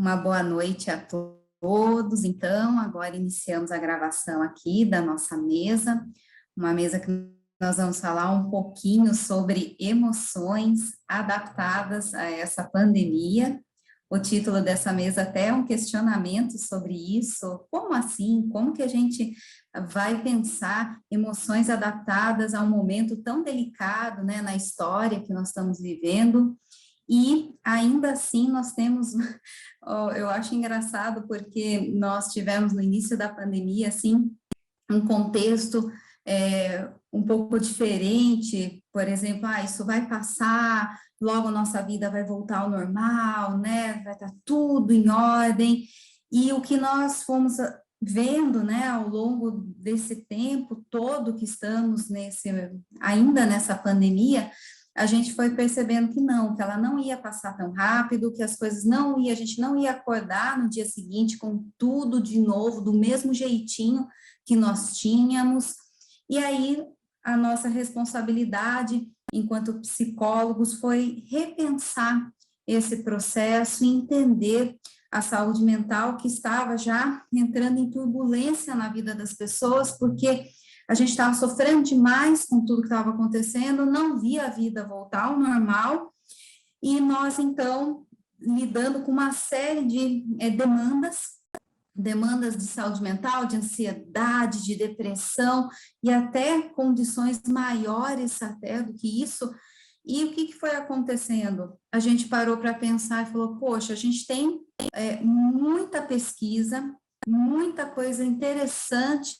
Uma boa noite a todos. Então, agora iniciamos a gravação aqui da nossa mesa, uma mesa que nós vamos falar um pouquinho sobre emoções adaptadas a essa pandemia. O título dessa mesa até é um questionamento sobre isso. Como assim? Como que a gente vai pensar emoções adaptadas a um momento tão delicado, né, na história que nós estamos vivendo? E ainda assim nós temos, eu acho engraçado porque nós tivemos no início da pandemia, assim, um contexto um pouco diferente, por exemplo, isso vai passar, logo nossa vida vai voltar ao normal, né, vai estar tudo em ordem, e o que nós fomos vendo, né, ao longo desse tempo todo que estamos ainda nessa pandemia, a gente foi percebendo que não, que ela não ia passar tão rápido, que as coisas a gente não ia acordar no dia seguinte com tudo de novo, do mesmo jeitinho que nós tínhamos, e aí a nossa responsabilidade enquanto psicólogos foi repensar esse processo e entender a saúde mental que estava já entrando em turbulência na vida das pessoas, porque a gente estava sofrendo demais com tudo que estava acontecendo, não via a vida voltar ao normal, e nós, então, lidando com uma série de demandas de saúde mental, de ansiedade, de depressão, e até condições maiores até do que isso. E o que foi acontecendo? A gente parou para pensar e falou, poxa, a gente tem muita pesquisa, muita coisa interessante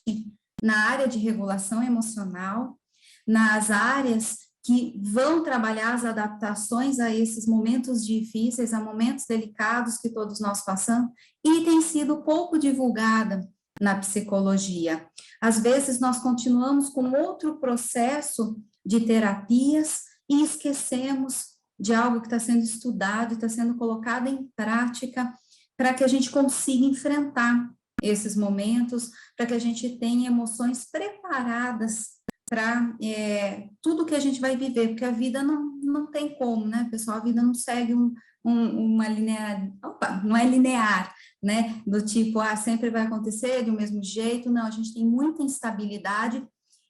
na área de regulação emocional, nas áreas que vão trabalhar as adaptações a esses momentos difíceis, a momentos delicados que todos nós passamos, e tem sido pouco divulgada na psicologia. Às vezes nós continuamos com outro processo de terapias e esquecemos de algo que está sendo estudado e está sendo colocado em prática para que a gente consiga enfrentar esses momentos, para que a gente tenha emoções preparadas para tudo que a gente vai viver, porque a vida não tem como, né, pessoal? A vida não segue uma linear, não é linear, né? Do tipo, sempre vai acontecer do mesmo jeito. Não, a gente tem muita instabilidade,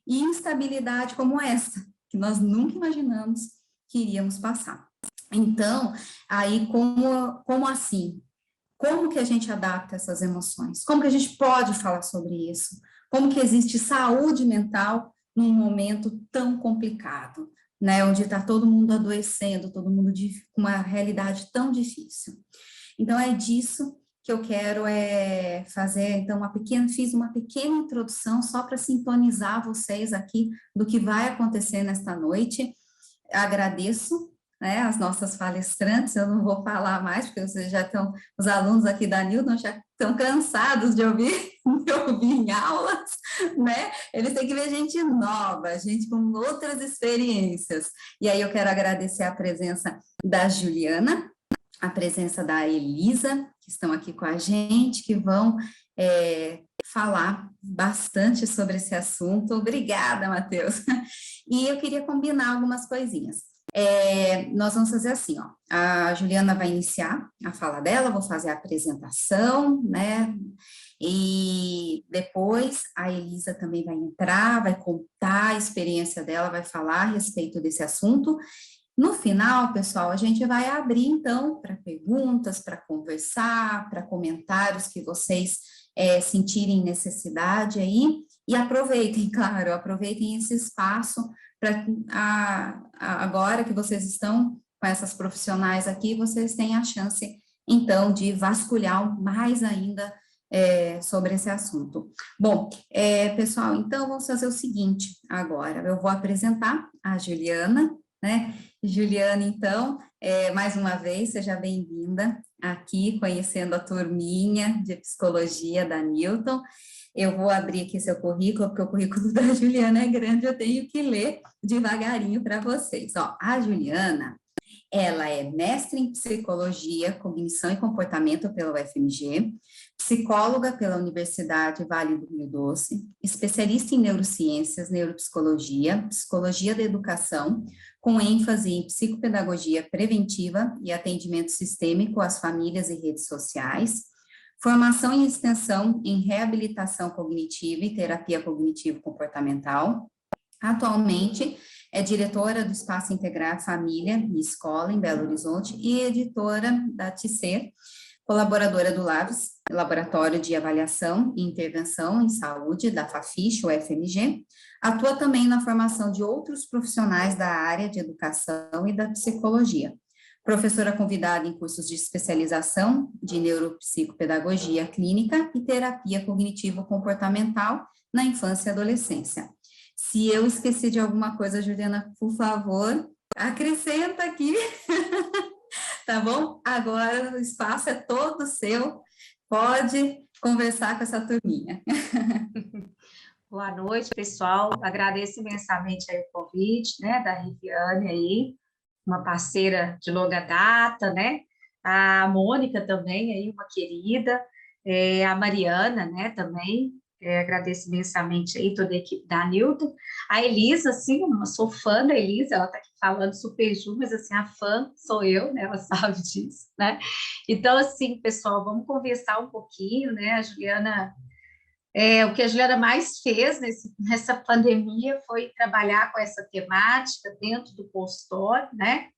e instabilidade como essa, que nós nunca imaginamos que iríamos passar. Então, aí, como assim? Como que a gente adapta essas emoções? Como que a gente pode falar sobre isso? Como que existe saúde mental num momento tão complicado, né? Onde está todo mundo adoecendo, todo mundo com uma realidade tão difícil. Então, é disso que eu quero fazer, então, fiz uma pequena introdução só para sintonizar vocês aqui do que vai acontecer nesta noite. Agradeço, né, as nossas palestrantes, eu não vou falar mais, porque vocês já estão, os alunos aqui da Newton já estão cansados de ouvir em aulas, né, eles têm que ver gente nova, gente com outras experiências, e aí eu quero agradecer a presença da Juliana, a presença da Elisa, que estão aqui com a gente, que vão falar bastante sobre esse assunto. Obrigada, Matheus. E eu queria combinar algumas coisinhas. Nós vamos fazer assim, ó, a Juliana vai iniciar a fala dela, vou fazer a apresentação, né, e depois a Elisa também vai entrar, vai contar a experiência dela, vai falar a respeito desse assunto. No final, pessoal, a gente vai abrir, então, para perguntas, para conversar, para comentários que vocês sentirem necessidade aí, e aproveitem, claro, aproveitem esse espaço para agora que vocês estão com essas profissionais aqui, vocês têm a chance, então, de vasculhar mais ainda sobre esse assunto. Bom, pessoal, então, vamos fazer o seguinte agora, eu vou apresentar a Juliana, né? Juliana, então, mais uma vez, seja bem-vinda aqui, conhecendo a turminha de psicologia da Newton. Eu vou abrir aqui seu currículo, porque o currículo da Juliana é grande, eu tenho que ler devagarinho para vocês. Ó, a Juliana, ela é mestre em psicologia, cognição e comportamento pela UFMG, psicóloga pela Universidade Vale do Rio Doce, especialista em neurociências, neuropsicologia, psicologia da educação, com ênfase em psicopedagogia preventiva e atendimento sistêmico às famílias e redes sociais, formação e extensão em reabilitação cognitiva e terapia cognitivo-comportamental. Atualmente, é diretora do Espaço Integrado Família e Escola, em Belo Horizonte, e editora da TICER, colaboradora do LAVES, Laboratório de Avaliação e Intervenção em Saúde, da FAFISH, ou FMG. Atua também na formação de outros profissionais da área de educação e da psicologia. Professora convidada em cursos de especialização de neuropsicopedagogia clínica e terapia cognitivo-comportamental na infância e adolescência. Se eu esqueci de alguma coisa, Juliana, por favor, acrescenta aqui. Tá bom? Agora o espaço é todo seu. Pode conversar com essa turminha. Boa noite, pessoal. Agradeço imensamente aí o convite, né, da Riviane aí, uma parceira de longa data, né? A Mônica também aí, uma querida, a Mariana, né, também. Agradeço imensamente aí toda a equipe da Newton. A Elisa, assim, eu sou fã da Elisa, ela está aqui falando super Ju, mas assim, a fã sou eu, né? Ela sabe disso, né? Então, assim, pessoal, vamos conversar um pouquinho, né? A Juliana, o que a Juliana mais fez nessa pandemia foi trabalhar com essa temática dentro do consultório, né?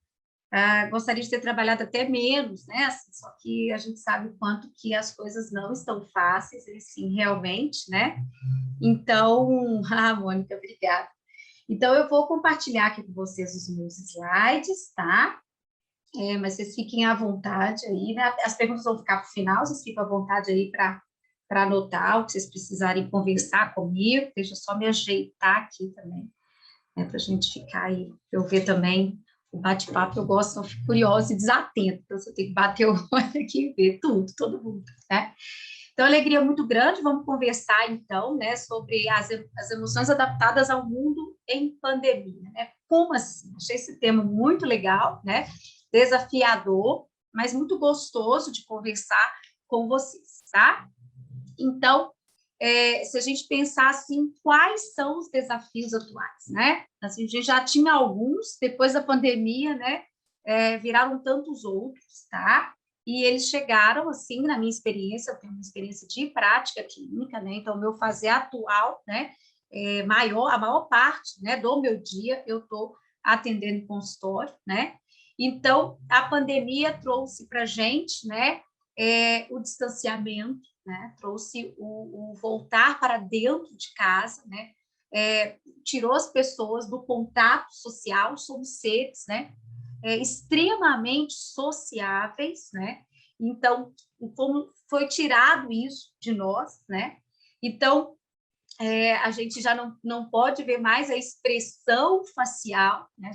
Gostaria de ter trabalhado até menos, né? Assim, só que a gente sabe o quanto que as coisas não estão fáceis, assim, realmente, né? Então, Mônica, obrigada. Então, eu vou compartilhar aqui com vocês os meus slides, tá? Mas vocês fiquem à vontade aí, né? As perguntas vão ficar para o final, vocês ficam à vontade aí para anotar o que vocês precisarem conversar comigo. Deixa eu só me ajeitar aqui também, né? Para a gente ficar aí, para eu ver também o bate-papo. Eu gosto, eu fico curiosa e desatenta, então você tem que bater o olho aqui e ver tudo, todo mundo, né? Então, alegria muito grande, vamos conversar, então, né, sobre as emoções adaptadas ao mundo em pandemia, né? Como assim? Achei esse tema muito legal, né? Desafiador, mas muito gostoso de conversar com vocês, tá? Então, se a gente pensar assim, quais são os desafios atuais, né? Assim, a gente já tinha alguns, depois da pandemia, né? Viraram tantos outros, tá? E eles chegaram, assim, na minha experiência, eu tenho uma experiência de prática clínica, né? Então, o meu fazer atual, né? A maior parte, né, do meu dia eu estou atendendo em consultório, né? Então, a pandemia trouxe para a gente, né? O distanciamento, né? Trouxe o voltar para dentro de casa, né? Tirou as pessoas do contato social, somos seres, né? Extremamente sociáveis, né? Então, como foi tirado isso de nós, né? Então, a gente já não pode ver mais a expressão facial, né?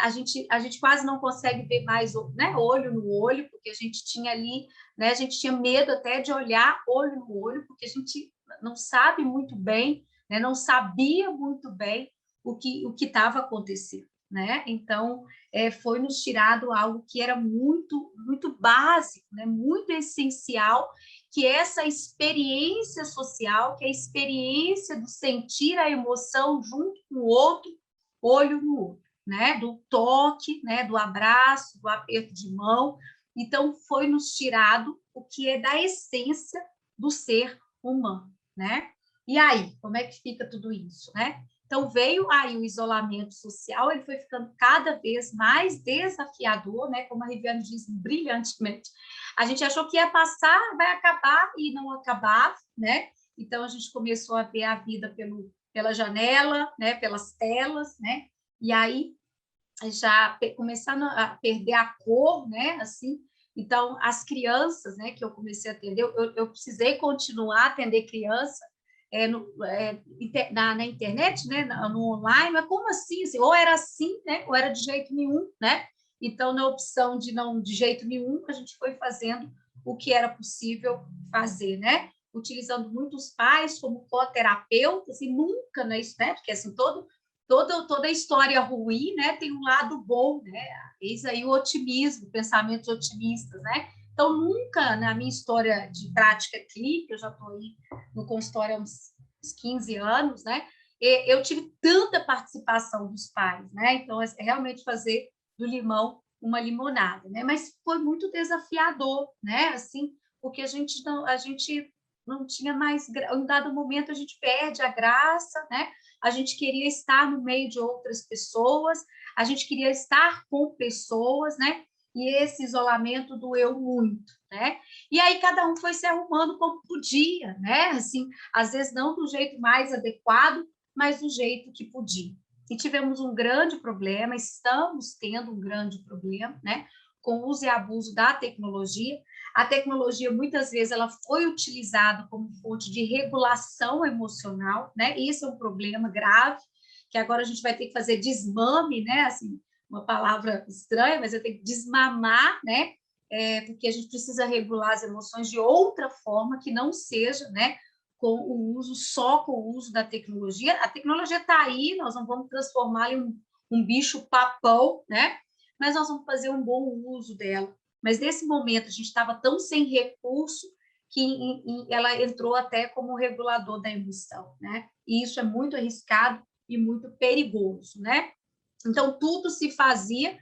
A gente quase não consegue ver mais, né, olho no olho, porque a gente tinha ali, né, a gente tinha medo até de olhar olho no olho, porque a gente não sabe muito bem, né, não sabia muito bem o que estava acontecendo, né? Então, foi nos tirado algo que era muito, muito básico, né, muito essencial, que é essa experiência social, que é a experiência do sentir a emoção junto com o outro, olho no olho, né? Do toque, né? Do abraço, do aperto de mão. Então, foi nos tirado o que é da essência do ser humano, né? E aí, como é que fica tudo isso, né? Então, veio aí o isolamento social, ele foi ficando cada vez mais desafiador, né? Como a Riviane diz brilhantemente. A gente achou que ia passar, vai acabar, e não acabava, né? Então, a gente começou a ver a vida pela janela, né? Pelas telas, né? E aí, já começando a perder a cor, né? Assim, então, as crianças, né? Que eu comecei a atender, eu precisei continuar a atender criança, na internet, né, no online, mas como assim? Ou era assim, né, ou era de jeito nenhum, né? Então, na opção de não de jeito nenhum, a gente foi fazendo o que era possível fazer, né? Utilizando muitos pais como coterapeutas e nunca, né, porque assim, toda a história ruim, né, tem um lado bom, né? Eis aí o otimismo, pensamentos otimistas, né? Então, nunca na minha história de prática clínica, eu já estou aí no consultório há uns 15 anos, né? eu tive tanta participação dos pais, né? Então, é realmente fazer do limão uma limonada, né? Mas foi muito desafiador, né? Assim, porque a gente não tinha mais, em um dado momento a gente perde a graça, né? A gente queria estar no meio de outras pessoas, a gente queria estar com pessoas, né? E esse isolamento doeu muito, né? E aí cada um foi se arrumando como podia, né? Assim, às vezes não do jeito mais adequado, mas do jeito que podia. E tivemos um grande problema, estamos tendo um grande problema, né? Com o uso e abuso da tecnologia. A tecnologia, muitas vezes, ela foi utilizada como fonte de regulação emocional, né? Isso é um problema grave, que agora a gente vai ter que fazer desmame, né? Assim, uma palavra estranha, mas eu tenho que desmamar, né? Porque a gente precisa regular as emoções de outra forma que não seja, né? Só com o uso da tecnologia. A tecnologia está aí, nós não vamos transformá-la em um bicho papão, né? Mas nós vamos fazer um bom uso dela. Mas nesse momento a gente estava tão sem recurso que ela entrou até como regulador da emoção, né? E isso é muito arriscado e muito perigoso, né? Então tudo se fazia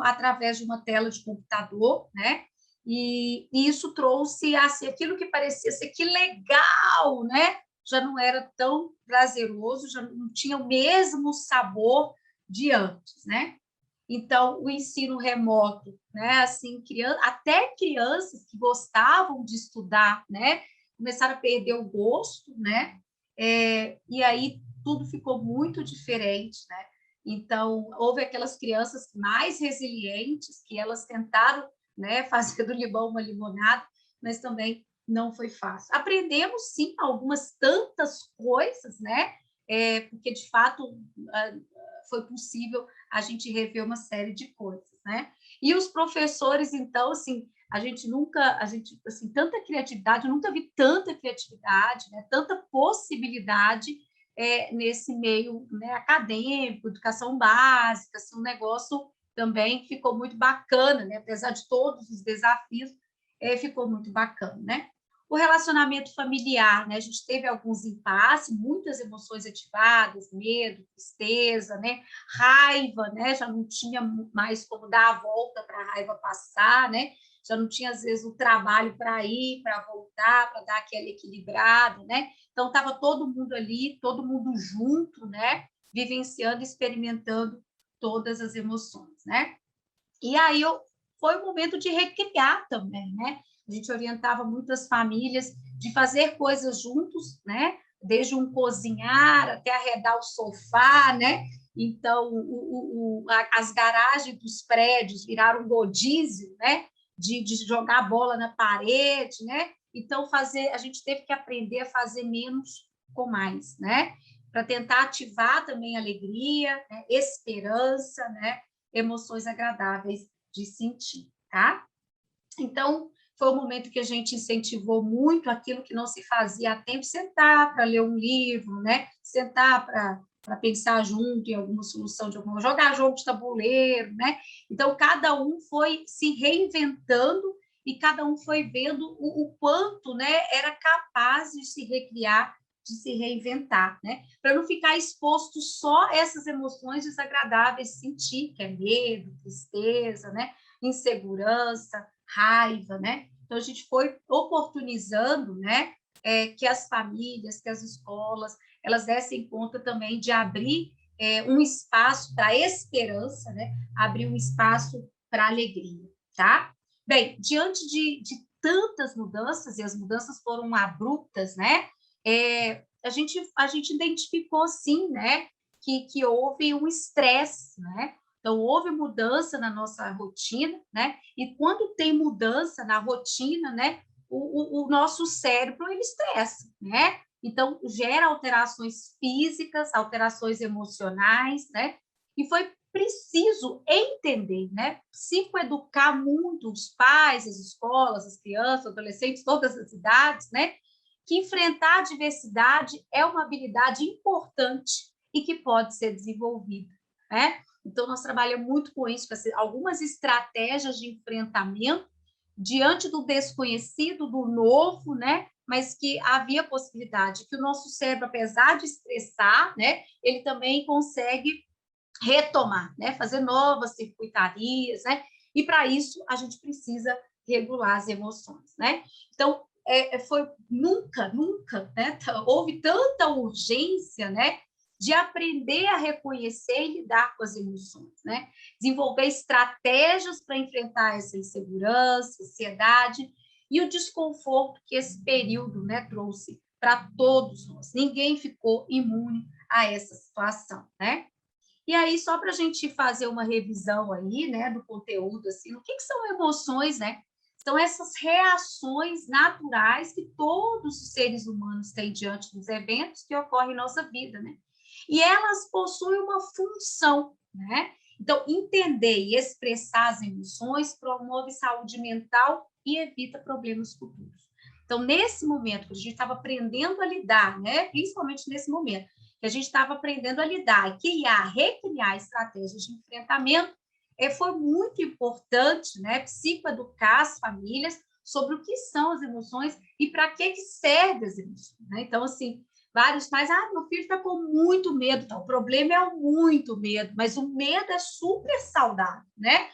através de uma tela de computador, né? E isso trouxe assim, aquilo que parecia ser que legal, né? Já não era tão prazeroso, já não tinha o mesmo sabor de antes, né? Então, o ensino remoto, né? Assim, até crianças que gostavam de estudar, né? Começaram a perder o gosto, né? E aí tudo ficou muito diferente, né? Então, houve aquelas crianças mais resilientes que elas tentaram, né, fazer do limão uma limonada, mas também não foi fácil. Aprendemos, sim, algumas tantas coisas, né? Porque, de fato, foi possível a gente rever uma série de coisas, né? E os professores, então, assim, assim, tanta criatividade, eu nunca vi tanta criatividade, né? Tanta possibilidade nesse meio, né, acadêmico, educação básica, assim, um negócio também ficou muito bacana, né? Apesar de todos os desafios, ficou muito bacana, né? O relacionamento familiar, né? A gente teve alguns impasses, muitas emoções ativadas, medo, tristeza, né? Raiva, né? Já não tinha mais como dar a volta para a raiva passar, né? Já não tinha, às vezes, o trabalho para ir, para voltar, para dar aquela equilibrada, né? Então, estava todo mundo ali, todo mundo junto, né? Vivenciando, experimentando todas as emoções, né? E aí foi um momento de recriar também, né? A gente orientava muitas famílias de fazer coisas juntos, né? Desde um cozinhar até arredar o sofá, né? Então, as garagens dos prédios viraram um rodízio, né? De jogar bola na parede, né? Então, a gente teve que aprender a fazer menos com mais, né? Para tentar ativar também alegria, né? Esperança, né? Emoções agradáveis de sentir, tá? Então, foi um momento que a gente incentivou muito aquilo que não se fazia há tempo, sentar para ler um livro, né? Sentar para pensar junto em alguma solução de alguma, jogar jogo de tabuleiro, né? Então, cada um foi se reinventando e cada um foi vendo o quanto, né, era capaz de se recriar, de se reinventar, né? Para não ficar exposto só a essas emoções desagradáveis de sentir, que é medo, tristeza, né? Insegurança, raiva, né? Então, a gente foi oportunizando, né, que as famílias, que as escolas, elas dessem conta também de abrir um espaço para esperança, né? Abrir um espaço para alegria, tá? Bem, diante de tantas mudanças, e as mudanças foram abruptas, né? A gente identificou, sim, né, que houve um estresse, né? Então, houve mudança na nossa rotina, né? E quando tem mudança na rotina, né? O nosso cérebro, ele estressa, né? Então, gera alterações físicas, alterações emocionais, né? E foi preciso entender, né? Psicoeducar muito os pais, as escolas, as crianças, adolescentes, todas as idades, né? Que enfrentar a diversidade é uma habilidade importante e que pode ser desenvolvida, né? Então, nós trabalhamos muito com isso, com algumas estratégias de enfrentamento diante do desconhecido, do novo, né? mas que havia possibilidade que o nosso cérebro, apesar de estressar, né, ele também consegue retomar, né, fazer novas circuitarias, né, e para isso a gente precisa regular as emoções, né? Então, foi nunca, né, houve tanta urgência, né, de aprender a reconhecer e lidar com as emoções, né? Desenvolver estratégias para enfrentar essa insegurança, ansiedade e o desconforto que esse período, né, trouxe para todos nós. Ninguém ficou imune a essa situação, né? E aí, só para a gente fazer uma revisão aí, né, do conteúdo, assim, o que são emoções, né? São essas reações naturais que todos os seres humanos têm diante dos eventos que ocorrem em nossa vida, né? E elas possuem uma função, né? Então, entender e expressar as emoções promove saúde mental e evita problemas futuros. Então, nesse momento que a gente estava aprendendo a lidar, né? Principalmente nesse momento, que a gente estava aprendendo a lidar, criar, recriar estratégias de enfrentamento, foi muito importante, né, psicoeducar as famílias sobre o que são as emoções e para que servem as emoções, né? Então, assim, vários pais, meu filho está com muito medo, tá? O problema é o muito medo, mas o medo é super saudável, né?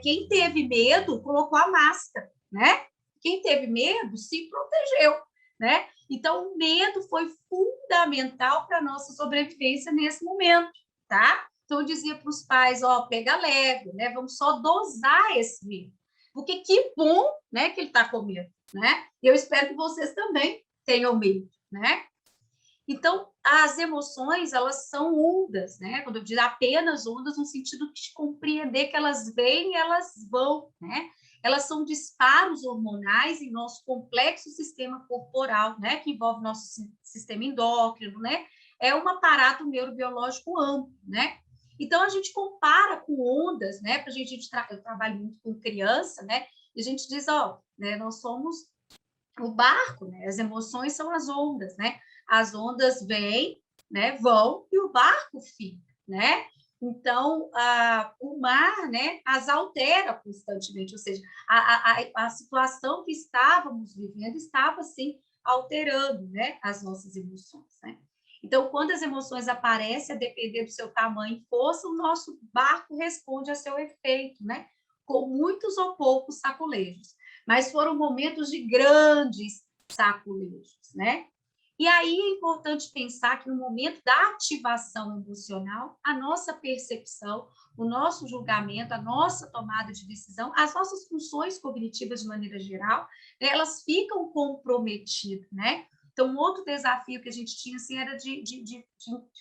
Quem teve medo colocou a máscara, né? Quem teve medo se protegeu, né? Então, o medo foi fundamental para a nossa sobrevivência nesse momento, tá? Então, eu dizia para os pais, pega leve, né? Vamos só dosar esse medo. Porque que bom, né, que ele está com medo, né? E eu espero que vocês também tenham medo, né? Então, as emoções, elas são ondas, né? Quando eu digo apenas ondas, no sentido de compreender que elas vêm e elas vão, né? Elas são disparos hormonais em nosso complexo sistema corporal, né? Que envolve nosso sistema endócrino, né? É um aparato neurobiológico amplo, né? Então, a gente compara com ondas, né? Pra gente, eu trabalho muito com criança, né? E a gente diz, né? Nós somos o barco, né? As emoções são as ondas, né? As ondas vêm, né? Vão e o barco fica, né? Então, o mar, né, as altera constantemente, ou seja, a situação que estávamos vivendo estava, assim, alterando, né, as nossas emoções, né? Então, quando as emoções aparecem, a depender do seu tamanho e força, o nosso barco responde a seu efeito, né? Com muitos ou poucos sacolejos. Mas foram momentos de grandes sacolejos, né? E aí é importante pensar que no momento da ativação emocional, a nossa percepção, o nosso julgamento, a nossa tomada de decisão, as nossas funções cognitivas de maneira geral, elas ficam comprometidas, né? Então, um outro desafio que a gente tinha assim, era de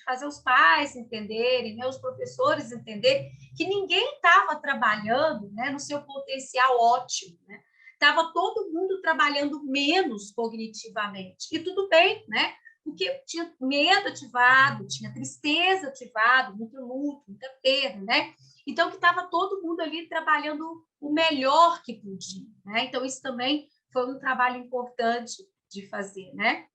fazer os pais entenderem, né, os professores entenderem que ninguém estava trabalhando, né, no seu potencial ótimo, né? Estava todo mundo trabalhando menos cognitivamente. E tudo bem, né? Porque tinha medo ativado, tinha tristeza ativado, muito luto, muita perda, né? Então, que estava todo mundo ali trabalhando o melhor que podia, né? Então, isso também foi um trabalho importante de fazer, né?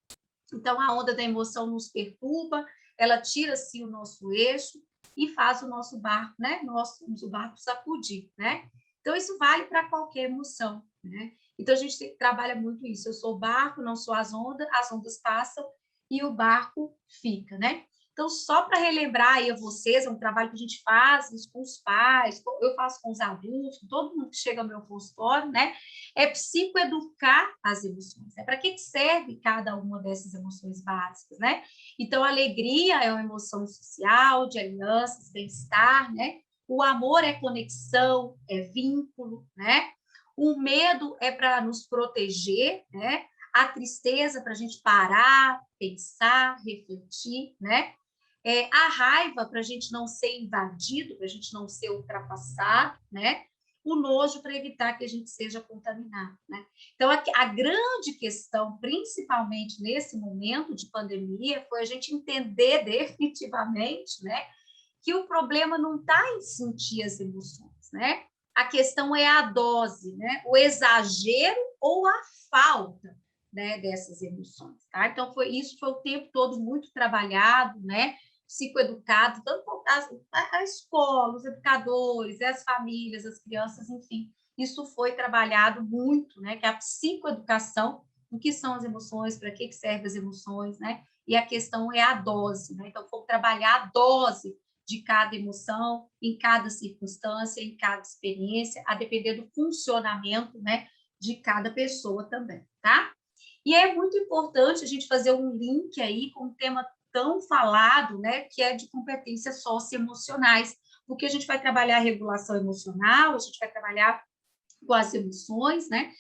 Então, a onda da emoção nos perturba, ela tira, assim, o nosso eixo e faz o nosso barco, né? O barco sacudir, né? Então, isso vale para qualquer emoção, né? Então, a gente trabalha muito isso. Eu sou o barco, não sou as ondas passam e o barco fica, né? Então, só para relembrar aí a vocês, é um trabalho que a gente faz isso com os pais, eu faço com os adultos, com todo mundo que chega ao meu consultório, né? É psicoeducar as emoções. Para que serve cada uma dessas emoções básicas, né? Então, a alegria é uma emoção social, de alianças, bem-estar, né? O amor é conexão, é vínculo, né? O medo é para nos proteger, né? A tristeza para a gente parar, pensar, refletir, né? A raiva para a gente não ser invadido, para a gente não ser ultrapassado, né? O nojo para evitar que a gente seja contaminado, né? Então, a grande questão, principalmente nesse momento de pandemia, foi a gente entender definitivamente, né? Que o problema não está em sentir as emoções, né? A questão é a dose, né? O exagero ou a falta, né, dessas emoções, tá? Então, foi o tempo todo muito trabalhado, né? Psicoeducado, tanto a escola, os educadores, as famílias, as crianças, enfim, isso foi trabalhado muito, né? Que a psicoeducação o que são as emoções, para que servem as emoções, né? E a questão é a dose, né? Então, vamos trabalhar a dose de cada emoção, em cada circunstância, em cada experiência, a depender do funcionamento, né, de cada pessoa também, tá? E é muito importante a gente fazer um link aí com um tema tão falado, né, que é de competências socioemocionais, porque a gente vai trabalhar a regulação emocional, a gente vai trabalhar com as emoções, né,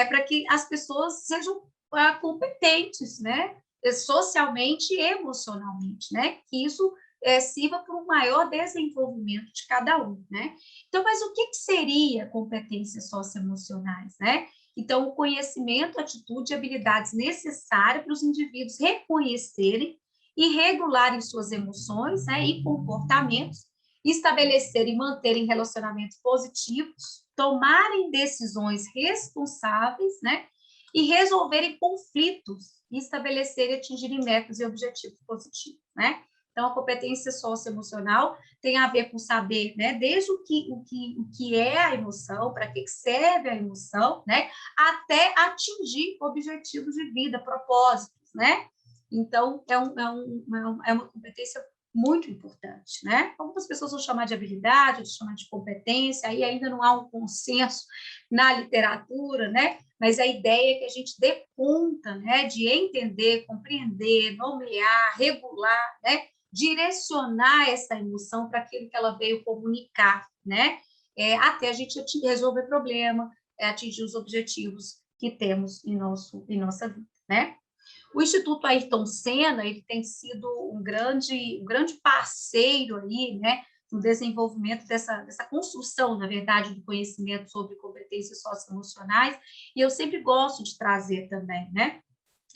para que as pessoas sejam competentes, né, socialmente e emocionalmente, né, que isso sirva para um maior desenvolvimento de cada um, né? Então, mas o que seria competências socioemocionais, né? Então, o conhecimento, atitude e habilidades necessárias para os indivíduos reconhecerem e regularem suas emoções, né, e comportamentos, estabelecerem e manterem relacionamentos positivos, tomarem decisões responsáveis, né, e resolverem conflitos, e estabelecerem e atingirem metas e objetivos positivos, né? Então, a competência socioemocional tem a ver com saber, né, desde o que é a emoção, para que serve a emoção, né, até atingir objetivos de vida, propósitos, né? Então, é uma competência muito importante, né? Algumas pessoas vão chamar de habilidade, outras chamar de competência, aí ainda não há um consenso na literatura, né? Mas a ideia é que a gente dê conta, né, de entender, compreender, nomear, regular, né, direcionar essa emoção para aquilo que ela veio comunicar, né? Até a gente resolver problema, atingir os objetivos que temos em nossa vida, né? O Instituto Ayrton Senna, ele tem sido um grande parceiro aí, né, no desenvolvimento dessa construção, na verdade, do conhecimento sobre competências socioemocionais, e eu sempre gosto de trazer também, né?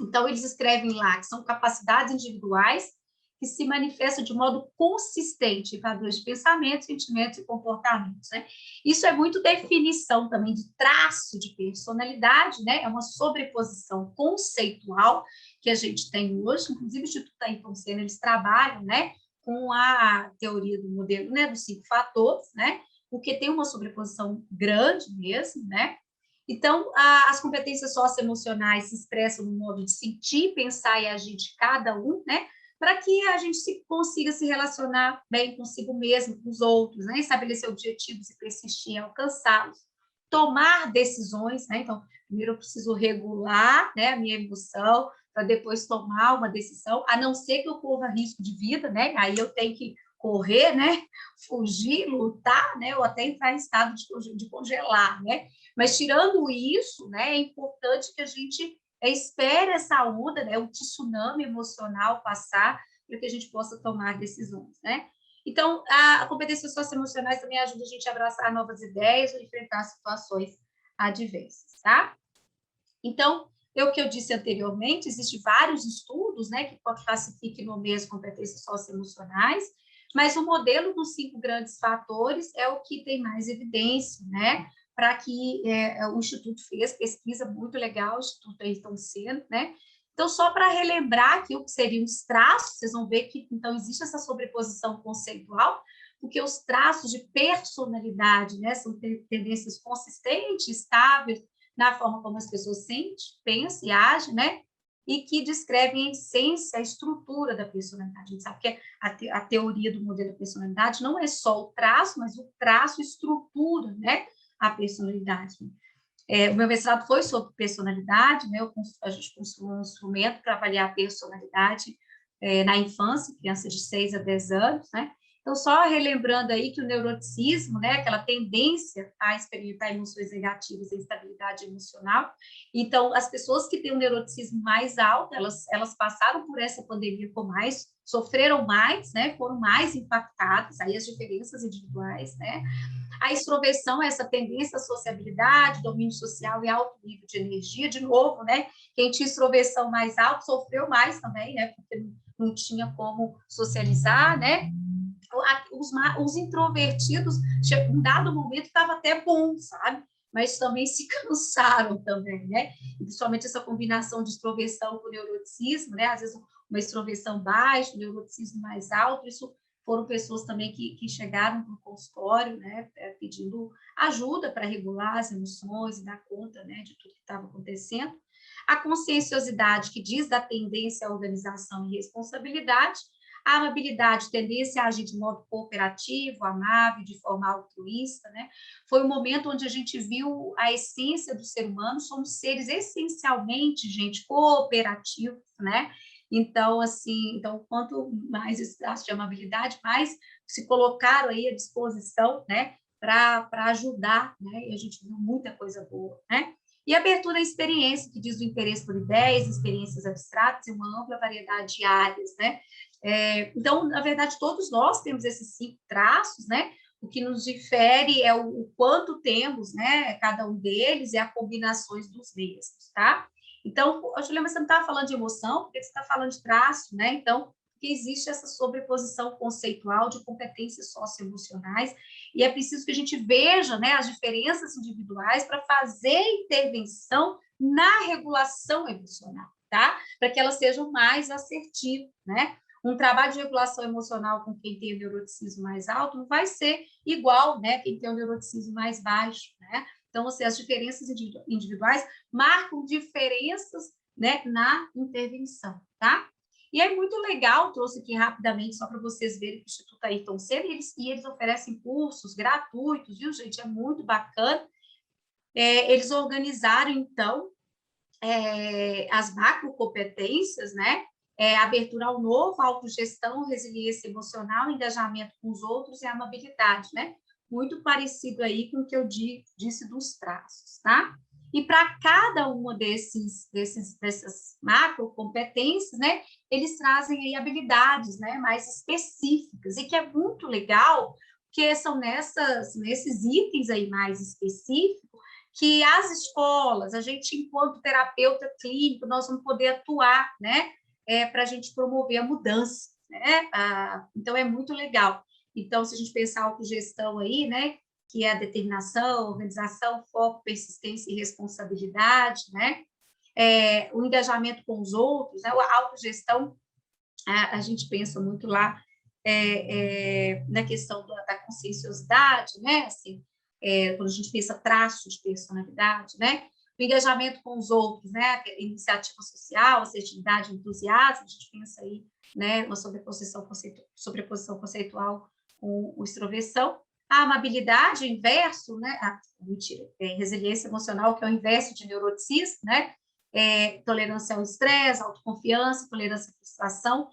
Então, eles escrevem lá que são capacidades individuais que se manifestam de modo consistente em padrões de pensamento, sentimentos e comportamentos, né? Isso é muito definição também de traço de personalidade, né? É uma sobreposição conceitual que a gente tem hoje, inclusive o Instituto Ayrton Senna, eles trabalham, né, com a teoria do modelo, né, dos 5 fatores, né? Porque tem uma sobreposição grande mesmo, né? Então, as competências socioemocionais se expressam no modo de sentir, pensar e agir de cada um, né? Para que a gente consiga se relacionar bem consigo mesmo, com os outros, né? Estabelecer objetivos e persistir em alcançá-los. Tomar decisões, né? Então, primeiro eu preciso regular, né, a minha emoção, para depois tomar uma decisão, a não ser que eu corra risco de vida, né? Aí eu tenho que correr, né? Fugir, lutar, né? Ou até entrar em estado de congelar, né? Mas, tirando isso, né, é importante que a gente espere essa onda, né, o tsunami emocional passar, para que a gente possa tomar decisões, né? Então, a competência socioemocionais também ajuda a gente a abraçar novas ideias ou enfrentar situações adversas, tá? Então, o que eu disse anteriormente, existem vários estudos, né, que classificam no mesmo competências socioemocionais, mas o modelo dos 5 grandes fatores é o que tem mais evidência, né, para que o Instituto fez pesquisa muito legal, o Instituto Ayrton Senna, né? Então, só para relembrar aqui o que seriam os traços, vocês vão ver que, então, existe essa sobreposição conceitual, porque os traços de personalidade, né, são tendências consistentes, estáveis, na forma como as pessoas sentem, pensam e agem, né? E que descrevem a essência, a estrutura da personalidade. A gente sabe que a teoria do modelo da personalidade não é só o traço, mas o traço estrutura, né, a personalidade. O meu mestrado foi sobre personalidade, né? A gente construiu um instrumento para avaliar a personalidade na infância, crianças de 6 a 10 anos, né? Então, só relembrando aí que o neuroticismo, né, aquela tendência a experimentar emoções negativas e instabilidade emocional, então, as pessoas que têm um neuroticismo mais alto, elas passaram por essa pandemia com mais, sofreram mais, né, foram mais impactadas, aí as diferenças individuais, né, a extroversão é essa tendência à sociabilidade, domínio social e alto nível de energia. De novo, né? Quem tinha extroversão mais alta sofreu mais também, né? Porque não tinha como socializar, né? Os introvertidos, em um dado momento, estava até bom, sabe? Mas também se cansaram também, né? E principalmente essa combinação de extroversão com neuroticismo, né? Às vezes uma extroversão baixa, um neuroticismo mais alto, isso foram pessoas também que chegaram para o consultório, né, pedindo ajuda para regular as emoções e dar conta, né, de tudo que estava acontecendo. A conscienciosidade, que diz da tendência à organização e responsabilidade. A amabilidade, tendência a agir de modo cooperativo, amável, de forma altruísta, né? Foi um momento onde a gente viu a essência do ser humano, somos seres essencialmente, gente, cooperativos, né? Então, assim, então, quanto mais esse traço de amabilidade, mais se colocaram aí à disposição, né, para ajudar, né? E a gente viu muita coisa boa, né? E abertura à experiência, que diz o interesse por ideias, experiências abstratas e uma ampla variedade de áreas, né? Então, na verdade, todos nós temos esses 5 traços, né? O que nos difere é o quanto temos, né? Cada um deles e as combinações dos mesmos, tá? Então, Juliana, você não estava falando de emoção, porque você está falando de traço, né? Então, porque existe essa sobreposição conceitual de competências socioemocionais e é preciso que a gente veja, né, as diferenças individuais para fazer intervenção na regulação emocional, tá? Para que elas sejam mais assertivas, né? Um trabalho de regulação emocional com quem tem o neuroticismo mais alto não vai ser igual, né, quem tem o neuroticismo mais baixo, né? Então, assim, as diferenças individuais marcam diferenças, né, na intervenção, tá? E é muito legal, trouxe aqui rapidamente, só para vocês verem que o Instituto Ayrton Senna, e eles oferecem cursos gratuitos, viu, gente? É muito bacana. Eles organizaram, então, as macrocompetências, né? Abertura ao novo, autogestão, resiliência emocional, engajamento com os outros e amabilidade, né? Muito parecido aí com o que eu disse dos traços, tá? E para cada uma dessas macrocompetências, né? Eles trazem aí habilidades, né? Mais específicas, e que é muito legal, porque são nesses itens aí mais específicos que as escolas, a gente, enquanto terapeuta clínico, nós vamos poder atuar, né, para a gente promover a mudança, né? Então, é muito legal. Então, se a gente pensar a autogestão aí, né, que é a determinação, organização, foco, persistência e responsabilidade, né? O engajamento com os outros, né? A autogestão, a gente pensa muito lá na questão da conscienciosidade, né? Assim, quando a gente pensa traços de personalidade, né? O engajamento com os outros, né? Iniciativa social, assertividade, entusiasmo, a gente pensa aí, né? Uma sobreposição conceitual com o extroversão. A amabilidade, o inverso, né? Resiliência emocional, que é o inverso de neuroticismo, né? Tolerância ao estresse, autoconfiança, tolerância à frustração.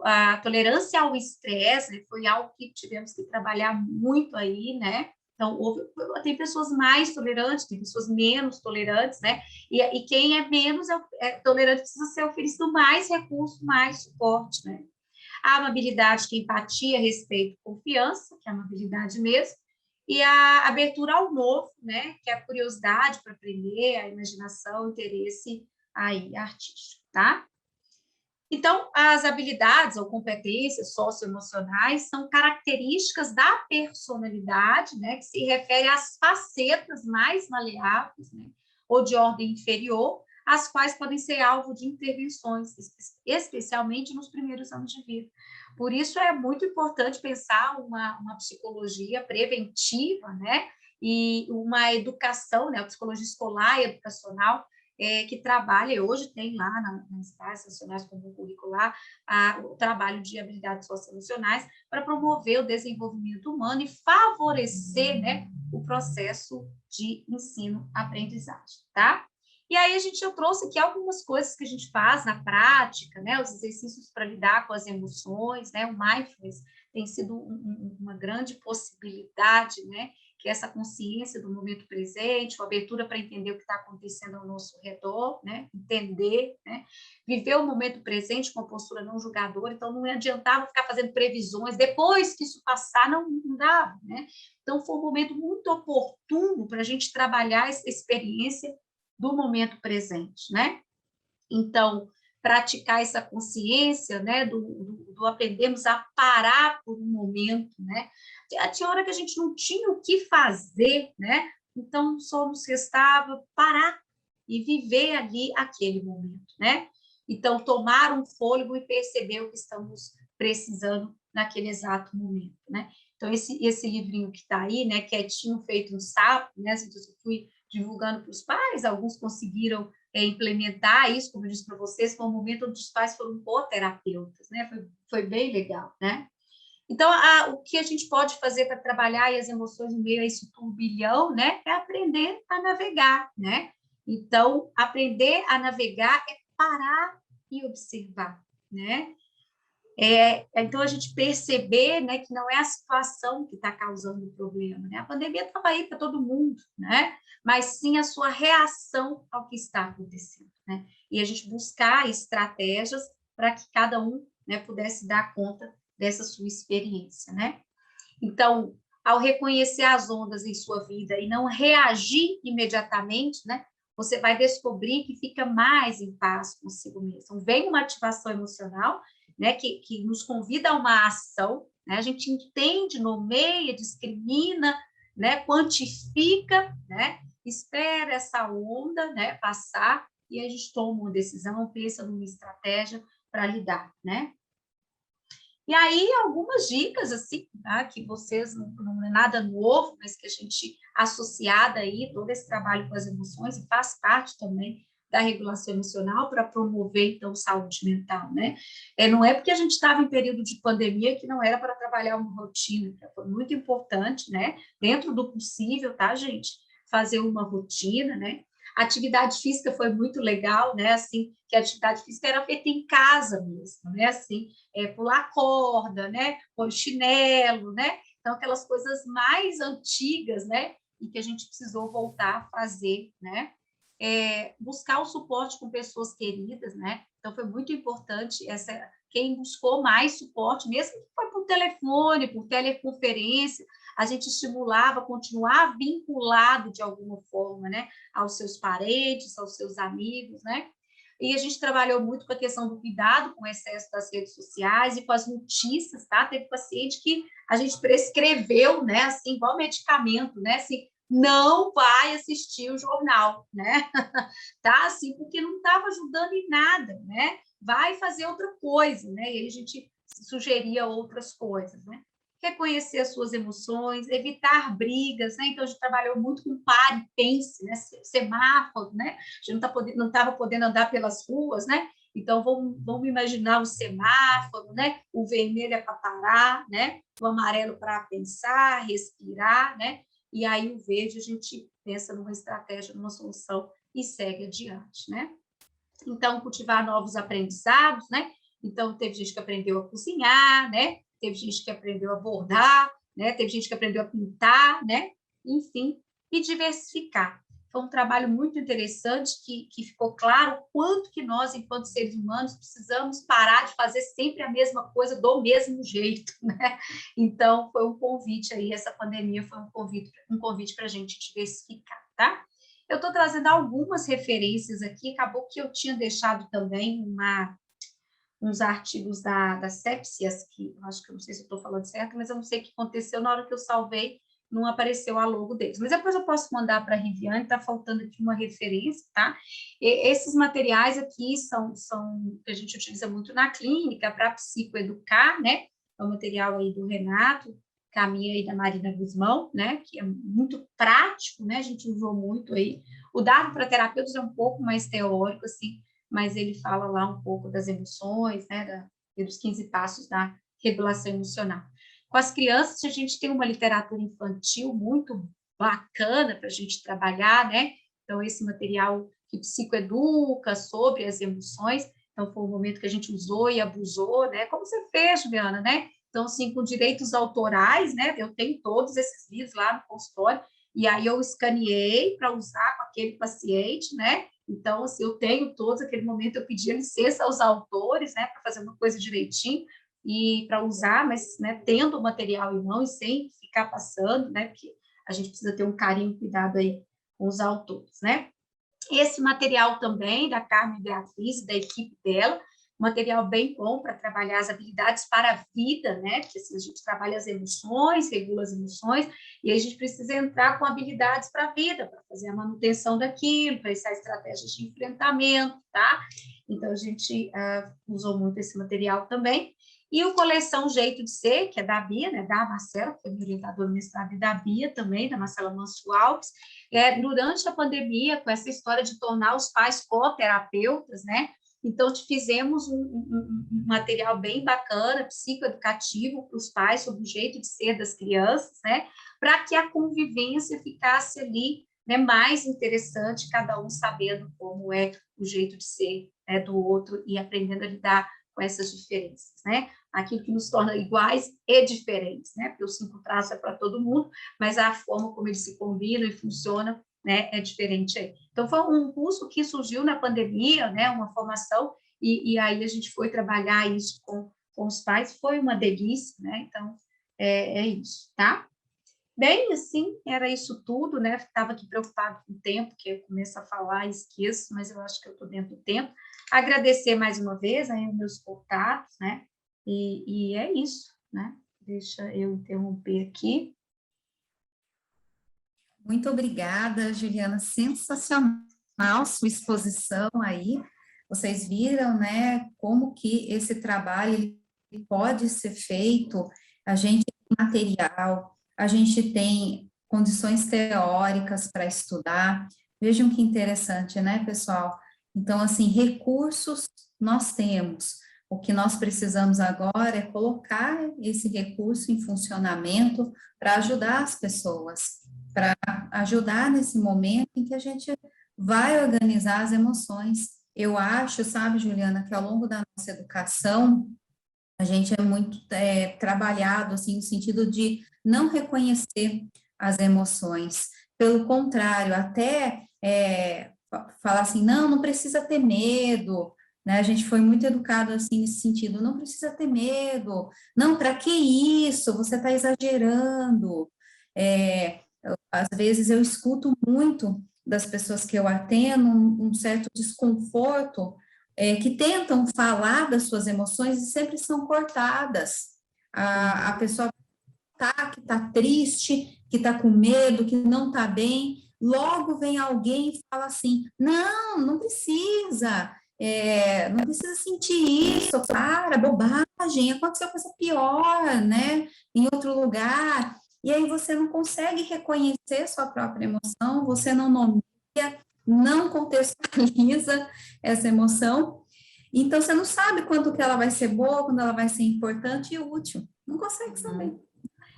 A tolerância ao estresse, né, foi algo que tivemos que trabalhar muito aí, né? Então, tem pessoas mais tolerantes, tem pessoas menos tolerantes, né? E quem é menos tolerante precisa ser oferecido mais recurso, mais suporte, né? A amabilidade, que é empatia, respeito, confiança, que é a amabilidade mesmo, e a abertura ao novo, né? Que é a curiosidade para aprender, a imaginação, o interesse aí artístico, tá? Então, as habilidades ou competências socioemocionais são características da personalidade, né, que se refere às facetas mais maleáveis, né, ou de ordem inferior, as quais podem ser alvo de intervenções, especialmente nos primeiros anos de vida. Por isso, é muito importante pensar uma psicologia preventiva, né, e uma educação, né, a psicologia escolar e educacional, que trabalha, hoje tem lá nas bases nacionais comum curricular, o trabalho de habilidades socioemocionais para promover o desenvolvimento humano e favorecer, né, o processo de ensino-aprendizagem, tá? E aí eu trouxe aqui algumas coisas que a gente faz na prática, né, os exercícios para lidar com as emoções, né, o mindfulness tem sido uma grande possibilidade, né, que é essa consciência do momento presente, uma abertura para entender o que está acontecendo ao nosso redor, né? Entender, né? Viver o momento presente com uma postura não julgadora, então não adiantava ficar fazendo previsões, depois que isso passar, não dava, né? Então foi um momento muito oportuno para a gente trabalhar essa experiência do momento presente, né? Então, praticar essa consciência, né, do aprendermos a parar por um momento, né? Tinha hora que a gente não tinha o que fazer, né? Então, só nos restava parar e viver ali aquele momento, né? Então, tomar um fôlego e perceber o que estamos precisando naquele exato momento, né? Então, esse livrinho que está aí, né, quietinho, feito no sapo, né, assim, eu fui divulgando para os pais, alguns conseguiram implementar isso, como eu disse para vocês, foi um momento onde os pais foram co-terapeutas, né? Foi bem legal, né? Então, o que a gente pode fazer para trabalhar as emoções no meio a esse turbilhão, né, é aprender a navegar, né? Então, aprender a navegar é parar e observar, né? Então, a gente perceber, né, que não é a situação que está causando o problema, né? A pandemia estava aí para todo mundo, né? Mas sim a sua reação ao que está acontecendo, né? E a gente buscar estratégias para que cada um, né, pudesse dar conta dessa sua experiência, né? Então, ao reconhecer as ondas em sua vida e não reagir imediatamente, né, você vai descobrir que fica mais em paz consigo mesmo. Então, vem uma ativação emocional, né, que nos convida a uma ação, né, a gente entende, nomeia, discrimina, né, quantifica, né, espera essa onda, né, passar e a gente toma uma decisão, pensa numa estratégia para lidar, né? E aí, algumas dicas, assim, tá? Que vocês, não é nada novo, mas que a gente, associada aí, todo esse trabalho com as emoções, e faz parte também da regulação emocional para promover, então, saúde mental, né? Não é porque a gente estava em período de pandemia que não era para trabalhar uma rotina, foi muito importante, né? Dentro do possível, tá, gente? Fazer uma rotina, né? A atividade física foi muito legal, né? Assim, que a atividade física era feita em casa mesmo, né? Assim, pular corda, né? Pôr chinelo, né? Então, aquelas coisas mais antigas, né? E que a gente precisou voltar a fazer, né? Buscar o suporte com pessoas queridas, né? Então, foi muito importante quem buscou mais suporte, mesmo que foi por telefone, por teleconferência, a gente estimulava a continuar vinculado de alguma forma, né? Aos seus parentes, aos seus amigos, né? E a gente trabalhou muito com a questão do cuidado com o excesso das redes sociais e com as notícias, tá? Teve paciente que a gente prescreveu, né? Assim, igual medicamento, né? Assim, não vai assistir o jornal, né? Tá? Assim, porque não estava ajudando em nada, né? Vai fazer outra coisa, né? E aí a gente sugeria outras coisas, né? Reconhecer as suas emoções, evitar brigas, né? Então, a gente trabalhou muito com pare, pense, né? Semáforo, né? A gente não estava podendo andar pelas ruas, né? Então, vamos imaginar o semáforo, né? O vermelho é para parar, né? O amarelo para pensar, respirar, né? E aí o verde a gente pensa numa estratégia, numa solução e segue adiante, né? Então, cultivar novos aprendizados, né? Então, teve gente que aprendeu a cozinhar, né? Teve gente que aprendeu a bordar, né? Teve gente que aprendeu a pintar, né? Enfim, e diversificar. Foi um trabalho muito interessante que ficou claro o quanto que nós, enquanto seres humanos, precisamos parar de fazer sempre a mesma coisa do mesmo jeito, né? Então, foi um convite aí, essa pandemia foi um convite para a gente diversificar, tá? Eu estou trazendo algumas referências aqui, acabou que eu tinha deixado também uns artigos da Sepsias, que eu acho que eu não sei se eu estou falando certo, mas eu não sei o que aconteceu na hora que eu salvei, não apareceu a logo deles. Mas depois eu posso mandar para a Riviane, está faltando aqui uma referência, tá? Esses materiais aqui são que a gente utiliza muito na clínica para psicoeducar, né? É o material aí do Renato Caminha e da Marina Guzmão, né? Que é muito prático, né? A gente usou muito aí. O dado para terapeutas é um pouco mais teórico, assim, mas ele fala lá um pouco das emoções, né? E dos 15 passos da regulação emocional. Com as crianças, a gente tem uma literatura infantil muito bacana para a gente trabalhar, né? Então, esse material que psicoeduca sobre as emoções, então foi um momento que a gente usou e abusou, né? Como você fez, Juliana, né? Então, assim, com direitos autorais, né? Eu tenho todos esses livros lá no consultório, e aí eu escaneei para usar com aquele paciente, né? Então, assim, eu tenho todos, naquele momento eu pedi licença aos autores, né? Para fazer uma coisa direitinho, e para usar, mas, né, tendo o material em mão e sem ficar passando, né? Porque a gente precisa ter um carinho, cuidado aí com os autores, né? Esse material também da Carmen Beatriz, da equipe dela, material bem bom para trabalhar as habilidades para a vida, né? Porque assim, a gente trabalha as emoções, regula as emoções, e a gente precisa entrar com habilidades para a vida, para fazer a manutenção daquilo, pensar estratégias de enfrentamento, tá? Então, a gente usou muito esse material também. E o Coleção Jeito de Ser, que é da Bia, né, da Marcela, que foi minha orientadora no mestrado, e da Bia também, da Marcela Manso Alves, durante a pandemia, com essa história de tornar os pais coterapeutas, né? Então, fizemos um material bem bacana, psicoeducativo para os pais, sobre o jeito de ser das crianças, né? Para que a convivência ficasse ali, né, mais interessante, cada um sabendo como é o jeito de ser, né, do outro e aprendendo a lidar com essas diferenças, né? Aquilo que nos torna iguais e diferentes, né? Porque o 5 traços é para todo mundo, mas a forma como eles se combinam e funcionam, né, é diferente aí. Então, foi um curso que surgiu na pandemia, né, uma formação, e aí a gente foi trabalhar isso com os pais, foi uma delícia, né? Então, é isso, tá? Bem, assim, era isso tudo, né? Estava aqui preocupado com o tempo, que eu começo a falar e esqueço, mas eu acho que eu estou dentro do tempo. Agradecer mais uma vez aí os meus contatos, né? E é isso, né? Deixa eu interromper aqui. Muito obrigada, Juliana, sensacional sua exposição aí. Vocês viram, né, como que esse trabalho ele pode ser feito. A gente tem material, a gente tem condições teóricas para estudar. Vejam que interessante, né, pessoal? Então, assim, recursos nós temos. O que nós precisamos agora é colocar esse recurso em funcionamento para ajudar as pessoas, para ajudar nesse momento em que a gente vai organizar as emoções. Eu acho, sabe, Juliana, que ao longo da nossa educação, a gente é muito trabalhado, assim, no sentido de não reconhecer as emoções. Pelo contrário, até falar assim, não precisa ter medo, né? A gente foi muito educado, assim, nesse sentido, não precisa ter medo, não, para que isso? Você está exagerando. Às vezes eu escuto muito das pessoas que eu atendo um certo desconforto, que tentam falar das suas emoções e sempre são cortadas. A pessoa que está triste, que está com medo, que não está bem, logo vem alguém e fala assim, não precisa, não precisa sentir isso, para, bobagem, aconteceu coisa pior, né, em outro lugar, e aí você não consegue reconhecer sua própria emoção, você não nomeia, não contextualiza essa emoção, então você não sabe quando que ela vai ser boa, quando ela vai ser importante e útil, não consegue saber.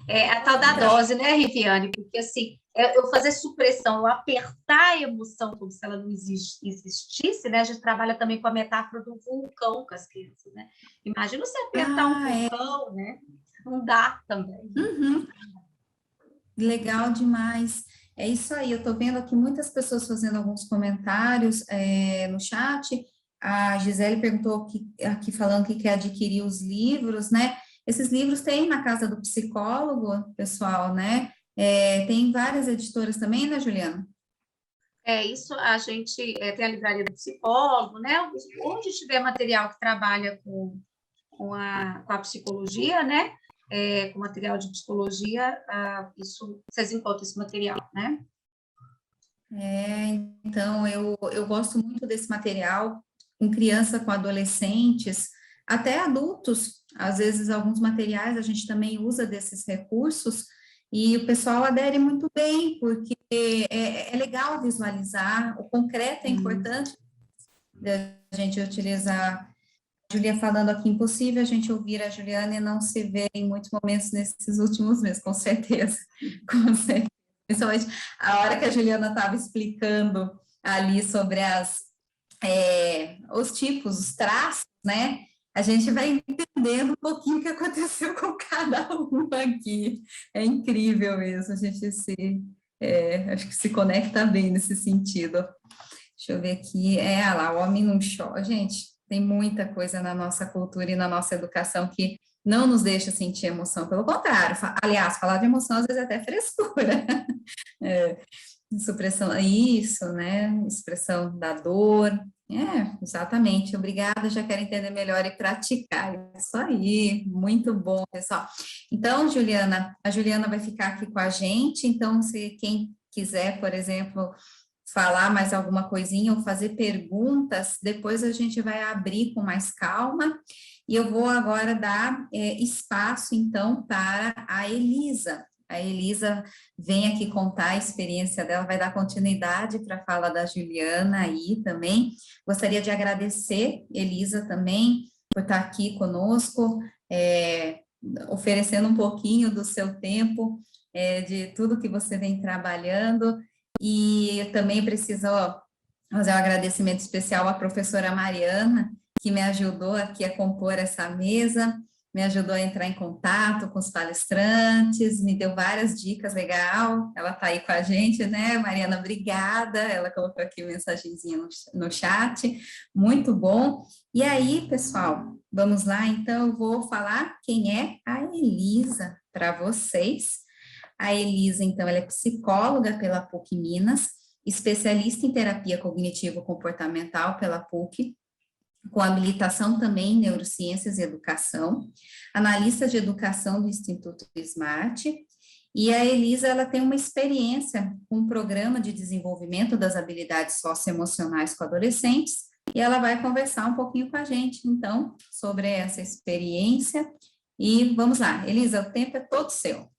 A tal da dose, né, Riviane? Porque, assim, eu fazer supressão, eu apertar a emoção como se ela não existisse, né? A gente trabalha também com a metáfora do vulcão com as crianças, né? Imagina você apertar um vulcão, né? Não dá também. Uhum. Legal demais. É isso aí, eu estou vendo aqui muitas pessoas fazendo alguns comentários no chat. A Gisele perguntou aqui falando que quer adquirir os livros, né? Esses livros tem na Casa do Psicólogo, pessoal, né? Tem várias editoras também, né, Juliana? Isso a gente tem a livraria do psicólogo, né? Onde tiver material que trabalha com a psicologia, né? Com material de psicologia, isso vocês encontram esse material, né? Então eu gosto muito desse material com criança, com adolescentes, até adultos. Às vezes, alguns materiais a gente também usa desses recursos e o pessoal adere muito bem, porque é legal visualizar, o concreto é importante a gente utilizar. A Julia falando aqui, impossível a gente ouvir a Juliana e não se ver em muitos momentos nesses últimos meses, com certeza, com certeza. Principalmente a hora que a Juliana estava explicando ali sobre os tipos, os traços, né? A gente vai entendendo um pouquinho o que aconteceu com cada um aqui. É incrível mesmo, a gente acho que se conecta bem nesse sentido. Deixa eu ver aqui. Lá, o homem não chora. Gente, tem muita coisa na nossa cultura e na nossa educação que não nos deixa sentir emoção. Pelo contrário, aliás, falar de emoção às vezes é até frescura. Supressão, isso, né? Expressão da dor. Exatamente. Obrigada, já quero entender melhor e praticar. Isso aí, muito bom, pessoal. Então, Juliana, a Juliana vai ficar aqui com a gente. Então, se quem quiser, por exemplo, falar mais alguma coisinha ou fazer perguntas, depois a gente vai abrir com mais calma. E eu vou agora dar espaço, então, para a Elisa. A Elisa vem aqui contar a experiência dela, vai dar continuidade para a fala da Juliana aí também. Gostaria de agradecer, Elisa, também, por estar aqui conosco, oferecendo um pouquinho do seu tempo, de tudo que você vem trabalhando. E eu também preciso fazer um agradecimento especial à professora Mariana, que me ajudou aqui a compor essa mesa, me ajudou a entrar em contato com os palestrantes, me deu várias dicas, legal, ela está aí com a gente, né, Mariana, obrigada, ela colocou aqui uma mensagenzinha no chat, muito bom. E aí, pessoal, vamos lá, então eu vou falar quem é a Elisa para vocês. A Elisa, então, ela é psicóloga pela PUC Minas, especialista em terapia cognitivo-comportamental pela PUC, com habilitação também em neurociências e educação, analista de educação do Instituto Smart, e a Elisa, ela tem uma experiência com um programa de desenvolvimento das habilidades socioemocionais com adolescentes, e ela vai conversar um pouquinho com a gente, então, sobre essa experiência, e vamos lá, Elisa, o tempo é todo seu.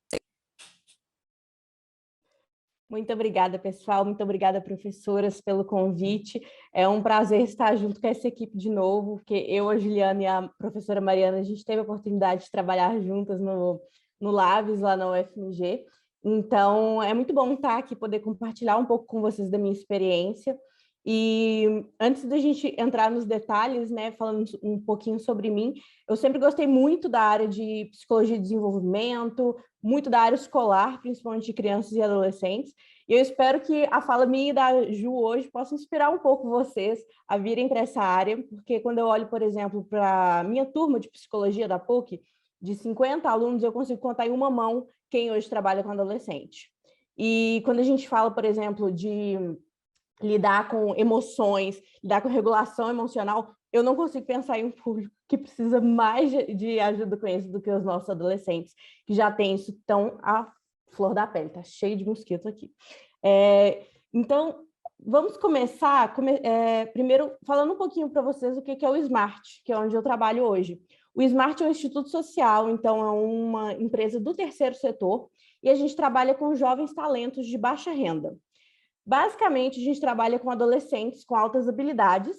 Muito obrigada, pessoal. Muito obrigada, professoras, pelo convite. É um prazer estar junto com essa equipe de novo, porque eu, a Juliana e a professora Mariana, a gente teve a oportunidade de trabalhar juntas no Labs, lá na UFMG. Então, é muito bom estar aqui, poder compartilhar um pouco com vocês da minha experiência. E antes da gente entrar nos detalhes, né, falando um pouquinho sobre mim, eu sempre gostei muito da área de psicologia de desenvolvimento, muito da área escolar, principalmente de crianças e adolescentes, e eu espero que a fala minha e da Ju hoje possa inspirar um pouco vocês a virem para essa área, porque quando eu olho, por exemplo, para a minha turma de psicologia da PUC, de 50 alunos, eu consigo contar em uma mão quem hoje trabalha com adolescente. E quando a gente fala, por exemplo, de lidar com emoções, lidar com regulação emocional, eu não consigo pensar em um público que precisa mais de ajuda com isso do que os nossos adolescentes, que já tem isso tão à flor da pele, tá cheio de mosquito aqui. Então, vamos começar primeiro falando um pouquinho para vocês o que é o Smart, que é onde eu trabalho hoje. O Smart é um instituto social, então é uma empresa do terceiro setor, e a gente trabalha com jovens talentos de baixa renda. Basicamente, a gente trabalha com adolescentes com altas habilidades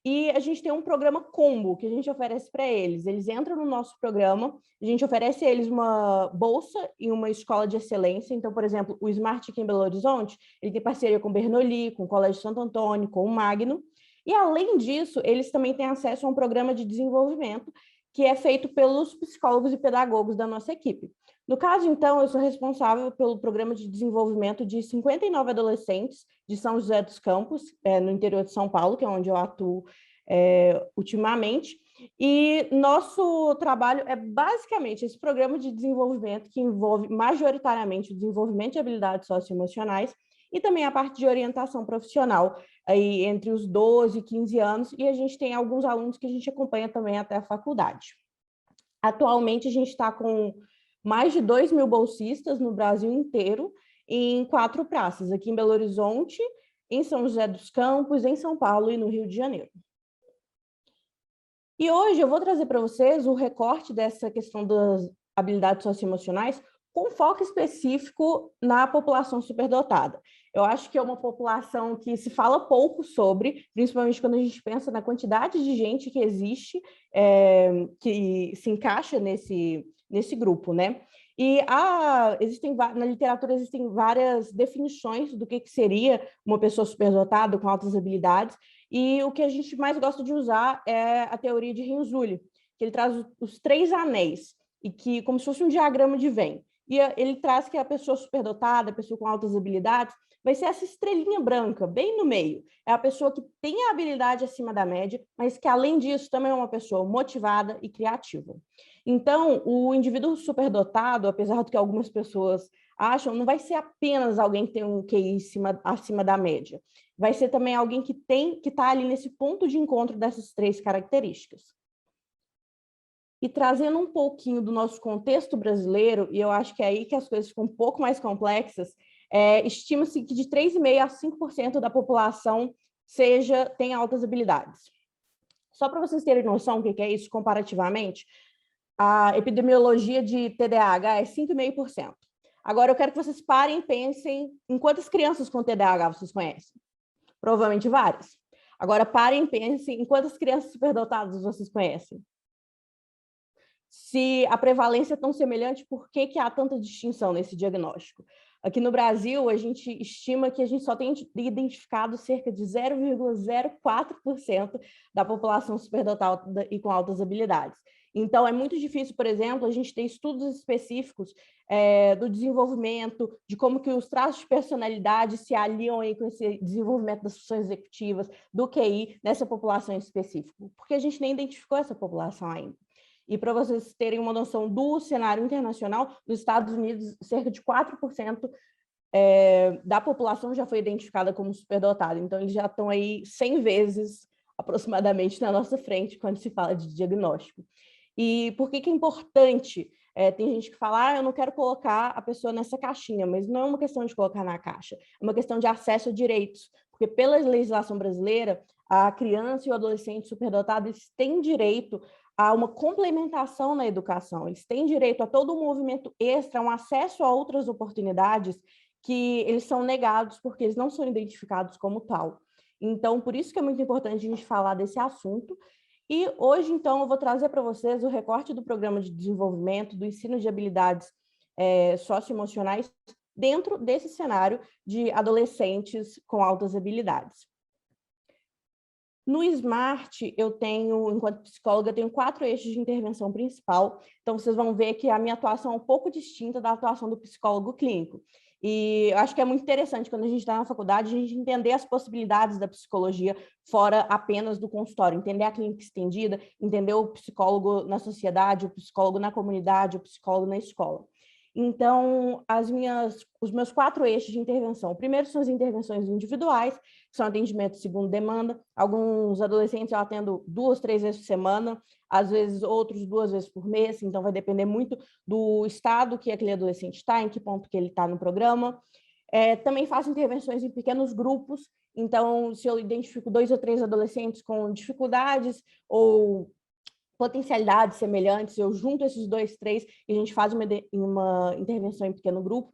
e a gente tem um programa combo que a gente oferece para eles. Eles entram no nosso programa, a gente oferece a eles uma bolsa em uma escola de excelência. Então, por exemplo, o Smart aqui em Belo Horizonte, ele tem parceria com o Bernoulli, com o Colégio Santo Antônio, com o Magno. E, além disso, eles também têm acesso a um programa de desenvolvimento que é feito pelos psicólogos e pedagogos da nossa equipe. No caso, então, eu sou responsável pelo programa de desenvolvimento de 59 adolescentes de São José dos Campos, no interior de São Paulo, que é onde eu atuo ultimamente. E nosso trabalho é basicamente esse programa de desenvolvimento que envolve majoritariamente o desenvolvimento de habilidades socioemocionais e também a parte de orientação profissional, aí entre os 12 e 15 anos, e a gente tem alguns alunos que a gente acompanha também até a faculdade. Atualmente, a gente está com mais de 2.000 bolsistas no Brasil inteiro, em 4 praças, aqui em Belo Horizonte, em São José dos Campos, em São Paulo e no Rio de Janeiro. E hoje eu vou trazer para vocês o recorte dessa questão das habilidades socioemocionais com foco específico na população superdotada. Eu acho que é uma população que se fala pouco sobre, principalmente quando a gente pensa na quantidade de gente que existe, que se encaixa nesse grupo, né? E na literatura existem várias definições do que seria uma pessoa superdotada com altas habilidades, e o que a gente mais gosta de usar é a teoria de Renzulli, que ele traz os 3 anéis, e que como se fosse um diagrama de Venn. E ele traz que a pessoa superdotada, a pessoa com altas habilidades, vai ser essa estrelinha branca, bem no meio. É a pessoa que tem a habilidade acima da média, mas que, além disso, também é uma pessoa motivada e criativa. Então, o indivíduo superdotado, apesar do que algumas pessoas acham, não vai ser apenas alguém que tem um QI acima da média. Vai ser também alguém que está ali nesse ponto de encontro dessas 3 características. E trazendo um pouquinho do nosso contexto brasileiro, e eu acho que é aí que as coisas ficam um pouco mais complexas, estima-se que de 3,5% a 5% da população tem altas habilidades. Só para vocês terem noção do que é isso comparativamente, a epidemiologia de TDAH é 5,5%. Agora, eu quero que vocês parem e pensem em quantas crianças com TDAH vocês conhecem. Provavelmente várias. Agora, parem e pensem em quantas crianças superdotadas vocês conhecem. Se a prevalência é tão semelhante, por que há tanta distinção nesse diagnóstico? Aqui no Brasil, a gente estima que a gente só tem identificado cerca de 0,04% da população superdotada e com altas habilidades. Então, é muito difícil, por exemplo, a gente ter estudos específicos do desenvolvimento, de como que os traços de personalidade se aliam aí com esse desenvolvimento das funções executivas, do QI, nessa população em específico, porque a gente nem identificou essa população ainda. E para vocês terem uma noção do cenário internacional, nos Estados Unidos, cerca de 4% da população já foi identificada como superdotada. Então, eles já estão aí 100 vezes, aproximadamente, na nossa frente, quando se fala de diagnóstico. E por que é importante? Tem gente que fala, eu não quero colocar a pessoa nessa caixinha, mas não é uma questão de colocar na caixa, é uma questão de acesso a direitos, porque pela legislação brasileira, a criança e o adolescente superdotado, eles têm direito a uma complementação na educação, eles têm direito a todo um movimento extra, um acesso a outras oportunidades que eles são negados porque eles não são identificados como tal. Então, por isso que é muito importante a gente falar desse assunto. E hoje, então, eu vou trazer para vocês o recorte do Programa de Desenvolvimento do Ensino de Habilidades Socioemocionais dentro desse cenário de adolescentes com altas habilidades. No SMART, eu tenho, enquanto psicóloga, tenho 4 eixos de intervenção principal. Então, vocês vão ver que a minha atuação é um pouco distinta da atuação do psicólogo clínico. E eu acho que é muito interessante, quando a gente está na faculdade, a gente entender as possibilidades da psicologia fora apenas do consultório, entender a clínica estendida, entender o psicólogo na sociedade, o psicólogo na comunidade, o psicólogo na escola. Então, os meus 4 eixos de intervenção. O primeiro são as intervenções individuais, que são atendimento segundo demanda. Alguns adolescentes eu atendo 2, 3 vezes por semana, às vezes outros 2 vezes por mês, então vai depender muito do estado que aquele adolescente está, em que ponto que ele está no programa. Também faço intervenções em pequenos grupos, então se eu identifico 2 ou 3 adolescentes com dificuldades ou potencialidades semelhantes, eu junto esses 2, 3 e a gente faz uma intervenção em pequeno grupo.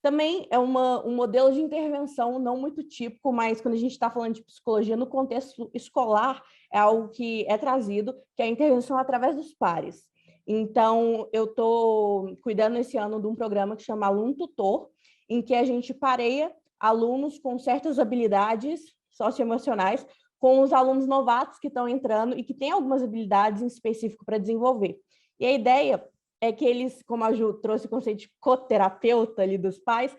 Também é um modelo de intervenção não muito típico, mas quando a gente está falando de psicologia no contexto escolar, é algo que é trazido, que é a intervenção através dos pares. Então, eu estou cuidando esse ano de um programa que chama Aluno Tutor, em que a gente pareia alunos com certas habilidades socioemocionais com os alunos novatos que estão entrando e que têm algumas habilidades em específico para desenvolver. E a ideia é que eles, como a Ju trouxe o conceito de coterapeuta ali dos pais,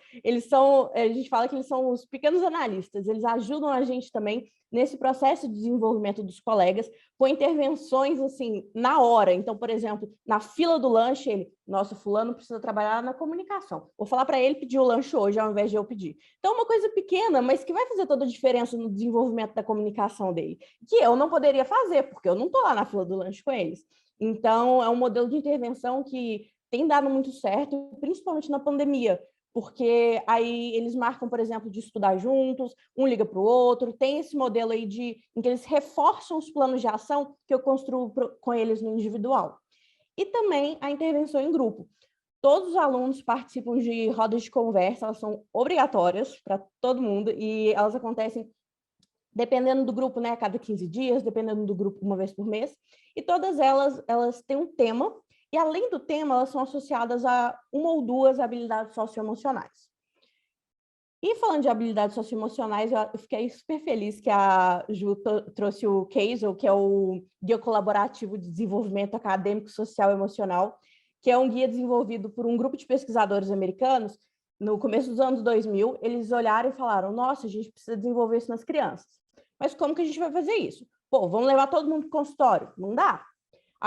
a gente fala que eles são os pequenos analistas, eles ajudam a gente também nesse processo de desenvolvimento dos colegas, com intervenções assim, na hora. Então, por exemplo, na fila do lanche, nossa, fulano precisa trabalhar na comunicação. Vou falar para ele pedir o lanche hoje, ao invés de eu pedir. Então, uma coisa pequena, mas que vai fazer toda a diferença no desenvolvimento da comunicação dele, que eu não poderia fazer, porque eu não estou lá na fila do lanche com eles. Então, é um modelo de intervenção que tem dado muito certo, principalmente na pandemia, porque aí eles marcam, por exemplo, de estudar juntos, um liga para o outro, tem esse modelo aí em que eles reforçam os planos de ação que eu construo com eles no individual. E também a intervenção em grupo. Todos os alunos participam de rodas de conversa, elas são obrigatórias para todo mundo e elas acontecem dependendo do grupo, né, a cada 15 dias, dependendo do grupo, uma vez por mês, e todas elas têm um tema, e além do tema, elas são associadas a 1 ou 2 habilidades socioemocionais. E falando de habilidades socioemocionais, eu fiquei super feliz que a Ju trouxe o CASEL, que é o Guia Colaborativo de Desenvolvimento Acadêmico, Social e Emocional, que é um guia desenvolvido por um grupo de pesquisadores americanos. No começo dos anos 2000, eles olharam e falaram, nossa, a gente precisa desenvolver isso nas crianças. Mas como que a gente vai fazer isso? Pô, vamos levar todo mundo para o consultório? Não dá.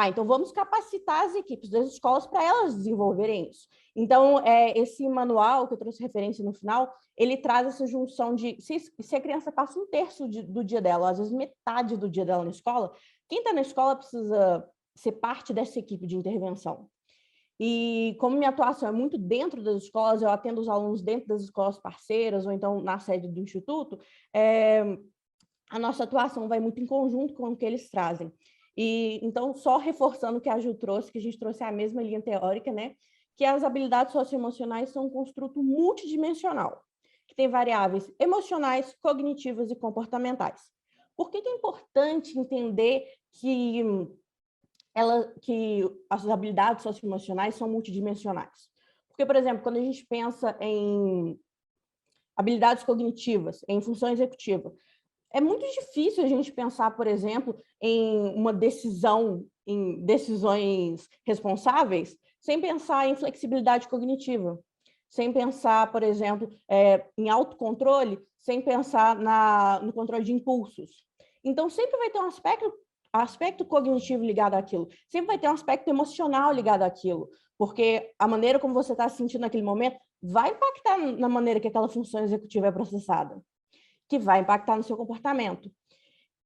Então vamos capacitar as equipes das escolas para elas desenvolverem isso. Então, esse manual que eu trouxe referência no final, ele traz essa junção de, se a criança passa 1/3 do dia dela, às vezes metade do dia dela na escola, quem está na escola precisa ser parte dessa equipe de intervenção. E como minha atuação é muito dentro das escolas, eu atendo os alunos dentro das escolas parceiras, ou então na sede do instituto, a nossa atuação vai muito em conjunto com o que eles trazem. E então, só reforçando o que a Ju trouxe, que a gente trouxe a mesma linha teórica, né? Que as habilidades socioemocionais são um construto multidimensional, que tem variáveis emocionais, cognitivas e comportamentais. Por que é importante entender que as habilidades socioemocionais são multidimensionais? Porque, por exemplo, quando a gente pensa em habilidades cognitivas, em função executiva, é muito difícil a gente pensar, por exemplo, em uma decisão, em decisões responsáveis, sem pensar em flexibilidade cognitiva, sem pensar, por exemplo, em autocontrole, sem pensar no controle de impulsos. Então, sempre vai ter um aspecto cognitivo ligado àquilo, sempre vai ter um aspecto emocional ligado àquilo, porque a maneira como você está se sentindo naquele momento vai impactar na maneira que aquela função executiva é processada, que vai impactar no seu comportamento.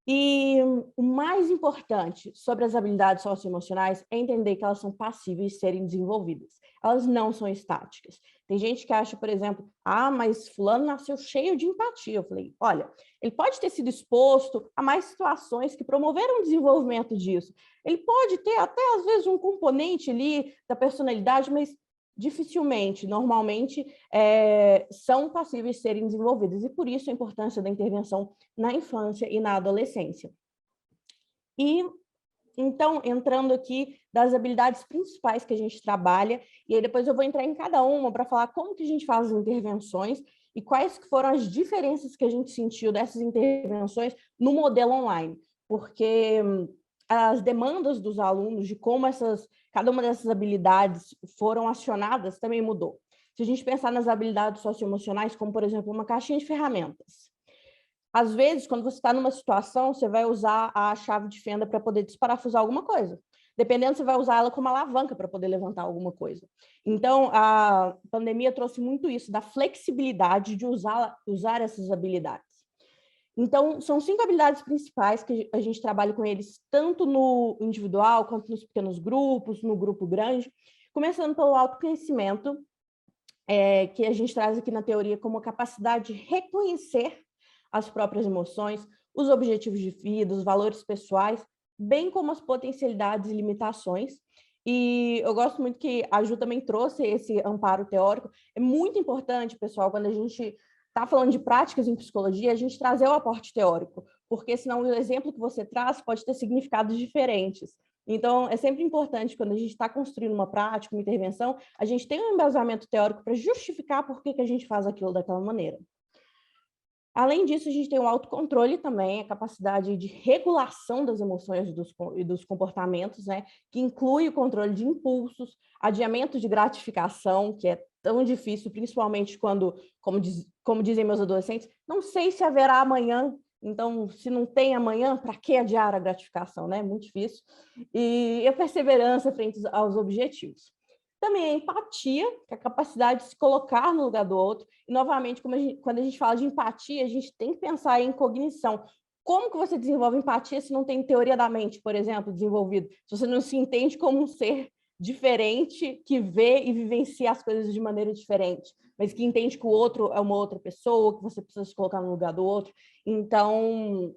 E o mais importante sobre as habilidades socioemocionais é entender que elas são passíveis de serem desenvolvidas. Elas não são estáticas. Tem gente que acha, por exemplo, mas fulano nasceu cheio de empatia. Eu falei, olha, ele pode ter sido exposto a mais situações que promoveram o desenvolvimento disso. Ele pode ter até, às vezes, um componente ali da personalidade, mas dificilmente, normalmente, são passíveis de serem desenvolvidas. E por isso a importância da intervenção na infância e na adolescência. E, então, entrando aqui das habilidades principais que a gente trabalha, e aí depois eu vou entrar em cada uma para falar como que a gente faz as intervenções e quais foram as diferenças que a gente sentiu dessas intervenções no modelo online. Porque as demandas dos alunos, de como cada uma dessas habilidades foram acionadas, também mudou. Se a gente pensar nas habilidades socioemocionais, como, por exemplo, uma caixinha de ferramentas. Às vezes, quando você está numa situação, você vai usar a chave de fenda para poder desparafusar alguma coisa. Dependendo, você vai usar ela como alavanca para poder levantar alguma coisa. Então, a pandemia trouxe muito isso, da flexibilidade de usar essas habilidades. Então, são 5 habilidades principais que a gente trabalha com eles, tanto no individual, quanto nos pequenos grupos, no grupo grande, começando pelo autoconhecimento, que a gente traz aqui na teoria como a capacidade de reconhecer as próprias emoções, os objetivos de vida, os valores pessoais, bem como as potencialidades e limitações. E eu gosto muito que a Ju também trouxe esse amparo teórico. É muito importante, pessoal, quando a gente está falando de práticas em psicologia, a gente trazer o aporte teórico, porque senão o exemplo que você traz pode ter significados diferentes. Então, é sempre importante, quando a gente está construindo uma prática, uma intervenção, a gente tem um embasamento teórico para justificar por que a gente faz aquilo daquela maneira. Além disso, a gente tem o autocontrole também, a capacidade de regulação das emoções e dos comportamentos, né? Que inclui o controle de impulsos, adiamento de gratificação, que é tão difícil, principalmente quando, como dizem meus adolescentes, não sei se haverá amanhã, então, se não tem amanhã, para que adiar a gratificação, né? Muito difícil. E a perseverança frente aos objetivos. Também a empatia, que é a capacidade de se colocar no lugar do outro. E, novamente, quando a gente fala de empatia, a gente tem que pensar em cognição. Como que você desenvolve empatia se não tem teoria da mente, por exemplo, desenvolvido? Se você não se entende como um ser diferente, que vê e vivencia as coisas de maneira diferente, mas que entende que o outro é uma outra pessoa, que você precisa se colocar no lugar do outro. Então,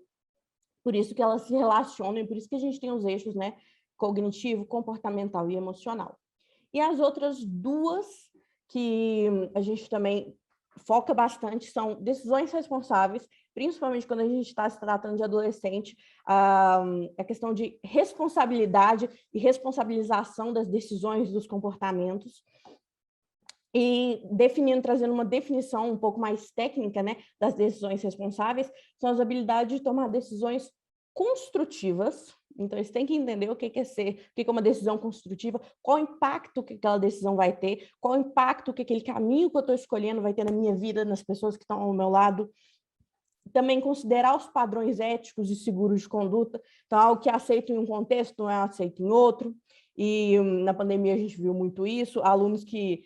por isso que elas se relacionam e por isso que a gente tem os eixos, né? Cognitivo, comportamental e emocional. E as outras duas que a gente também foca bastante são decisões responsáveis, principalmente quando a gente está se tratando de adolescente, a questão de responsabilidade e responsabilização das decisões, dos comportamentos, e trazendo uma definição um pouco mais técnica, né, das decisões responsáveis, são as habilidades de tomar decisões construtivas. Então, eles têm que entender o que é uma decisão construtiva, qual o impacto que aquela decisão vai ter, qual o impacto que aquele caminho que eu estou escolhendo vai ter na minha vida, nas pessoas que estão ao meu lado. Também considerar os padrões éticos e seguros de conduta. Então, algo que é aceito em um contexto não é aceito em outro. E na pandemia a gente viu muito isso, alunos que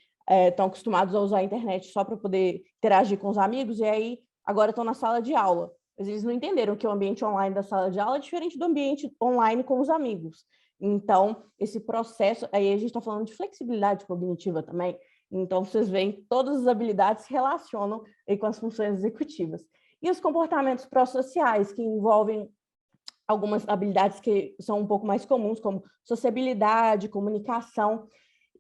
estão acostumados a usar a internet só para poder interagir com os amigos, e aí agora estão na sala de aula. Mas eles não entenderam que o ambiente online da sala de aula é diferente do ambiente online com os amigos. Então, esse processo, aí a gente está falando de flexibilidade cognitiva também, então vocês veem todas as habilidades se relacionam aí com as funções executivas. E os comportamentos pró-sociais, que envolvem algumas habilidades que são um pouco mais comuns, como sociabilidade, comunicação.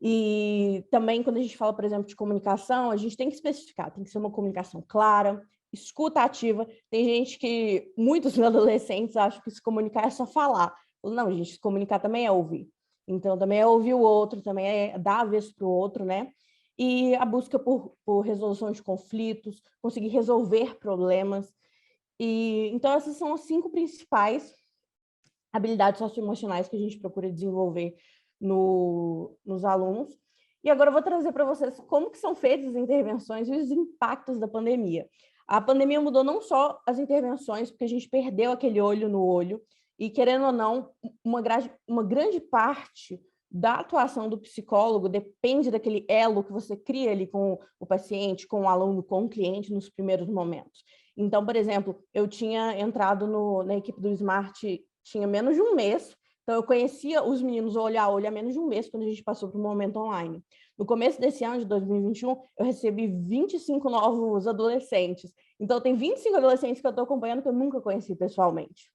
E também, quando a gente fala, por exemplo, de comunicação, a gente tem que especificar, tem que ser uma comunicação clara, escuta ativa. Tem gente que, muitos adolescentes acham que se comunicar é só falar. Não, gente, se comunicar também é ouvir. Então, também é ouvir o outro, também é dar a vez para o outro, né? E a busca por resolução de conflitos, conseguir resolver problemas. E, então, essas são as 5 principais habilidades socioemocionais que a gente procura desenvolver nos alunos. E agora eu vou trazer para vocês como que são feitas as intervenções e os impactos da pandemia. A pandemia mudou não só as intervenções, porque a gente perdeu aquele olho no olho, e, querendo ou não, uma grande parte da atuação do psicólogo depende daquele elo que você cria ali com o paciente, com o aluno, com o cliente nos primeiros momentos. Então, por exemplo, eu tinha entrado na equipe do Smart, tinha menos de um mês, então eu conhecia os meninos olho a olho há menos de um mês, quando a gente passou para o momento online. No começo desse ano, de 2021, eu recebi 25 novos adolescentes. Então, tem 25 adolescentes que eu estou acompanhando que eu nunca conheci pessoalmente.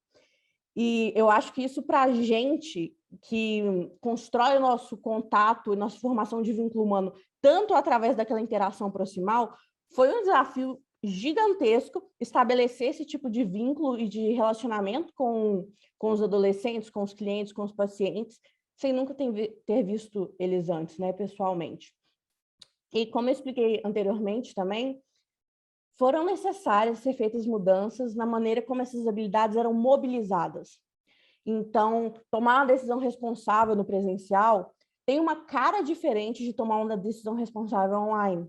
E eu acho que isso, para a gente que constrói o nosso contato e nossa formação de vínculo humano, tanto através daquela interação proximal, foi um desafio gigantesco estabelecer esse tipo de vínculo e de relacionamento com os adolescentes, com os clientes, com os pacientes, sem nunca ter visto eles antes, né, pessoalmente. E como eu expliquei anteriormente também, foram necessárias ser feitas mudanças na maneira como essas habilidades eram mobilizadas. Então, tomar uma decisão responsável no presencial tem uma cara diferente de tomar uma decisão responsável online.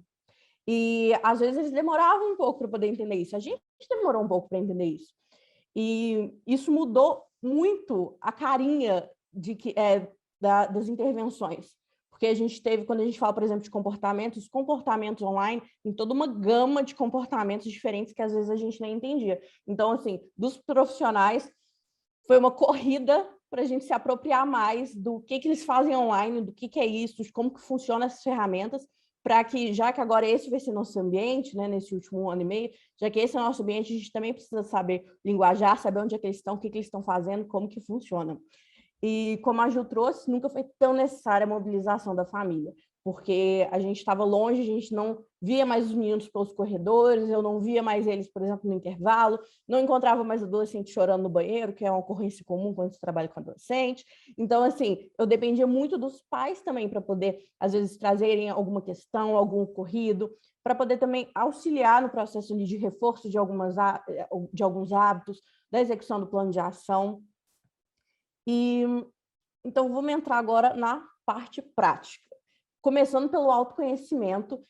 E, às vezes, eles demoravam um pouco para poder entender isso. A gente demorou um pouco para entender isso. E isso mudou muito a carinha das intervenções. Porque a gente teve, quando a gente fala, por exemplo, de comportamentos, os comportamentos online, tem toda uma gama de comportamentos diferentes que, às vezes, a gente nem entendia. Então, assim, dos profissionais, foi uma corrida para a gente se apropriar mais do que eles fazem online, do que é isso, de como que funcionam essas ferramentas, para que, já que agora esse vai ser nosso ambiente, né, nesse último ano e meio, já que esse é o nosso ambiente, a gente também precisa saber linguajar, saber onde é que eles estão, o que eles estão fazendo, como que funciona. E como a Ju trouxe, nunca foi tão necessária a mobilização da família, porque a gente estava longe, a gente não via mais os meninos pelos corredores, eu não via mais eles, por exemplo, no intervalo, não encontrava mais adolescente chorando no banheiro, que é uma ocorrência comum quando você trabalha com adolescente. Então, assim, eu dependia muito dos pais também para poder, às vezes, trazerem alguma questão, algum ocorrido, para poder também auxiliar no processo de reforço de alguns hábitos, da execução do plano de ação. E, então, vamos entrar agora na parte prática. Começando pelo autoconhecimento,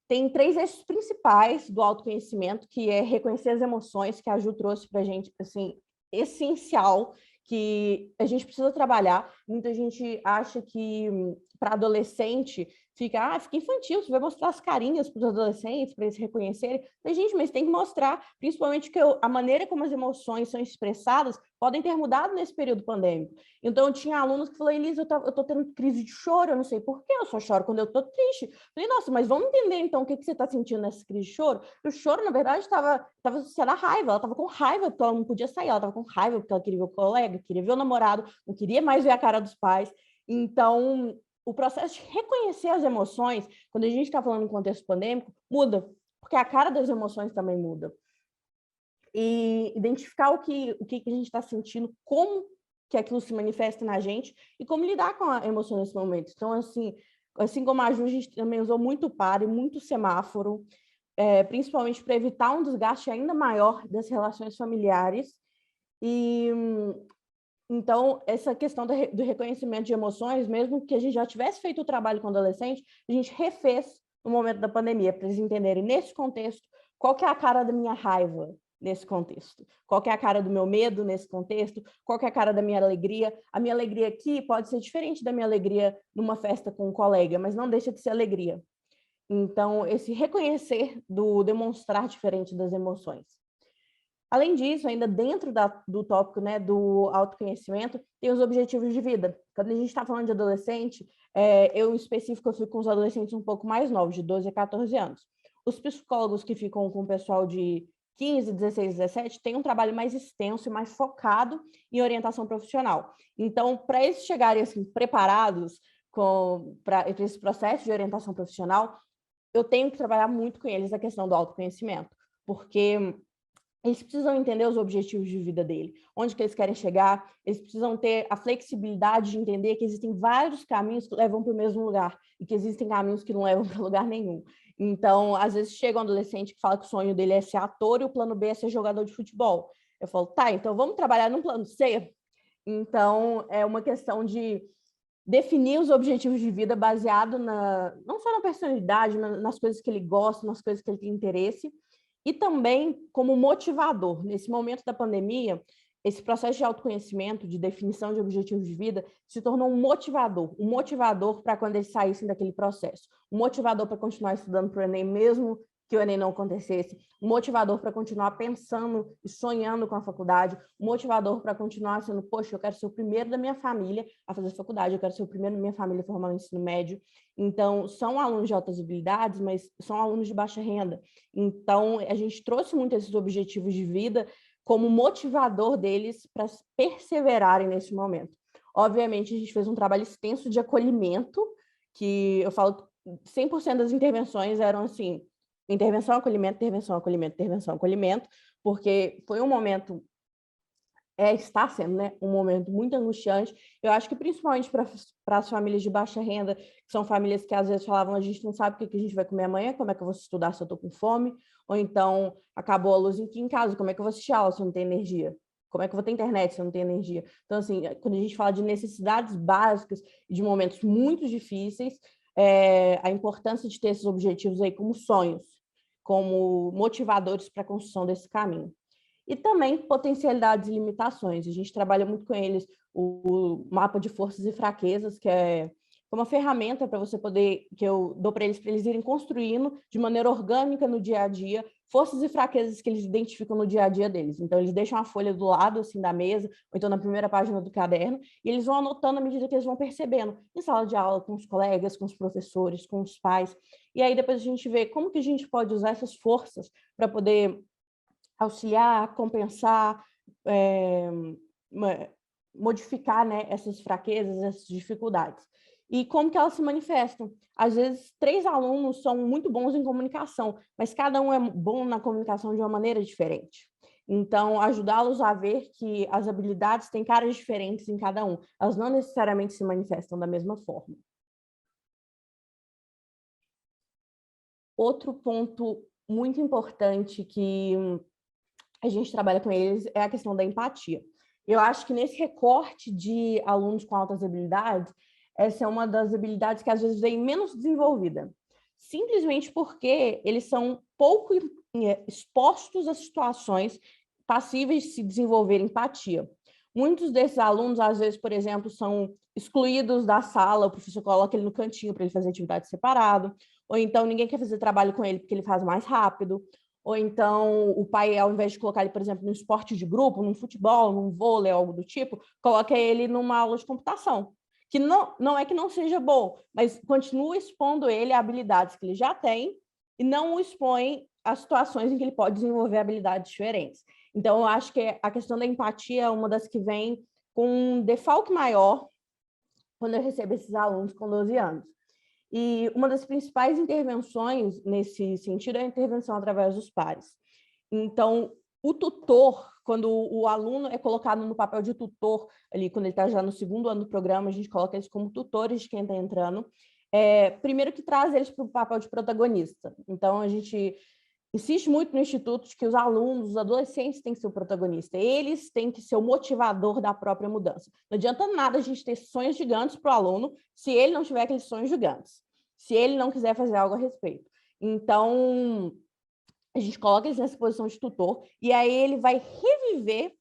tem 3 eixos principais do autoconhecimento, que é reconhecer as emoções, que a Ju trouxe para a gente, assim, essencial, que a gente precisa trabalhar. Muita gente acha que, para adolescente, fica infantil, você vai mostrar as carinhas para os adolescentes, para eles reconhecerem. Mas, gente, mas tem que mostrar, principalmente que a maneira como as emoções são expressadas podem ter mudado nesse período pandêmico. Então, eu tinha alunos que falaram, Elisa, eu estou tendo crise de choro, eu não sei por quê, eu só choro quando eu estou triste. Eu falei, nossa, mas vamos entender, então, o que você está sentindo nessa crise de choro? E o choro, na verdade, estava associado à raiva, ela estava com raiva porque ela não podia sair, ela estava com raiva porque ela queria ver o colega, queria ver o namorado, não queria mais ver a cara dos pais. Então, o processo de reconhecer as emoções, quando a gente está falando em contexto pandêmico, muda, porque a cara das emoções também muda. E identificar o que a gente está sentindo, como que aquilo se manifesta na gente e como lidar com a emoção nesse momento. Então, assim como a Ju, a gente também usou muito pare, muito semáforo, principalmente para evitar um desgaste ainda maior das relações familiares. E então, essa questão do reconhecimento de emoções, mesmo que a gente já tivesse feito o trabalho com adolescente, a gente refez no momento da pandemia, para eles entenderem, nesse contexto, qual que é a cara da minha raiva nesse contexto, qual que é a cara do meu medo nesse contexto, qual que é a cara da minha alegria. A minha alegria aqui pode ser diferente da minha alegria numa festa com um colega, mas não deixa de ser alegria. Então, esse reconhecer do demonstrar diferente das emoções. Além disso, ainda dentro do tópico, né, do autoconhecimento, tem os objetivos de vida. Quando a gente está falando de adolescente, eu, em específico, eu fico com os adolescentes um pouco mais novos, de 12 a 14 anos. Os psicólogos que ficam com o pessoal de 15, 16, 17 têm um trabalho mais extenso e mais focado em orientação profissional. Então, para eles chegarem assim, preparados para esse processo de orientação profissional, eu tenho que trabalhar muito com eles a questão do autoconhecimento, porque eles precisam entender os objetivos de vida dele, onde que eles querem chegar, eles precisam ter a flexibilidade de entender que existem vários caminhos que levam para o mesmo lugar e que existem caminhos que não levam para lugar nenhum. Então, às vezes chega um adolescente que fala que o sonho dele é ser ator e o plano B é ser jogador de futebol. Eu falo, tá, então vamos trabalhar no plano C? Então, é uma questão de definir os objetivos de vida baseado não só na personalidade, mas nas coisas que ele gosta, nas coisas que ele tem interesse, e também como motivador. Nesse momento da pandemia, esse processo de autoconhecimento, de definição de objetivos de vida, se tornou um motivador para quando eles saíssem daquele processo, um motivador para continuar estudando para o Enem, mesmo que o Enem não acontecesse, um motivador para continuar pensando e sonhando com a faculdade, um motivador para continuar sendo, poxa, eu quero ser o primeiro da minha família a fazer faculdade, eu quero ser o primeiro da minha família a formar no ensino médio. Então, são alunos de altas habilidades, mas são alunos de baixa renda. Então, a gente trouxe muito esses objetivos de vida como motivador deles para perseverarem nesse momento. Obviamente, a gente fez um trabalho extenso de acolhimento, que eu falo 100% das intervenções eram assim, intervenção, acolhimento, intervenção, acolhimento, intervenção, acolhimento, porque foi um momento, está sendo, né, um momento muito angustiante. Eu acho que principalmente para as famílias de baixa renda, que são famílias que às vezes falavam, a gente não sabe o que a gente vai comer amanhã, como é que eu vou estudar se eu estou com fome, ou então acabou a luz aqui em casa, como é que eu vou assistir aula se eu não tenho energia? Como é que eu vou ter internet se eu não tenho energia? Então, assim, quando a gente fala de necessidades básicas e de momentos muito difíceis, a importância de ter esses objetivos aí como sonhos, como motivadores para a construção desse caminho. E também potencialidades e limitações. A gente trabalha muito com eles o mapa de forças e fraquezas, que é uma ferramenta para você poder, que eu dou para eles irem construindo de maneira orgânica no dia a dia, forças e fraquezas que eles identificam no dia a dia deles. Então, eles deixam a folha do lado, assim, da mesa, ou então na primeira página do caderno, e eles vão anotando à medida que eles vão percebendo, em sala de aula, com os colegas, com os professores, com os pais. E aí, depois a gente vê como que a gente pode usar essas forças para poder auxiliar, compensar, modificar, né, essas fraquezas, essas dificuldades. E como que elas se manifestam? Às vezes, 3 alunos são muito bons em comunicação, mas cada um é bom na comunicação de uma maneira diferente. Então, ajudá-los a ver que as habilidades têm caras diferentes em cada um. Elas não necessariamente se manifestam da mesma forma. Outro ponto muito importante que a gente trabalha com eles é a questão da empatia. Eu acho que nesse recorte de alunos com altas habilidades, essa é uma das habilidades que às vezes vem menos desenvolvida, simplesmente porque eles são pouco expostos a situações passíveis de se desenvolver empatia. Muitos desses alunos, às vezes, por exemplo, são excluídos da sala, o professor coloca ele no cantinho para ele fazer atividade separado, ou então ninguém quer fazer trabalho com ele porque ele faz mais rápido, ou então o pai, ao invés de colocar ele, por exemplo, num esporte de grupo, num futebol, num vôlei, algo do tipo, coloca ele numa aula de computação, que não é que não seja bom, mas continua expondo ele a habilidades que ele já tem e não o expõe a situações em que ele pode desenvolver habilidades diferentes. Então, eu acho que a questão da empatia é uma das que vem com um defalque maior quando eu recebo esses alunos com 12 anos. E uma das principais intervenções nesse sentido é a intervenção através dos pares. Então, o tutor, quando o aluno é colocado no papel de tutor, ali quando ele está já no 2º ano do programa, a gente coloca eles como tutores de quem está entrando, primeiro que traz eles para o papel de protagonista. Então, a gente insiste muito no Instituto de que os alunos, os adolescentes têm que ser o protagonista, eles têm que ser o motivador da própria mudança. Não adianta nada a gente ter sonhos gigantes para o aluno se ele não tiver aqueles sonhos gigantes, se ele não quiser fazer algo a respeito. Então, a gente coloca eles nessa posição de tutor e aí ele vai reviver,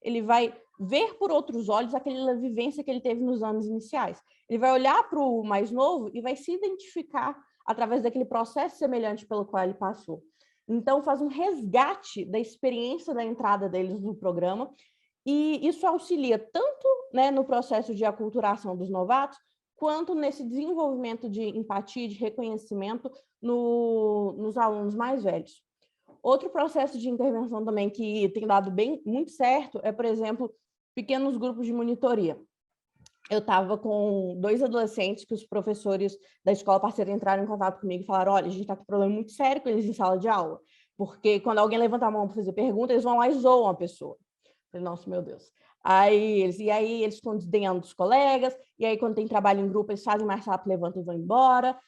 ele vai ver por outros olhos aquela vivência que ele teve nos anos iniciais. Ele vai olhar para o mais novo e vai se identificar através daquele processo semelhante pelo qual ele passou. Então, faz um resgate da experiência da entrada deles no programa e isso auxilia tanto, né, no processo de aculturação dos novatos, quanto nesse desenvolvimento de empatia, de reconhecimento nos alunos mais velhos. Outro processo de intervenção também que tem dado muito certo é, por exemplo, pequenos grupos de monitoria. Eu estava com 2 adolescentes que os professores da escola parceira entraram em contato comigo e falaram: olha, a gente está com um problema muito sério com eles em sala de aula, porque quando alguém levanta a mão para fazer pergunta, eles vão lá e zoam a pessoa. Eu falei, nossa, meu Deus. Aí eles ficam desdenhando dos colegas, e aí quando tem trabalho em grupo, eles fazem mais rápido, levantam e vão embora.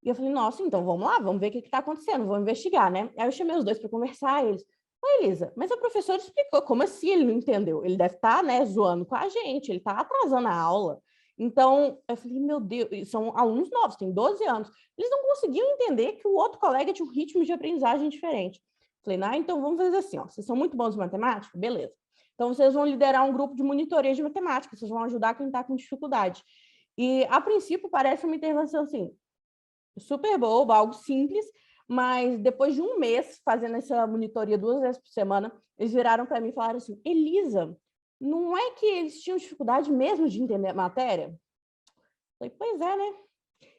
E eu falei, nossa, então vamos lá, vamos ver o que está acontecendo, vamos investigar, né? Aí eu chamei os dois para conversar, e eles, oi, Elisa, mas a professora explicou, como assim ele não entendeu? Ele deve estar, né, zoando com a gente, ele está atrasando a aula. Então, eu falei, meu Deus, são alunos novos, têm 12 anos, eles não conseguiam entender que o outro colega tinha um ritmo de aprendizagem diferente. Falei, então vamos fazer assim, ó, vocês são muito bons em matemática? Beleza. Então, vocês vão liderar um grupo de monitoria de matemática, vocês vão ajudar quem está com dificuldade. E, a princípio, parece uma intervenção, assim, super boba, algo simples, mas depois de um mês fazendo essa monitoria 2 vezes por semana, eles viraram para mim e falaram assim, Elisa, não é que eles tinham dificuldade mesmo de entender a matéria? Eu falei, pois é, né?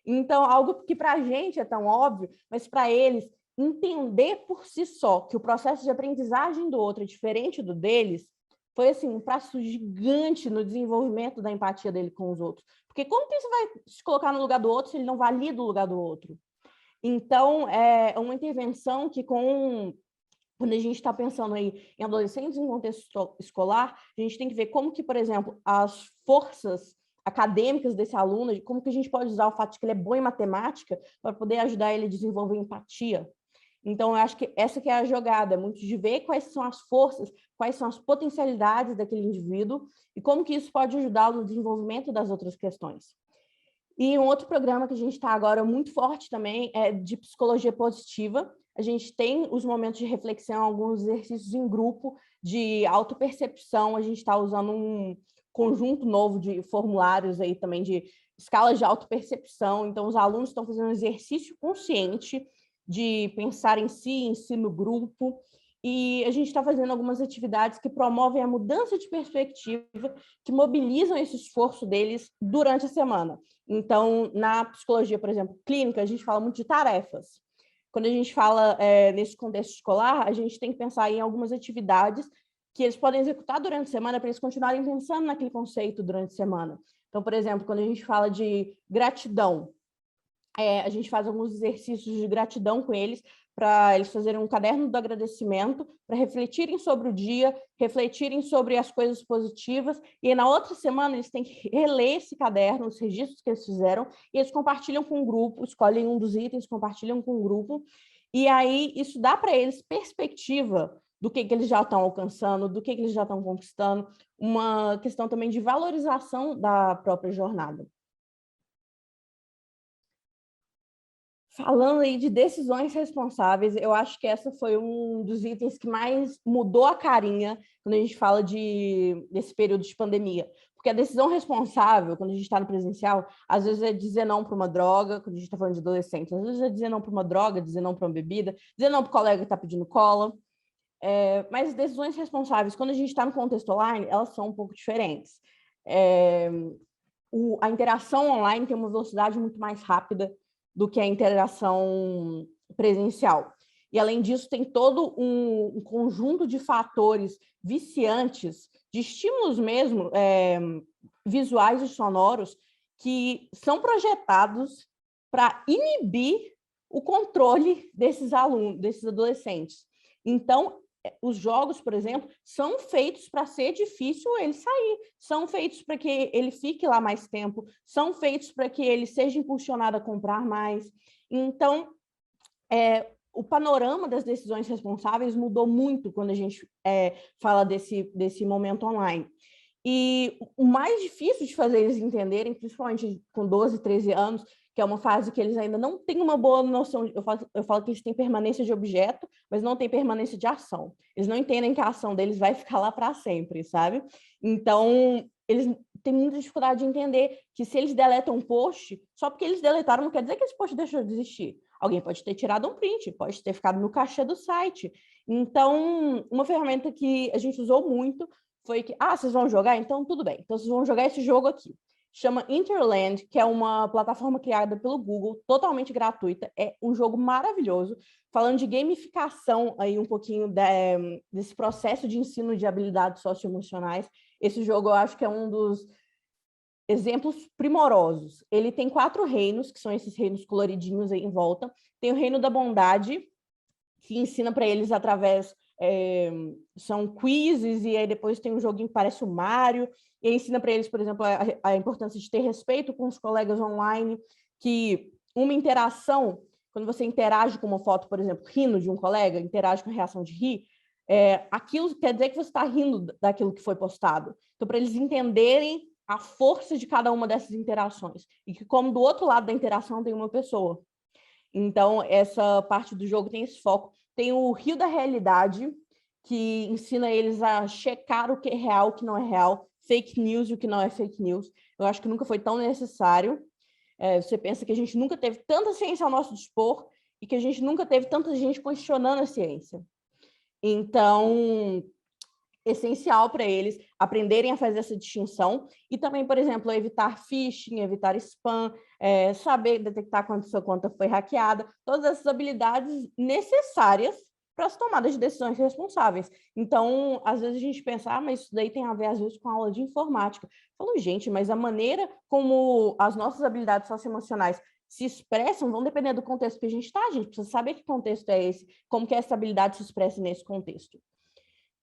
Então, algo que para a gente é tão óbvio, mas para eles, entender por si só que o processo de aprendizagem do outro é diferente do deles, foi assim, um passo gigante no desenvolvimento da empatia dele com os outros. Porque como que você vai se colocar no lugar do outro se ele não valida o lugar do outro? Então, é uma intervenção que quando a gente está pensando aí em adolescentes em contexto escolar, a gente tem que ver como que, por exemplo, as forças acadêmicas desse aluno, como que a gente pode usar o fato de que ele é bom em matemática para poder ajudar ele a desenvolver empatia. Então, eu acho que essa que é a jogada, é muito de ver quais são as forças, quais são as potencialidades daquele indivíduo e como que isso pode ajudá-lo no desenvolvimento das outras questões. E um outro programa que a gente está agora muito forte também é de psicologia positiva. A gente tem os momentos de reflexão, alguns exercícios em grupo de autopercepção. A gente está usando um conjunto novo de formulários aí também de escalas de autopercepção. Então, os alunos estão fazendo um exercício consciente de pensar em si no grupo, e a gente está fazendo algumas atividades que promovem a mudança de perspectiva, que mobilizam esse esforço deles durante a semana. Então, na psicologia, por exemplo, clínica, a gente fala muito de tarefas. Quando a gente fala nesse contexto escolar, a gente tem que pensar em algumas atividades que eles podem executar durante a semana para eles continuarem pensando naquele conceito durante a semana. Então, por exemplo, quando a gente fala de gratidão, a gente faz alguns exercícios de gratidão com eles, para eles fazerem um caderno do agradecimento, para refletirem sobre o dia, refletirem sobre as coisas positivas, e aí, na outra semana eles têm que reler esse caderno, os registros que eles fizeram, e eles compartilham com o grupo, escolhem um dos itens, compartilham com o grupo, e aí isso dá para eles perspectiva do que eles já estão alcançando, do que eles já estão conquistando, uma questão também de valorização da própria jornada. Falando aí de decisões responsáveis, eu acho que essa foi um dos itens que mais mudou a carinha quando a gente fala desse período de pandemia. Porque a decisão responsável, quando a gente está no presencial, às vezes é dizer não para uma droga, quando a gente está falando de adolescentes, às vezes é dizer não para uma droga, dizer não para uma bebida, dizer não para o colega que está pedindo cola. Mas decisões responsáveis, quando a gente está no contexto online, elas são um pouco diferentes. A interação online tem uma velocidade muito mais rápida do que a interação presencial. E, além disso, tem todo um conjunto de fatores viciantes, de estímulos mesmo, visuais e sonoros, que são projetados para inibir o controle desses alunos, desses adolescentes. Então, os jogos, por exemplo, são feitos para ser difícil ele sair, são feitos para que ele fique lá mais tempo, são feitos para que ele seja impulsionado a comprar mais. Então, o panorama das decisões responsáveis mudou muito quando a gente fala desse momento online. E o mais difícil de fazer eles entenderem, principalmente com 12, 13 anos, que é uma fase que eles ainda não têm uma boa noção. Eu falo que eles têm permanência de objeto, mas não têm permanência de ação. Eles não entendem que a ação deles vai ficar lá para sempre, sabe? Então, eles têm muita dificuldade de entender que se eles deletam um post, só porque eles deletaram não quer dizer que esse post deixou de existir. Alguém pode ter tirado um print, pode ter ficado no cachê do site. Então, uma ferramenta que a gente usou muito foi que, vocês vão jogar? Então, tudo bem. Então, vocês vão jogar esse jogo aqui. chama Interland, que é uma plataforma criada pelo Google, totalmente gratuita. É um jogo maravilhoso, falando de gamificação aí um pouquinho desse processo de ensino de habilidades socioemocionais. Esse jogo eu acho que é um dos exemplos primorosos. Ele tem 4 reinos, que são esses reinos coloridinhos aí em volta. Tem o reino da bondade, que ensina para eles através... são quizzes, e aí depois tem um joguinho que parece o Mario, e ensina para eles, por exemplo, a importância de ter respeito com os colegas online, que uma interação, quando você interage com uma foto, por exemplo, rindo de um colega, interage com a reação de rir, aquilo quer dizer que você está rindo daquilo que foi postado. Então, para eles entenderem a força de cada uma dessas interações, e que como do outro lado da interação tem uma pessoa. Então, essa parte do jogo tem esse foco. Tem o Rio da Realidade, que ensina eles a checar o que é real, o que não é real, fake news e o que não é fake news. Eu acho que nunca foi tão necessário. Você pensa que a gente nunca teve tanta ciência ao nosso dispor e que a gente nunca teve tanta gente questionando a ciência. Então, essencial para eles aprenderem a fazer essa distinção e também, por exemplo, evitar phishing, evitar spam, saber detectar quando sua conta foi hackeada, todas essas habilidades necessárias para as tomadas de decisões responsáveis. Então, às vezes a gente pensa, mas isso daí tem a ver, às vezes, com a aula de informática. Eu falo, gente, mas a maneira como as nossas habilidades socioemocionais se expressam vão depender do contexto que a gente está. A gente precisa saber que contexto é esse, como que essa habilidade se expressa nesse contexto.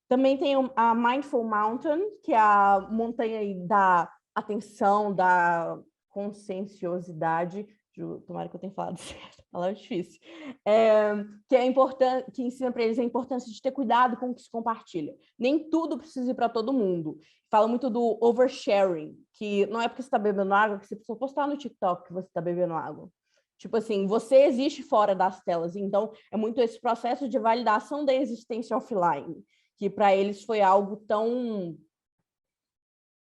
Também tem a Mindful Mountain, que é a montanha da atenção, da conscienciosidade, tomara que eu tenha falado certo, a palavra é difícil, que é importante, que ensina para eles a importância de ter cuidado com o que se compartilha. Nem tudo precisa ir para todo mundo. Fala muito do oversharing, que não é porque você está bebendo água que você precisa postar no TikTok que você está bebendo água. Tipo assim, você existe fora das telas, então é muito esse processo de validação da existência offline, que para eles foi algo tão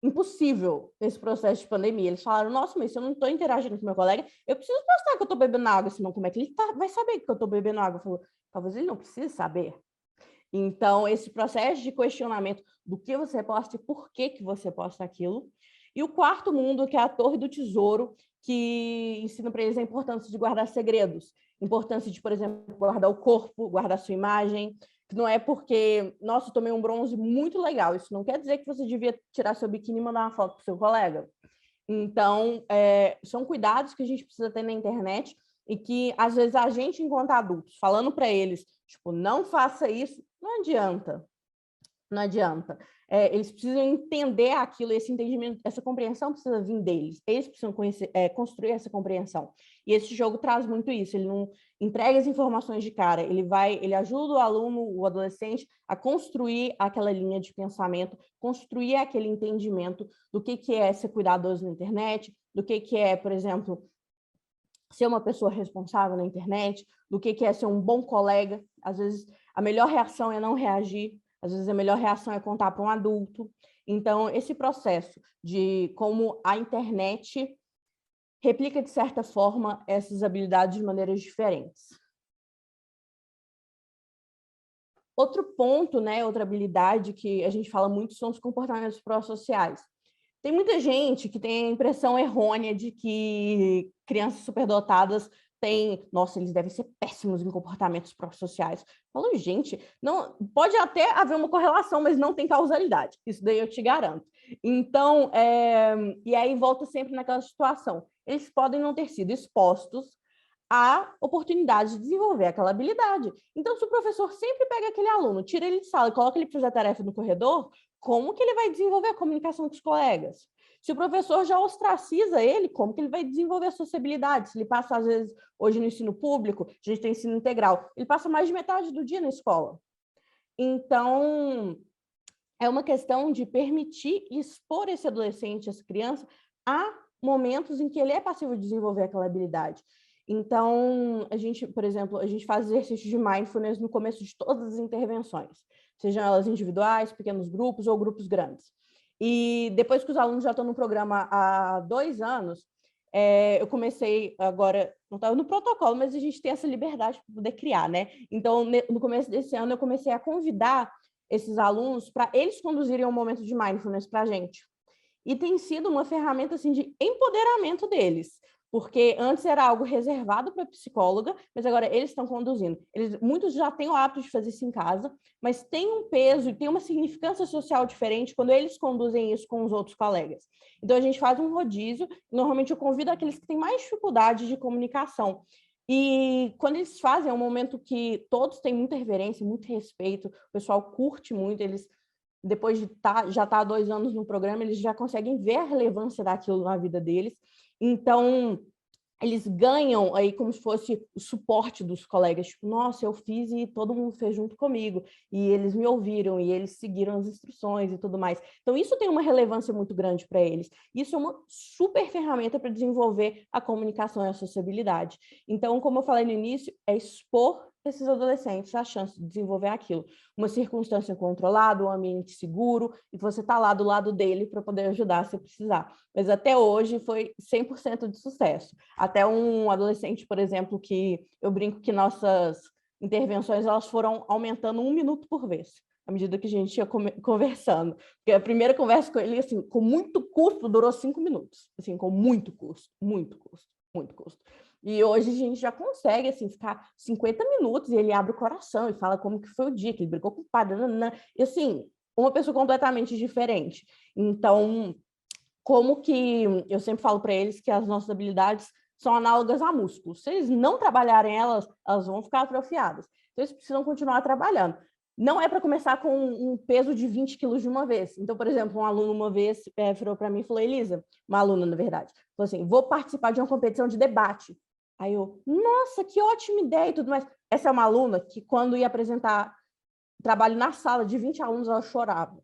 impossível nesse processo de pandemia. Eles falaram, nossa, mas se eu não estou interagindo com meu colega, eu preciso postar que eu estou bebendo água, senão como é que ele vai saber que eu estou bebendo água? Eu falo, talvez ele não precise saber. Então, esse processo de questionamento do que você posta e por que você posta aquilo. E o quarto mundo, que é a Torre do Tesouro, que ensina para eles a importância de guardar segredos, importância de, por exemplo, guardar o corpo, guardar a sua imagem. Não é porque, nossa, eu tomei um bronze muito legal. Isso não quer dizer que você devia tirar seu biquíni e mandar uma foto para o seu colega. Então, são cuidados que a gente precisa ter na internet e que, às vezes, a gente, enquanto adultos, falando para eles, tipo, não faça isso, não adianta. Não adianta. Eles precisam entender aquilo, esse entendimento, essa compreensão precisa vir deles. Eles precisam construir essa compreensão. E esse jogo traz muito isso. Ele não entrega as informações de cara. Ele ajuda o aluno, o adolescente, a construir aquela linha de pensamento, construir aquele entendimento do que é ser cuidadoso na internet, do que é, por exemplo, ser uma pessoa responsável na internet, do que é ser um bom colega. Às vezes, a melhor reação é não reagir. Às vezes, a melhor reação é contar para um adulto. Então, esse processo de como a internet replica, de certa forma, essas habilidades de maneiras diferentes. Outro ponto, né, outra habilidade que a gente fala muito são os comportamentos pró-sociais. Tem muita gente que tem a impressão errônea de que crianças superdotadas nossa, eles devem ser péssimos em comportamentos pró-sociais. Falo, gente, não, pode até haver uma correlação, mas não tem causalidade. Isso daí eu te garanto. Então, e aí volta sempre naquela situação. Eles podem não ter sido expostos à oportunidade de desenvolver aquela habilidade. Então, se o professor sempre pega aquele aluno, tira ele de sala e coloca ele para fazer a tarefa no corredor, como que ele vai desenvolver a comunicação com os colegas? Se o professor já ostraciza ele, como que ele vai desenvolver a sociabilidade? Se ele passa, às vezes, hoje no ensino público, a gente tem ensino integral, ele passa mais de metade do dia na escola. Então, é uma questão de permitir e expor esse adolescente, essa criança, a momentos em que ele é passível de desenvolver aquela habilidade. Então, a gente, por exemplo, a gente faz exercícios de mindfulness no começo de todas as intervenções, sejam elas individuais, pequenos grupos ou grupos grandes. E depois que os alunos já estão no programa há 2 anos, eu comecei agora, não estava no protocolo, mas a gente tem essa liberdade para poder criar, né? Então, no começo desse ano, eu comecei a convidar esses alunos para eles conduzirem um momento de mindfulness para a gente. e tem sido uma ferramenta assim, de empoderamento deles, porque antes era algo reservado para a psicóloga, mas agora eles estão conduzindo. Muitos já têm o hábito de fazer isso em casa, mas tem um peso e tem uma significância social diferente quando eles conduzem isso com os outros colegas. Então, a gente faz um rodízio, normalmente eu convido aqueles que têm mais dificuldade de comunicação. E quando eles fazem, é um momento que todos têm muita reverência, muito respeito, o pessoal curte muito, eles, depois de já estar há 2 anos no programa, eles já conseguem ver a relevância daquilo na vida deles. Então, eles ganham aí como se fosse o suporte dos colegas, tipo, nossa, eu fiz e todo mundo fez junto comigo, e eles me ouviram, e eles seguiram as instruções e tudo mais. Então, isso tem uma relevância muito grande para eles. Isso é uma super ferramenta para desenvolver a comunicação e a sociabilidade. Então, como eu falei no início, é expor esses adolescentes a chance de desenvolver aquilo. Uma circunstância controlada, um ambiente seguro, e você está lá do lado dele para poder ajudar se precisar. Mas até hoje foi 100% de sucesso. Até um adolescente, por exemplo, que eu brinco que nossas intervenções elas foram aumentando 1 minuto por vez, à medida que a gente ia conversando. Porque a primeira conversa com ele, assim, com muito custo, durou 5 minutos. Assim, com muito custo, muito custo, muito custo. E hoje a gente já consegue, assim, ficar 50 minutos e ele abre o coração e fala como que foi o dia, que ele brigou com o pai, e assim, uma pessoa completamente diferente. Então, como que eu sempre falo para eles que as nossas habilidades são análogas a músculos. Se eles não trabalharem elas, elas vão ficar atrofiadas. Então, eles precisam continuar trabalhando. Não é para começar com um peso de 20 quilos de uma vez. Então, por exemplo, um aluno uma vez virou para mim e falou, Elisa, uma aluna, na verdade, falou assim, vou participar de uma competição de debate. Aí eu, nossa, que ótima ideia e tudo mais. Essa é uma aluna que, quando ia apresentar trabalho na sala de 20 alunos, ela chorava.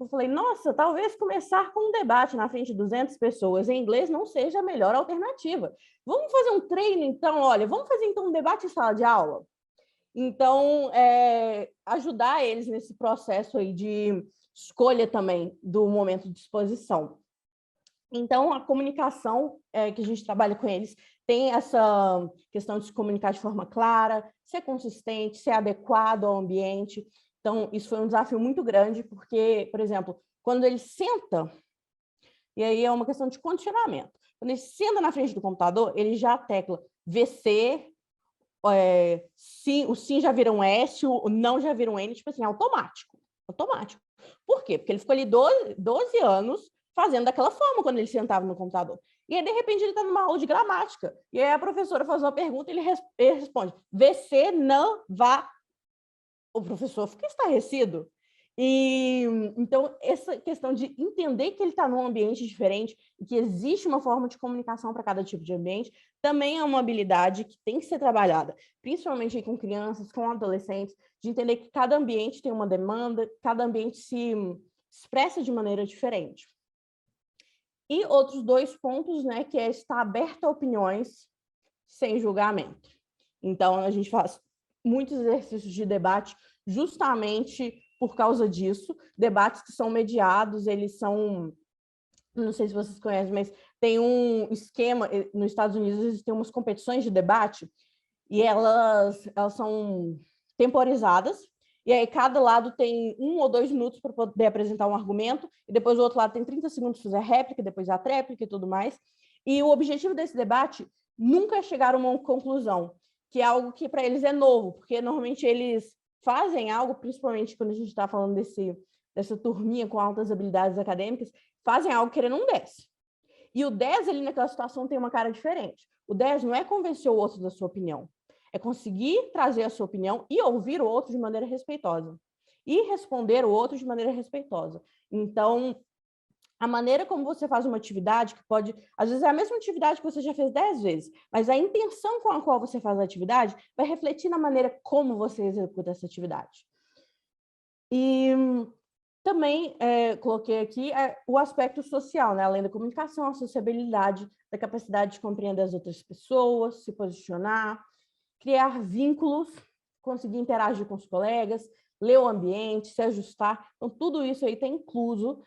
Eu falei, nossa, talvez começar com um debate na frente de 200 pessoas em inglês não seja a melhor alternativa. Vamos fazer um treino, então, olha, vamos fazer então um debate em sala de aula? Então, ajudar eles nesse processo aí de escolha também do momento de exposição. Então, a comunicação que a gente trabalha com eles tem essa questão de se comunicar de forma clara, ser consistente, ser adequado ao ambiente. Então, isso foi um desafio muito grande, porque, por exemplo, quando ele senta, e aí é uma questão de condicionamento, quando ele senta na frente do computador, ele já tecla VC, sim, o sim já vira um S, o não já vira um N, tipo assim, automático. Automático. Por quê? Porque ele ficou ali 12 anos fazendo daquela forma quando ele sentava no computador. E aí, de repente, ele está numa aula de gramática. E aí a professora faz uma pergunta e ele responde, VC não vá. O professor fica estarrecido. E então, essa questão de entender que ele está num ambiente diferente e que existe uma forma de comunicação para cada tipo de ambiente, também é uma habilidade que tem que ser trabalhada, principalmente com crianças, com adolescentes, de entender que cada ambiente tem uma demanda, cada ambiente se expressa de maneira diferente. E outros 2 pontos, né, que é estar aberto a opiniões sem julgamento. Então, a gente faz muitos exercícios de debate justamente por causa disso. Debates que são mediados, eles são, não sei se vocês conhecem, mas tem um esquema, nos Estados Unidos existem umas competições de debate e elas são temporizadas, e aí cada lado tem 1 ou 2 minutos para poder apresentar um argumento, e depois o outro lado tem 30 segundos para fazer a réplica, depois a tréplica e tudo mais. E o objetivo desse debate nunca é chegar a uma conclusão, que é algo que para eles é novo, porque normalmente eles fazem algo, principalmente quando a gente está falando dessa turminha com altas habilidades acadêmicas, fazem algo querendo um 10. E o 10 ali naquela situação tem uma cara diferente. O 10 não é convencer o outro da sua opinião, é conseguir trazer a sua opinião e ouvir o outro de maneira respeitosa. E responder o outro de maneira respeitosa. Então, a maneira como você faz uma atividade, que pode, às vezes é a mesma atividade que você já fez 10 vezes, mas a intenção com a qual você faz a atividade vai refletir na maneira como você executa essa atividade. E também coloquei aqui o aspecto social, né? Além da comunicação, a sociabilidade, da capacidade de compreender as outras pessoas, se posicionar, criar vínculos, conseguir interagir com os colegas, ler o ambiente, se ajustar. Então, tudo isso aí está incluso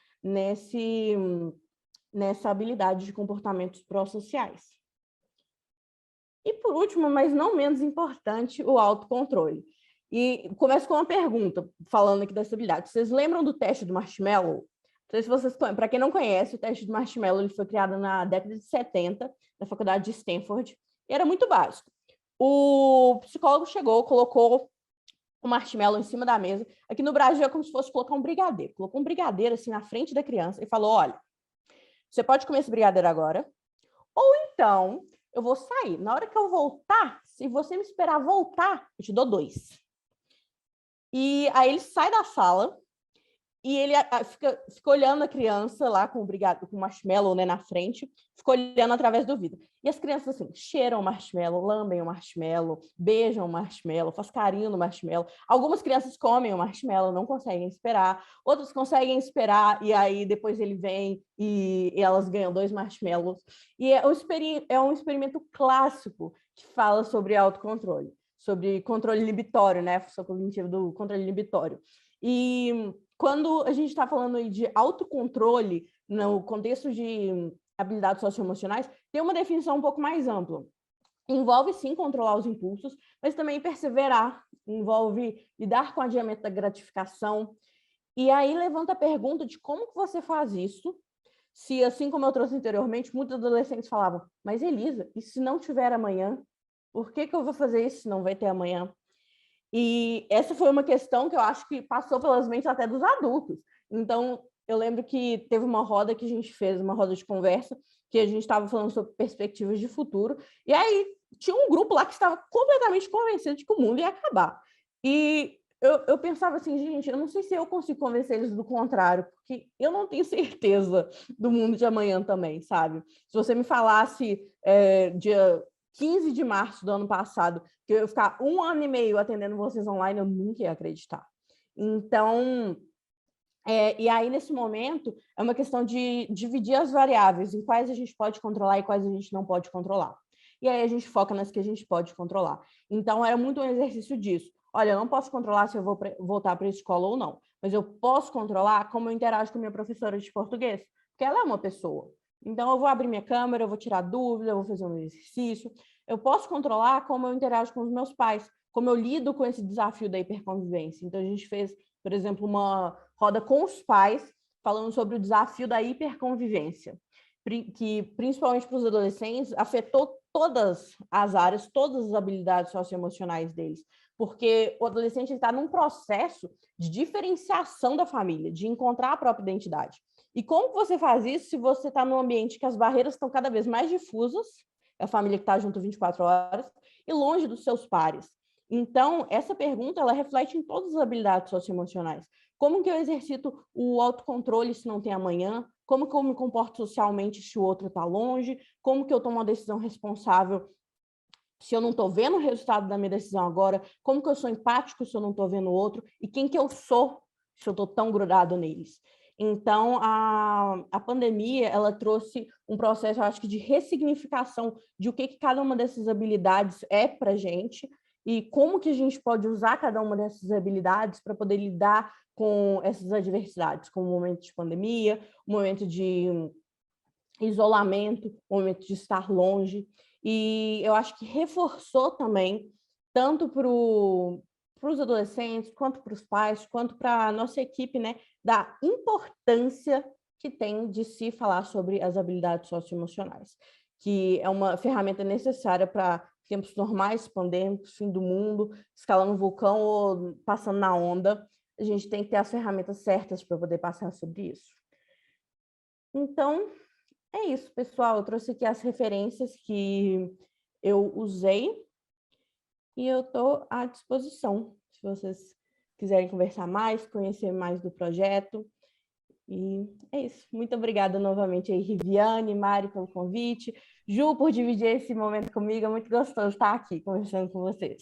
nessa habilidade de comportamentos pró-sociais. E, por último, mas não menos importante, o autocontrole. E começo com uma pergunta, falando aqui dessa habilidade. Vocês lembram do teste do marshmallow? sei se vocês, para quem não conhece, o teste do marshmallow ele foi criado na década de 70, na faculdade de Stanford, e era muito básico. O psicólogo chegou, colocou o marshmallow em cima da mesa. Aqui no Brasil é como se fosse colocar um brigadeiro. Colocou um brigadeiro assim na frente da criança e falou, olha, você pode comer esse brigadeiro agora, ou então eu vou sair. Na hora que eu voltar, se você me esperar voltar, eu te dou 2. E aí ele sai da sala e ele fica olhando a criança lá com o marshmallow, né, na frente, fica olhando através do vidro. E as crianças, assim, cheiram o marshmallow, lambem o marshmallow, beijam o marshmallow, faz carinho no marshmallow. Algumas crianças comem o marshmallow, não conseguem esperar. Outras conseguem esperar e aí depois ele vem e elas ganham 2 marshmallows. E é um experimento clássico que fala sobre autocontrole, sobre controle inibitório, né, a função cognitiva do controle inibitório. E quando a gente está falando aí de autocontrole, no contexto de habilidades socioemocionais, tem uma definição um pouco mais ampla. Envolve, sim, controlar os impulsos, mas também perseverar, envolve lidar com o adiamento da gratificação. E aí levanta a pergunta de como que você faz isso, se, assim como eu trouxe anteriormente, muitos adolescentes falavam, mas Elisa, e se não tiver amanhã? Por que eu vou fazer isso se não vai ter amanhã? E essa foi uma questão que eu acho que passou pelas mentes até dos adultos. Então, eu lembro que teve uma roda que a gente fez, uma roda de conversa, que a gente estava falando sobre perspectivas de futuro, e aí tinha um grupo lá que estava completamente convencido de que o mundo ia acabar. E eu pensava assim, gente, eu não sei se eu consigo convencer eles do contrário, porque eu não tenho certeza do mundo de amanhã também, sabe? Se você me falasse dia 15 de março do ano passado, que eu ia ficar 1 ano e meio atendendo vocês online, eu nunca ia acreditar. Então, e aí, nesse momento, é uma questão de dividir as variáveis, em quais a gente pode controlar e quais a gente não pode controlar. E aí a gente foca nas que a gente pode controlar. Então, era muito um exercício disso. Olha, eu não posso controlar se eu vou voltar para a escola ou não, mas eu posso controlar como eu interajo com a minha professora de português, porque ela é uma pessoa. Então, eu vou abrir minha câmera, eu vou tirar dúvida, eu vou fazer um exercício. Eu posso controlar como eu interajo com os meus pais, como eu lido com esse desafio da hiperconvivência. Então, a gente fez, por exemplo, uma roda com os pais, falando sobre o desafio da hiperconvivência, que, principalmente para os adolescentes, afetou todas as áreas, todas as habilidades socioemocionais deles. Porque o adolescente está num processo de diferenciação da família, de encontrar a própria identidade. E como você faz isso se você está num ambiente que as barreiras estão cada vez mais difusas, a família que está junto 24 horas, e longe dos seus pares? Então, essa pergunta, ela reflete em todas as habilidades socioemocionais. Como que eu exercito o autocontrole se não tem amanhã? Como que eu me comporto socialmente se o outro está longe? Como que eu tomo uma decisão responsável se eu não estou vendo o resultado da minha decisão agora? Como que eu sou empático se eu não estou vendo o outro? E quem que eu sou se eu estou tão grudado neles? Então, a pandemia, ela trouxe um processo, eu acho que, de ressignificação de o que cada uma dessas habilidades é para a gente e como que a gente pode usar cada uma dessas habilidades para poder lidar com essas adversidades, como o momento de pandemia, o momento de isolamento, o momento de estar longe. E eu acho que reforçou também, tanto para os adolescentes, quanto para os pais, quanto para a nossa equipe, né, da importância que tem de se falar sobre as habilidades socioemocionais, que é uma ferramenta necessária para tempos normais, pandêmicos, fim do mundo, escalando um vulcão ou passando na onda. A gente tem que ter as ferramentas certas para poder passar sobre isso. Então, é isso, pessoal. Eu trouxe aqui as referências que eu usei e eu estou à disposição, se vocês quiserem conversar mais, conhecer mais do projeto. E é isso. Muito obrigada novamente aí, Riviane, Mari, pelo convite. Ju, por dividir esse momento comigo. É muito gostoso estar aqui conversando com vocês.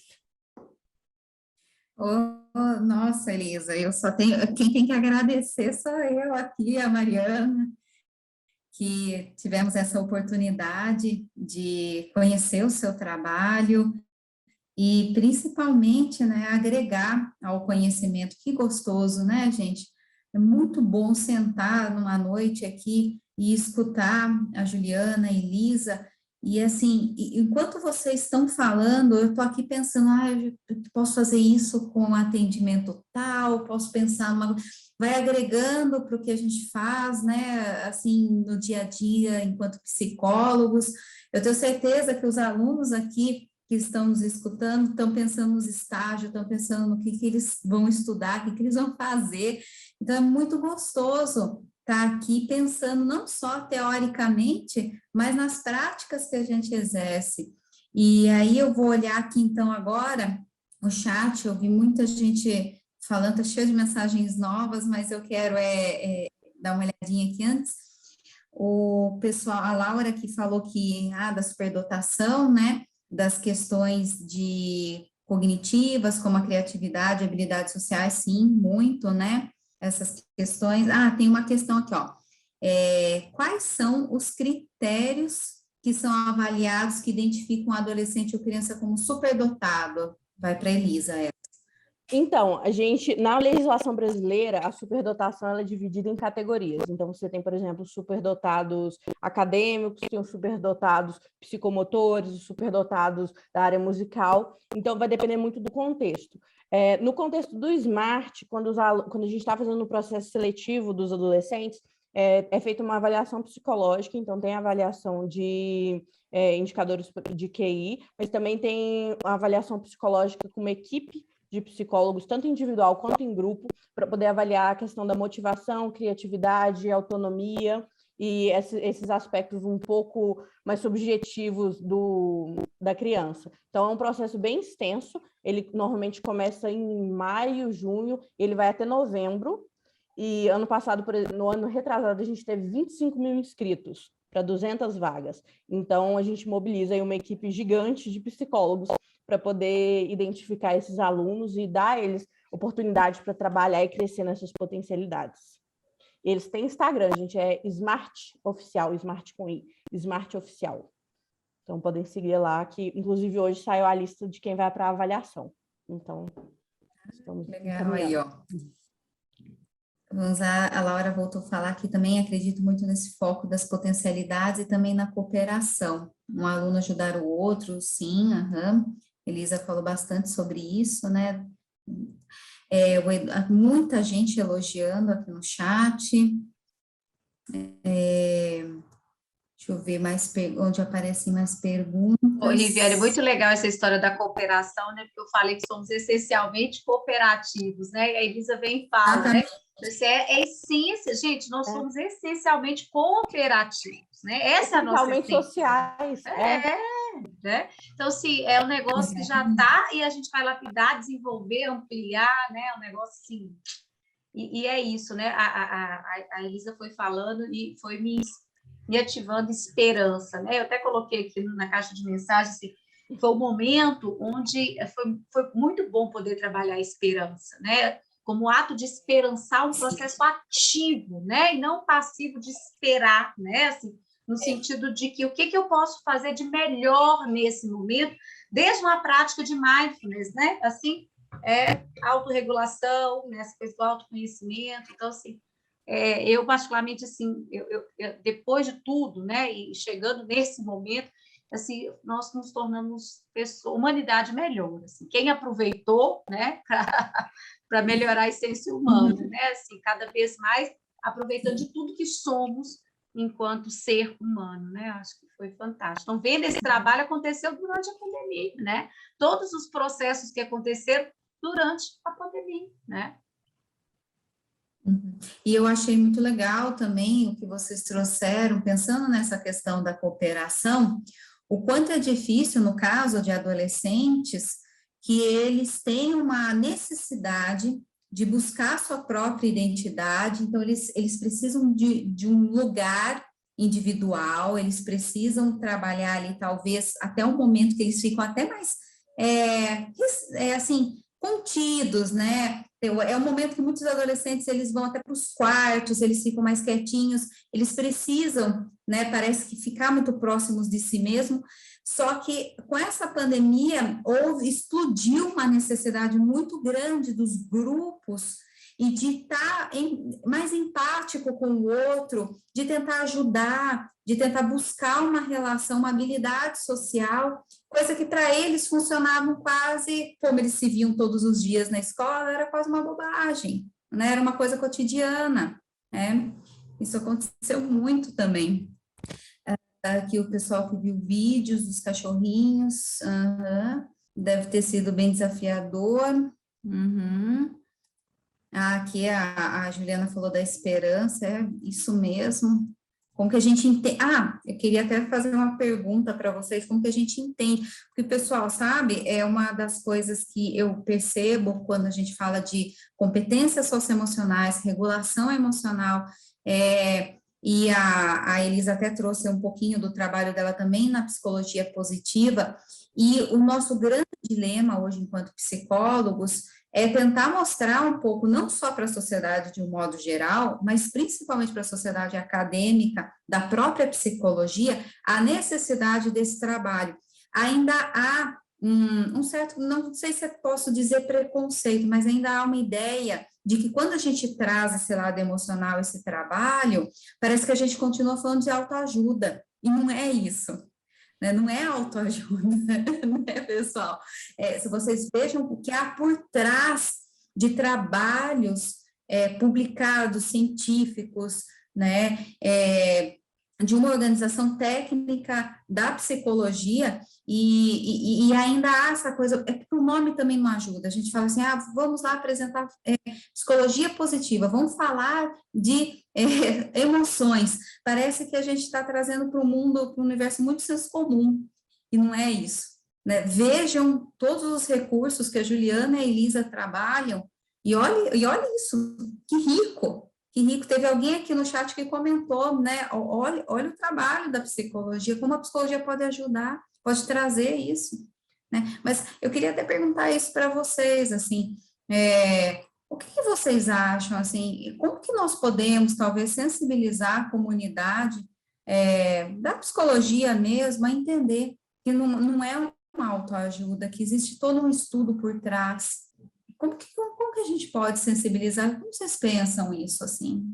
Oh, nossa, Elisa, eu só tenho... Quem tem que agradecer sou eu aqui, a Mariana, que tivemos essa oportunidade de conhecer o seu trabalho e, principalmente, né, agregar ao conhecimento. Que gostoso, né, gente? É muito bom sentar numa noite aqui e escutar a Juliana e Elisa E assim, enquanto vocês estão falando, eu estou aqui pensando, eu posso fazer isso com atendimento tal, posso pensar vai agregando para o que a gente faz, né, assim, no dia a dia, enquanto psicólogos. Eu tenho certeza que os alunos aqui que estão nos escutando estão pensando nos estágios, estão pensando no que eles vão estudar, o que eles vão fazer. Então, é muito gostoso estar aqui pensando não só teoricamente, mas nas práticas que a gente exerce. E aí eu vou olhar aqui então agora o chat, eu vi muita gente falando, está cheio de mensagens novas, mas eu quero dar uma olhadinha aqui antes. O pessoal, a Laura que falou que da superdotação, né, das questões cognitivas, como a criatividade, habilidades sociais, sim, muito, né, essas questões. Tem uma questão aqui, ó. Quais são os critérios que são avaliados que identificam um adolescente ou criança como superdotado? Vai para a Elisa, Então, na legislação brasileira, a superdotação ela é dividida em categorias. Então, você tem, por exemplo, superdotados acadêmicos, tem os superdotados psicomotores, os superdotados da área musical. Então, vai depender muito do contexto. No contexto do SMART, quando a gente está fazendo o processo seletivo dos adolescentes, é feita uma avaliação psicológica, então tem avaliação de indicadores de QI, mas também tem uma avaliação psicológica com uma equipe de psicólogos, tanto individual quanto em grupo, para poder avaliar a questão da motivação, criatividade, autonomia e esses aspectos um pouco mais subjetivos da criança. Então, é um processo bem extenso, ele normalmente começa em maio, junho, ele vai até novembro, e ano passado, no ano retrasado, a gente teve 25 mil inscritos para 200 vagas. Então, a gente mobiliza aí uma equipe gigante de psicólogos para poder identificar esses alunos e dar a eles oportunidade para trabalhar e crescer nessas potencialidades. Eles têm Instagram, gente, é Smart Oficial, Smart com I, Smart Oficial. Então, podem seguir lá, que inclusive hoje saiu a lista de quem vai para a avaliação. Então, estamos legal aí, ó. A Laura voltou a falar que também acredito muito nesse foco das potencialidades e também na cooperação. Um aluno ajudar o outro, sim, Elisa falou bastante sobre isso, né? Muita gente elogiando aqui no chat. Deixa eu ver onde aparecem mais perguntas. Riviane, muito legal essa história da cooperação, né? Porque eu falei que somos essencialmente cooperativos, né? E a Elisa vem e fala, né? Isso é essência, gente, nós somos essencialmente cooperativos, né? Essa é a nossa essência. Sociais. Né? Então, assim, é um negócio que já está e a gente vai lapidar, desenvolver, ampliar, né? Um negócio assim. E é isso, né? A Elisa foi falando e foi me ativando esperança, né? Eu até coloquei aqui na caixa de mensagens, assim, foi um momento onde foi muito bom poder trabalhar a esperança, né? Como ato de esperançar um processo ativo, né? E não passivo de esperar, né? Assim, no sentido de que o que eu posso fazer de melhor nesse momento, desde uma prática de mindfulness, né? Assim, autorregulação, né? Essa coisa do autoconhecimento. Então, assim, eu particularmente, assim, eu, depois de tudo, né? E chegando nesse momento, assim, nós nos tornamos humanidade melhor. Assim, quem aproveitou, né? Para melhorar a essência humana, né? Assim, cada vez mais aproveitando de tudo que somos enquanto ser humano, né? Acho que foi fantástico. Então, vendo esse trabalho aconteceu durante a pandemia, né? Todos os processos que aconteceram durante a pandemia, né? E eu achei muito legal também o que vocês trouxeram, pensando nessa questão da cooperação, o quanto é difícil, no caso de adolescentes, que eles têm uma necessidade de buscar sua própria identidade, então eles precisam de um lugar individual, eles precisam trabalhar ali, talvez, até um momento que eles ficam até mais, assim, contidos, né? É um momento que muitos adolescentes, eles vão até para os quartos, eles ficam mais quietinhos, eles precisam, né, parece que ficar muito próximos de si mesmo, só que com essa pandemia explodiu uma necessidade muito grande dos grupos e de estar mais empático com o outro, de tentar ajudar, de tentar buscar uma relação, uma habilidade social, coisa que para eles funcionava quase, como eles se viam todos os dias na escola, era quase uma bobagem, né? Era uma coisa cotidiana, né? Isso aconteceu muito também. Aqui o pessoal que viu vídeos dos cachorrinhos, deve ter sido bem desafiador. Uhum. Aqui a Juliana falou da esperança, é isso mesmo. Como que a gente entende? Eu queria até fazer uma pergunta para vocês, como que a gente entende? Porque, pessoal, sabe, é uma das coisas que eu percebo quando a gente fala de competências socioemocionais, regulação emocional, e a Elisa até trouxe um pouquinho do trabalho dela também na psicologia positiva, e o nosso grande dilema hoje, enquanto psicólogos, é tentar mostrar um pouco, não só para a sociedade de um modo geral, mas principalmente para a sociedade acadêmica, da própria psicologia, a necessidade desse trabalho. Ainda há um certo, não sei se eu posso dizer preconceito, mas ainda há uma ideia de que quando a gente traz esse lado emocional, esse trabalho, parece que a gente continua falando de autoajuda, e não é isso. Não é autoajuda, né, pessoal? Se vocês vejam o que há por trás de trabalhos publicados, científicos, né, de uma organização técnica da psicologia, e ainda há essa coisa, é porque o nome também não ajuda, a gente fala assim, vamos lá apresentar psicologia positiva, vamos falar de emoções, parece que a gente está trazendo para o mundo, para o universo muito senso comum, e não é isso, né? Vejam todos os recursos que a Juliana e a Elisa trabalham, e olha isso, que rico, que rico. Teve alguém aqui no chat que comentou, né? Olha o trabalho da psicologia, como a psicologia pode ajudar, pode trazer isso, né? Mas eu queria até perguntar isso para vocês, assim, o que vocês acham, assim, como que nós podemos, talvez, sensibilizar a comunidade da psicologia mesmo a entender que não é uma autoajuda, que existe todo um estudo por trás. Como que a gente pode sensibilizar? Como vocês pensam isso, assim?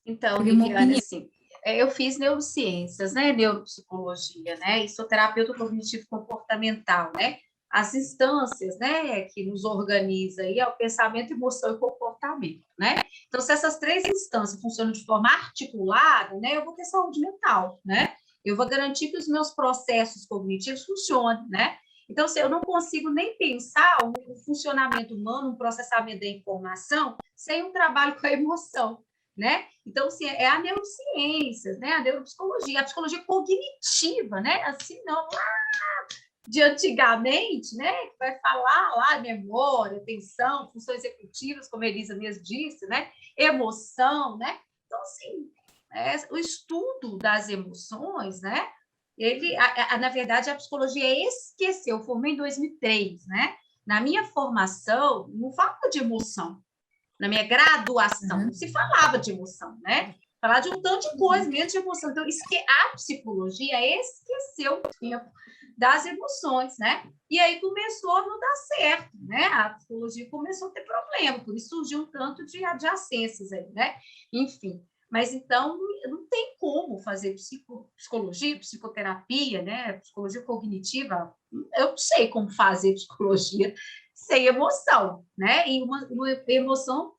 Então, Viviane, assim, eu fiz neurociências, né, neuropsicologia, né, e sou terapeuta cognitivo-comportamental, né, as instâncias, né, que nos organiza aí é o pensamento, emoção e comportamento, né, então se essas três instâncias funcionam de forma articulada, né, eu vou ter saúde mental, né, eu vou garantir que os meus processos cognitivos funcionem, né, então, se eu não consigo nem pensar o funcionamento humano, o processamento da informação, sem um trabalho com a emoção, né? Então, assim, é a neurociência, né? A neuropsicologia, a psicologia cognitiva, né? Assim, não lá de antigamente, né? Que vai falar lá memória, atenção, funções executivas, como a Elisa mesmo disse, né? Emoção, né? Então, assim, o estudo das emoções, né? Na verdade, a psicologia esqueceu. Eu formei em 2003, né? Na minha formação, não falava de emoção. Na minha graduação, não se falava de emoção, né? Falava de um tanto de coisa, mesmo de emoção. Então, a psicologia esqueceu o tempo das emoções, né? E aí começou a não dar certo, né? A psicologia começou a ter problema, por isso surgiu um tanto de adjacências aí, né? Enfim. Mas, então, não tem como fazer psicologia, psicoterapia, né? Psicologia cognitiva. Eu não sei como fazer psicologia sem emoção, né? E uma emoção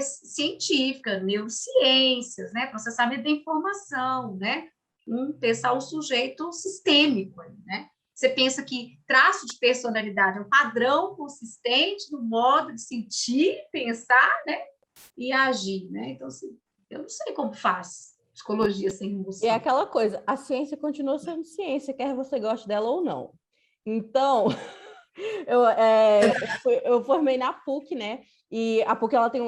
científica, neurociências, né? Processamento da informação, né? Pensar um sujeito sistêmico, né? Você pensa que traço de personalidade é um padrão consistente no modo de sentir, pensar, né? E agir, né? Então, assim, eu não sei como faz psicologia sem emoção. E é aquela coisa, a ciência continua sendo ciência, quer você goste dela ou não. Então, eu formei na PUC, né? E a PUC ela tem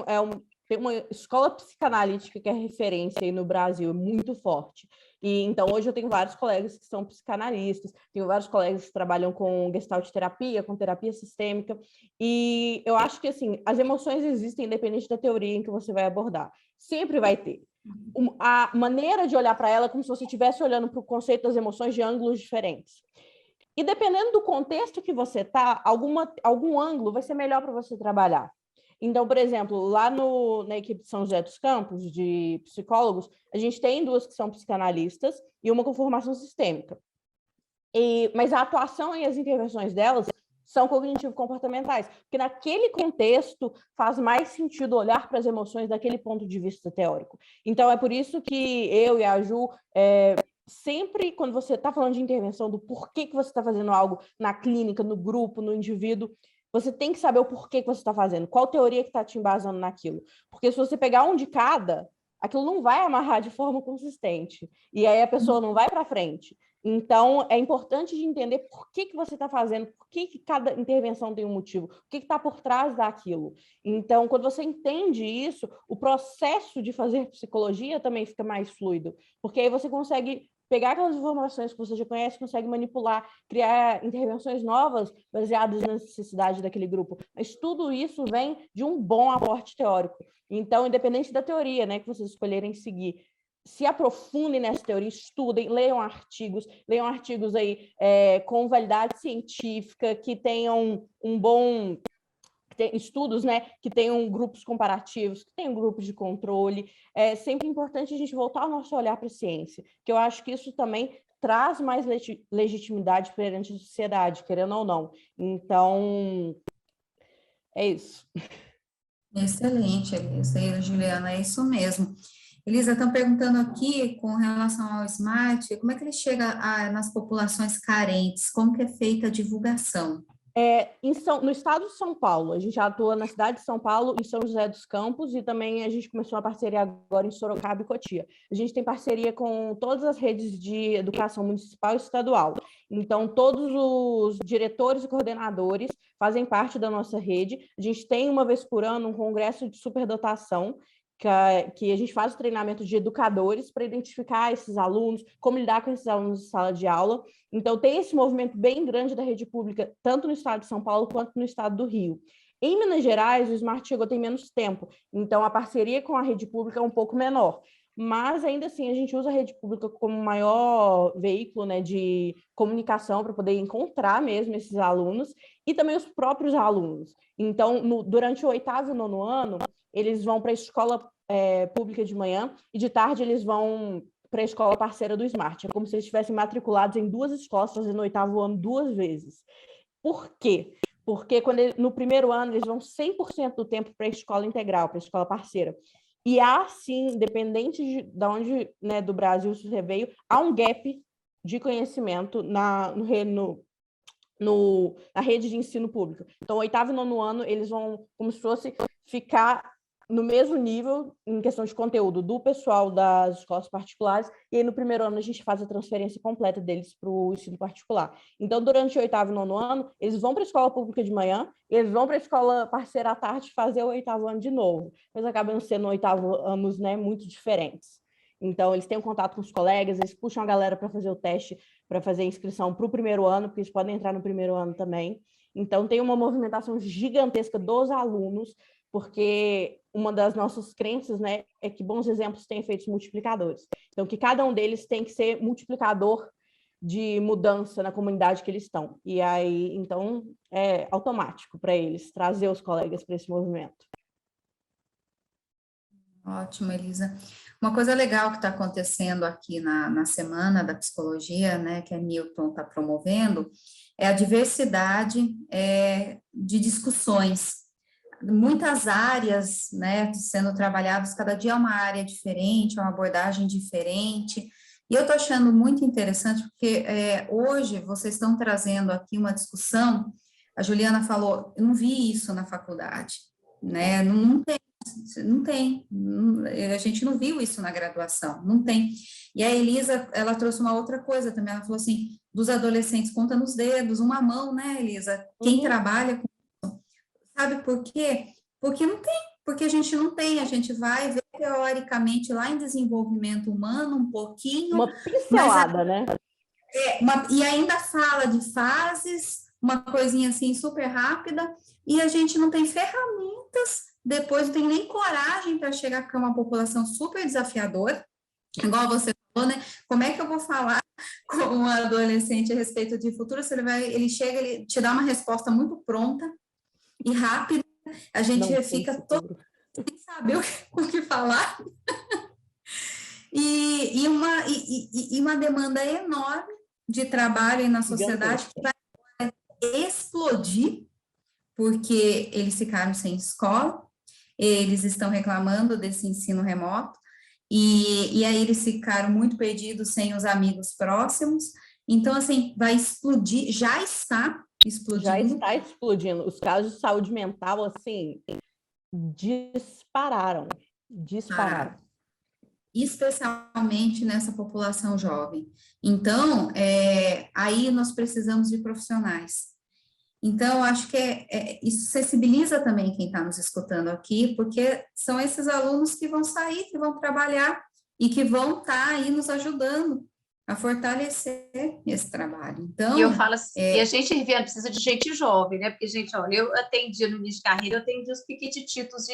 uma escola psicanalítica que é referência aí no Brasil, muito forte. E então hoje eu tenho vários colegas que são psicanalistas, tenho vários colegas que trabalham com gestalt terapia, com terapia sistêmica, e eu acho que assim, as emoções existem independente da teoria em que você vai abordar. Sempre vai ter. A maneira de olhar para ela é como se você estivesse olhando para o conceito das emoções de ângulos diferentes. E dependendo do contexto que você está, algum ângulo vai ser melhor para você trabalhar. Então, por exemplo, lá na equipe de São José dos Campos, de psicólogos, a gente tem 2 que são psicanalistas e uma com formação sistêmica. Mas a atuação e as intervenções delas são cognitivo-comportamentais, porque naquele contexto faz mais sentido olhar para as emoções daquele ponto de vista teórico. Então, é por isso que eu e a Ju, sempre quando você está falando de intervenção, do porquê que você está fazendo algo na clínica, no grupo, no indivíduo, você tem que saber o porquê que você está fazendo, qual teoria que está te embasando naquilo. Porque se você pegar um de cada, aquilo não vai amarrar de forma consistente, e aí a pessoa não vai para frente. Então, é importante de entender por que você está fazendo, por que cada intervenção tem um motivo, o que está por trás daquilo. Então, quando você entende isso, o processo de fazer psicologia também fica mais fluido, porque aí você consegue pegar aquelas informações que você já conhece, consegue manipular, criar intervenções novas baseadas na necessidade daquele grupo. Mas tudo isso vem de um bom aporte teórico. Então, independente da teoria, né, que vocês escolherem seguir, se aprofundem nessa teoria, estudem, leiam artigos aí com validade científica, que tenham estudos, né, que tenham grupos comparativos, que tenham grupos de controle. É sempre importante a gente voltar o nosso olhar para a ciência, que eu acho que isso também traz mais legitimidade perante a sociedade, querendo ou não. Então, é isso. Excelente, Elisa, Juliana, é isso mesmo. Elisa, estão perguntando aqui com relação ao SMART, como é que ele chega nas populações carentes, como que é feita a divulgação? No estado de São Paulo, a gente atua na cidade de São Paulo, em São José dos Campos, e também a gente começou uma parceria agora em Sorocaba e Cotia. A gente tem parceria com todas as redes de educação municipal e estadual. Então, todos os diretores e coordenadores fazem parte da nossa rede. A gente tem, uma vez por ano, um congresso de superdotação, que a gente faz o treinamento de educadores para identificar esses alunos, como lidar com esses alunos em sala de aula. Então, tem esse movimento bem grande da rede pública, tanto no estado de São Paulo quanto no estado do Rio. Em Minas Gerais, o Smart chegou tem menos tempo, então a parceria com a rede pública é um pouco menor. Mas, ainda assim, a gente usa a rede pública como maior veículo, né, de comunicação para poder encontrar mesmo esses alunos e também os próprios alunos. Então, durante o 8º e 9º ano, eles vão para a escola pública de manhã e de tarde eles vão para a escola parceira do Smart. É como se eles estivessem matriculados em 2 escolas, fazendo o 8º ano 2 vezes. Por quê? Porque no primeiro ano eles vão 100% do tempo para a escola integral, para a escola parceira. E há, sim, independente de onde, né, do Brasil você veio, há um gap de conhecimento na rede de ensino público. Então, 8º e 9º ano, eles vão, como se fosse, ficar no mesmo nível, em questão de conteúdo, do pessoal das escolas particulares, e aí no primeiro ano a gente faz a transferência completa deles para o ensino particular. Então, durante o 8º e 9º ano, eles vão para a escola pública de manhã, eles vão para a escola parceira à tarde fazer o 8º ano de novo. Mas acabam sendo 8º anos, né, muito diferentes. Então, eles têm um contato com os colegas, eles puxam a galera para fazer o teste, para fazer a inscrição para o primeiro ano, porque eles podem entrar no primeiro ano também. Então, tem uma movimentação gigantesca dos alunos, porque uma das nossas crenças, né, é que bons exemplos têm efeitos multiplicadores. Então, que cada um deles tem que ser multiplicador de mudança na comunidade que eles estão. E aí, então, é automático para eles trazer os colegas para esse movimento. Ótimo, Elisa. Uma coisa legal que está acontecendo aqui na Semana da Psicologia, né, que a Newton está promovendo, é a diversidade de discussões. Muitas áreas, né, sendo trabalhadas, cada dia é uma área diferente, é uma abordagem diferente, e eu estou achando muito interessante, porque hoje vocês estão trazendo aqui uma discussão, a Juliana falou, eu não vi isso na faculdade, né, não tem, a gente não viu isso na graduação, não tem. E a Elisa, ela trouxe uma outra coisa também, ela falou assim, dos adolescentes, conta nos dedos, uma mão, né, Elisa? Quem trabalha com isso, sabe por quê? Porque não tem, porque a gente não tem, a gente vai ver teoricamente lá em desenvolvimento humano um pouquinho. Uma pincelada, né? E ainda fala de fases, uma coisinha assim super rápida, e a gente não tem ferramentas, depois não tem nem coragem para chegar com uma população super desafiadora, igual você falou, né? Como é que eu vou falar com um adolescente a respeito de futuro? Se ele chega, ele te dá uma resposta muito pronta e rápida, A gente Não fica tem todo futuro. sem saber o que falar. E uma demanda enorme de trabalho aí na sociedade que vai explodir, porque eles ficaram sem escola, eles estão reclamando desse ensino remoto, e aí eles ficaram muito perdidos sem os amigos próximos. Então, assim, vai explodir, já está explodindo. Já está explodindo. Os casos de saúde mental, assim, dispararam. Especialmente nessa população jovem. Então, aí nós precisamos de profissionais. Então, acho que isso sensibiliza também quem está nos escutando aqui, porque são esses alunos que vão sair, que vão trabalhar e que vão estar aí nos ajudando a fortalecer esse trabalho. Então, e eu falo assim, e a gente, Riviane, precisa de gente jovem, né? Porque, gente, olha, eu atendi no início de carreira, eu atendi os piquititos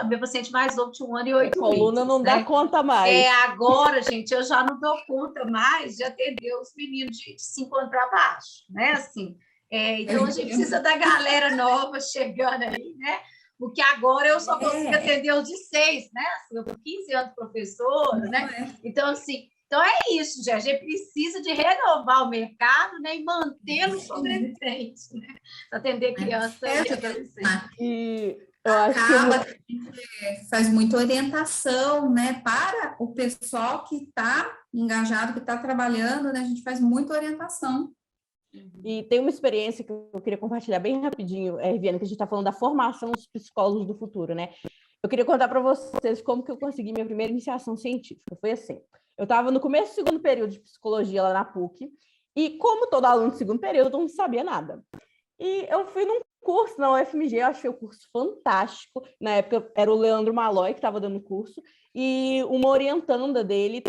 meu paciente mais novo de 1 ano e 8 meses. A coluna não dá conta mais. Agora, gente, eu já não dou conta mais de atender os meninos de 5 anos para baixo, né? Assim, então, a gente precisa da galera nova chegando aí, né? Porque agora eu só consigo atender os de 6, né? Assim, eu tô 15 anos professora, né? Então, assim, é isso, gente. A gente precisa de renovar o mercado, né? E mantê-lo sobrevivente, né? Atender criança e adolescente. E eu acho acaba que a gente faz muita orientação, né? Para o pessoal que está engajado, que está trabalhando, né? A gente faz muita orientação. E tem uma experiência que eu queria compartilhar bem rapidinho, Riviane, que a gente está falando da formação dos psicólogos do futuro, né? Eu queria contar para vocês como que eu consegui minha primeira iniciação científica. Foi assim, eu estava no começo do segundo período de psicologia lá na PUC, e como todo aluno do segundo período, eu não sabia nada. E eu fui num curso na UFMG, eu achei o curso fantástico. Na época era o Leandro Malloy que estava dando o curso, e uma orientanda dele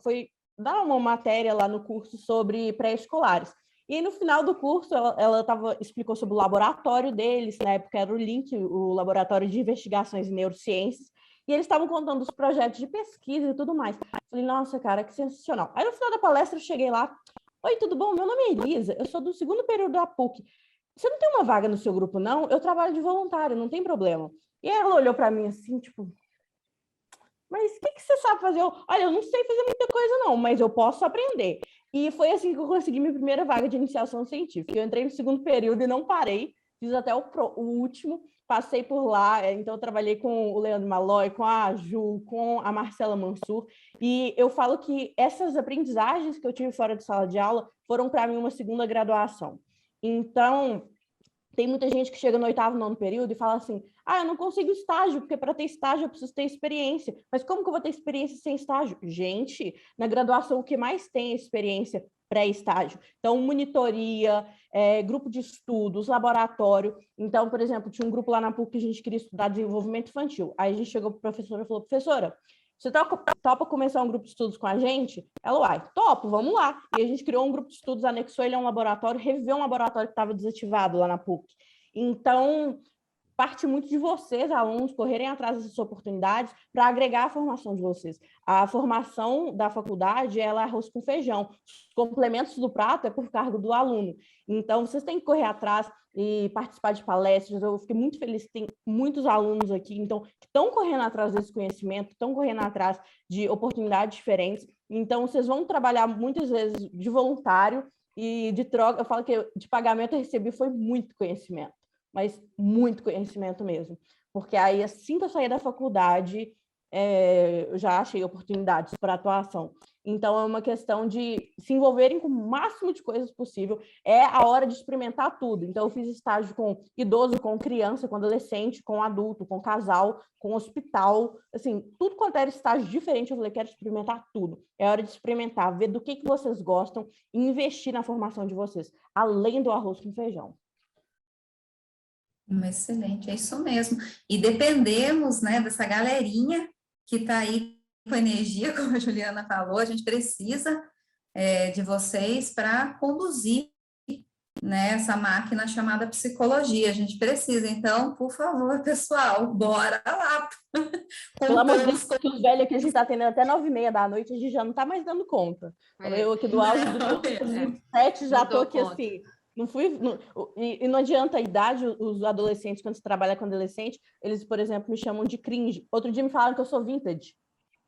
foi dar uma matéria lá no curso sobre pré-escolares. E aí, no final do curso, ela explicou sobre o laboratório deles, na época era o LINC, o Laboratório de Investigações em Neurociências, e eles estavam contando os projetos de pesquisa e tudo mais. Falei, nossa, cara, que sensacional. Aí, no final da palestra, eu cheguei lá, oi, tudo bom? Meu nome é Elisa, eu sou do segundo período da PUC. Você não tem uma vaga no seu grupo, não? Eu trabalho de voluntário, não tem problema. E aí ela olhou para mim assim, tipo, mas o que você sabe fazer? Olha, eu não sei fazer muita coisa, não, mas eu posso aprender. E foi assim que eu consegui minha primeira vaga de iniciação científica. Eu entrei no segundo período e não parei, fiz até o último, passei por lá, então eu trabalhei com o Leandro Malloy, com a Ju, com a Marcela Mansur, e eu falo que essas aprendizagens que eu tive fora de sala de aula foram para mim uma segunda graduação. Então, tem muita gente que chega no 8º, 9º período e fala assim, eu não consigo estágio, porque para ter estágio eu preciso ter experiência. Mas como que eu vou ter experiência sem estágio? Gente, na graduação o que mais tem é experiência pré-estágio. Então, monitoria, grupo de estudos, laboratório. Então, por exemplo, tinha um grupo lá na PUC que a gente queria estudar desenvolvimento infantil. Aí a gente chegou para a professora e falou, professora, você topa começar um grupo de estudos com a gente? Ela, topo, vamos lá. E a gente criou um grupo de estudos, anexou ele a um laboratório, reviveu um laboratório que estava desativado lá na PUC. Então, parte muito de vocês, alunos, correrem atrás dessas oportunidades para agregar a formação de vocês. A formação da faculdade, ela é arroz com feijão. Os complementos do prato é por cargo do aluno. Então, vocês têm que correr atrás e participar de palestras. Eu fiquei muito feliz que tem muitos alunos aqui, então, que estão correndo atrás desse conhecimento, estão correndo atrás de oportunidades diferentes. Então, vocês vão trabalhar muitas vezes de voluntário e de troca. Eu falo que de pagamento eu recebi foi muito conhecimento, mas muito conhecimento mesmo. Porque aí, assim que eu saí da faculdade, eu já achei oportunidades para atuação. Então, é uma questão de se envolverem com o máximo de coisas possível. É a hora de experimentar tudo. Então, eu fiz estágio com idoso, com criança, com adolescente, com adulto, com casal, com hospital. Assim, tudo quanto era estágio diferente, eu falei, quero experimentar tudo. É hora de experimentar, ver do que vocês gostam e investir na formação de vocês, além do arroz com feijão. Excelente, é isso mesmo. E dependemos, né, dessa galerinha que está aí com energia, como a Juliana falou, a gente precisa de vocês para conduzir, né, essa máquina chamada psicologia. A gente precisa, então, por favor, pessoal, bora lá. Pelo amor de Deus, que os velhos aqui a gente está atendendo até 9h30 da noite, a gente já não está mais dando conta. Eu aqui do áudio do 7 já estou aqui assim, E não adianta a idade, os adolescentes, quando você trabalha com adolescente, eles, por exemplo, me chamam de cringe. Outro dia me falaram que eu sou vintage,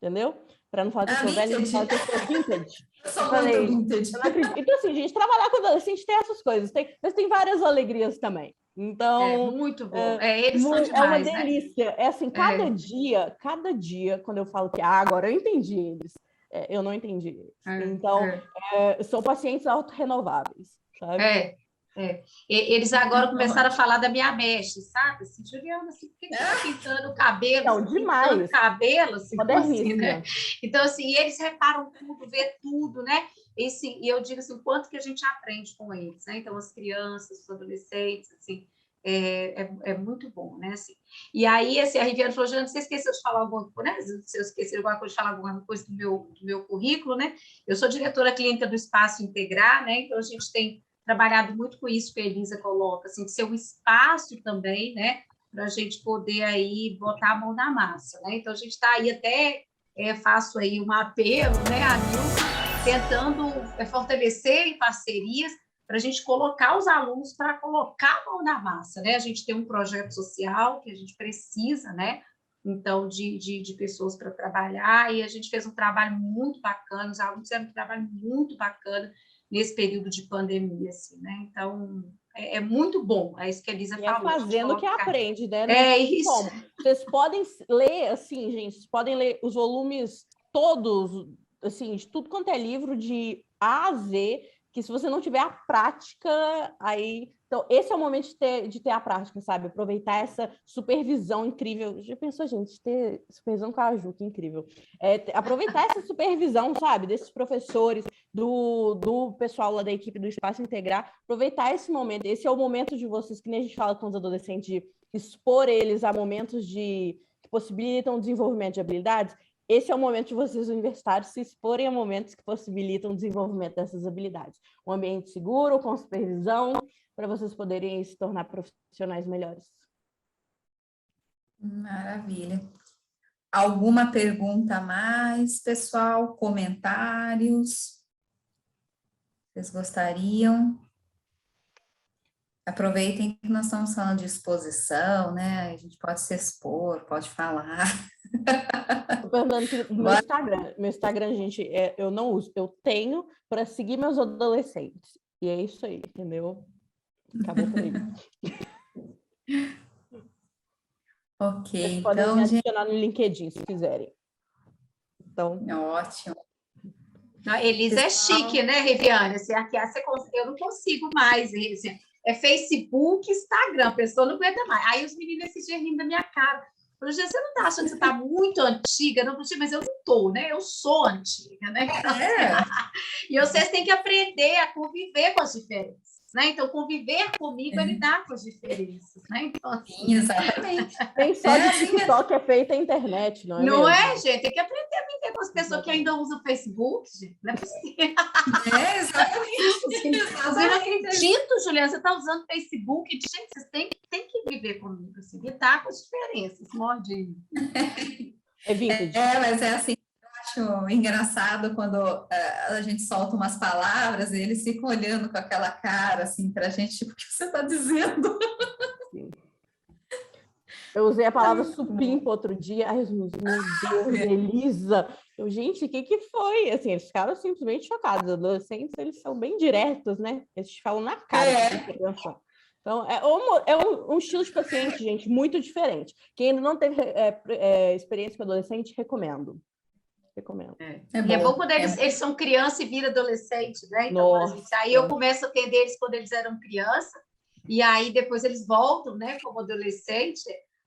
entendeu? Para não falar que eu sou velha, eles falam que eu sou vintage. Eu sou muito vintage. Eu não acredito. Então, assim, gente, trabalhar com adolescente tem essas coisas, mas tem várias alegrias também. Então, muito bom. Eles são demais, é uma delícia. É assim, cada dia, quando eu falo que agora eu entendi eles, eu não entendi eles. Então, são pacientes autorrenováveis, sabe? Eles agora começaram a falar da minha mecha, sabe? Assim, Juliana, assim, por que você está pintando o cabelo? Não, demais. Pintando o cabelo, assim, né? Moderníssima. Então, assim, eles reparam tudo, vê tudo, né? E eu digo assim, o quanto que a gente aprende com eles, né? Então, as crianças, os adolescentes, assim, é muito bom, né? Assim. E aí, assim, a Riviane falou, Juliana, você esqueceu de falar alguma coisa, né? Se eu esqueci alguma coisa de falar alguma coisa do meu currículo, né? Eu sou diretora clínica do Espaço Integrar, né? Então, a gente tem trabalhado muito com isso que a Elisa coloca, assim, de ser um espaço também, né, para a gente poder aí botar a mão na massa, né? Então, a gente está aí até, faço aí um apelo, né, a Nilson, tentando fortalecer em parcerias para a gente colocar os alunos para colocar a mão na massa, né? A gente tem um projeto social que a gente precisa, né, então, de pessoas para trabalhar, e a gente fez um trabalho muito bacana, os alunos fizeram um trabalho muito bacana nesse período de pandemia, assim, né? Então, é muito bom, é isso que a Elisa falou. É fazendo que aprende, né? Não tem isso. Como. Vocês podem ler, assim, gente, vocês podem ler os volumes todos, assim, de tudo quanto é livro, de A a Z, que se você não tiver a prática, aí... Então, esse é o momento de ter a prática, sabe? Aproveitar essa supervisão incrível. Já pensou, gente, ter supervisão com a Ju, que incrível. Aproveitar essa supervisão, sabe? Desses professores, do pessoal lá da equipe do Espaço Integrar. Aproveitar esse momento. Esse é o momento de vocês, que nem a gente fala com os adolescentes, de expor eles a momentos que possibilitam o desenvolvimento de habilidades. Esse é o momento de vocês, universitários, se exporem a momentos que possibilitam o desenvolvimento dessas habilidades. Um ambiente seguro, com supervisão, para vocês poderem se tornar profissionais melhores. Maravilha. Alguma pergunta a mais, pessoal? Comentários? Vocês gostariam? Aproveitem que nós estamos falando de exposição, né? A gente pode se expor, pode falar. Estou perguntando que meu Instagram, gente, eu não uso, eu tenho para seguir meus adolescentes. E é isso aí, entendeu? Acabou comigo. Ok, vocês podem me adicionar no LinkedIn, se quiserem. Então... Ótimo. A Elisa é chique, né, Riviane? Assim, eu não consigo mais. Assim, Facebook, Instagram, a pessoa não aguenta mais. Aí os meninos se rindo da minha cara. Eu falei, você não está achando que você está muito antiga? Não, mas eu não estou, né? Eu sou antiga, né? E vocês têm que aprender a conviver com as diferenças, né? Então, conviver comigo é lidar com as diferenças, né? Então, assim... Exatamente. Nem só de TikTok é feita a internet, não é Não mesmo? é, gente? Tem que aprender a viver com as pessoas que ainda usam o Facebook, gente. Não é possível. Exatamente. Eu não acredito, Juliana, você está usando o Facebook. Gente, vocês têm que viver comigo, assim, lidar com as diferenças. Morde. É vintage. Mas é assim, eu acho engraçado quando a gente solta umas palavras e eles ficam olhando com aquela cara, assim, para a gente, tipo, o que você está dizendo? Sim. Eu usei a palavra supimpa outro dia. Ai, meu Deus, Elisa. Gente, o que foi? Assim, eles ficaram simplesmente chocados. Os adolescentes, eles são bem diretos, né? Eles te falam na cara. Então, é um estilo de paciente, gente, muito diferente. Quem ainda não teve experiência com adolescente, recomendo. E é bom quando eles são criança e viram adolescente, né? Então, aí eu começo a atender eles quando eles eram criança, e aí depois eles voltam, né, como adolescente.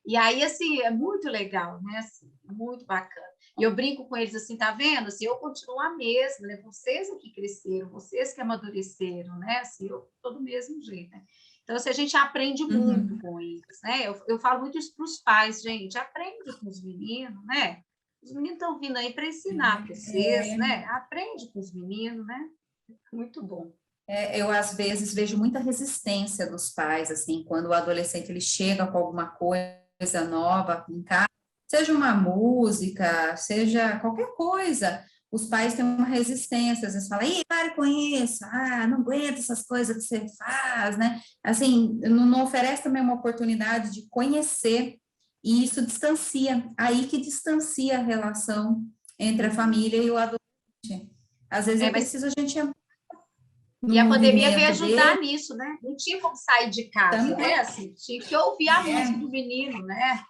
E aí, assim, é muito legal, né? Assim, muito bacana. E eu brinco com eles assim, tá vendo? Assim, eu continuo a mesma, né? Vocês que cresceram, vocês que amadureceram, né? Assim, eu tô do mesmo jeito, né? Então, assim, a gente aprende muito com eles, né? Eu falo muito isso para os pais, gente, aprende com os meninos, né? Os meninos estão vindo aí para ensinar para vocês, né? Aprende com os meninos, né? Muito bom. Eu, às vezes, vejo muita resistência dos pais, assim, quando o adolescente ele chega com alguma coisa nova em casa, seja uma música, seja qualquer coisa, os pais têm uma resistência, às vezes falam, ih, pare com isso, não aguento essas coisas que você faz, né? Assim, não oferece também uma oportunidade de conhecer, e isso distancia, aí que distancia a relação entre a família e o adolescente. Às vezes é Mas preciso a gente no e a pandemia veio movimento ajudar dele nisso, né? Não tinha como sair de casa, também. né? Assim, tinha que ouvir a música do menino, né?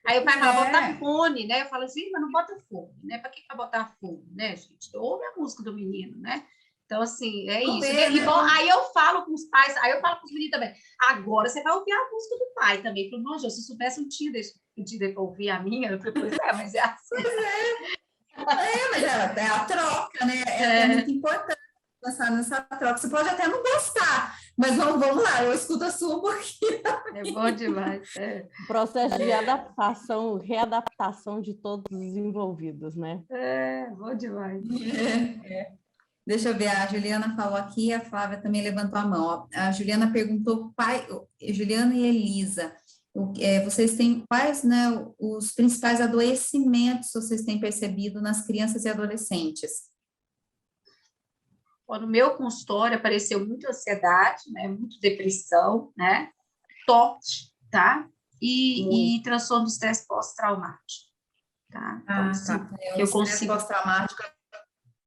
Aí o pai falava, bota fone, né? Eu falo assim, mas não bota fone, né? Para que botar fone, né, gente? Ouve a música do menino, né? Então, assim, é isso. Ver, E, né? bom, aí eu falo com os pais, aí eu falo com os meninos também. Agora você vai ouvir a música do pai também. Falei, nossa, se soubesse, eu tinha pedido para ouvir a minha. Eu falei, pois é, mas é assim. Mas é a troca, né? É muito importante pensar nessa troca. Você pode até não gostar, mas vamos lá, eu escuto a sua porque é bom demais. Processo de adaptação, readaptação de todos os envolvidos, né? Bom demais. Deixa eu ver, a Juliana falou aqui, a Flávia também levantou a mão. Ó. A Juliana perguntou, Juliana e Elisa, vocês têm quais, né, os principais adoecimentos vocês têm percebido nas crianças e adolescentes? No meu consultório apareceu muita ansiedade, né, muito depressão, né, toque, tá? E transtorno do estresse pós-traumático, tá? Então, assim, tá. que O eu estresse consigo... pós-traumático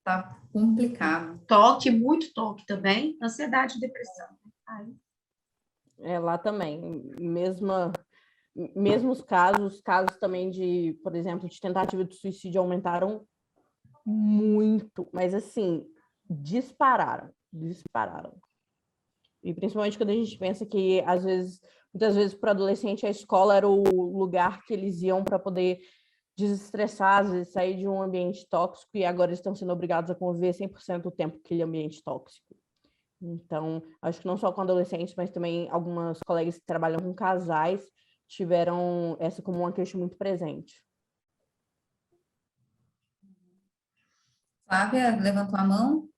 tá complicado. Toque, muito toque também, ansiedade e depressão. Lá também, mesmos casos também de, por exemplo, de tentativa de suicídio aumentaram muito, mas assim, dispararam. E principalmente quando a gente pensa que, muitas vezes, para o adolescente, a escola era o lugar que eles iam para poder desestressar, às vezes, sair de um ambiente tóxico, e agora eles estão sendo obrigados a conviver 100% do tempo com aquele ambiente tóxico. Então, acho que não só com adolescentes, mas também algumas colegas que trabalham com casais tiveram essa como uma queixa muito presente. Flávia, levantou a mão?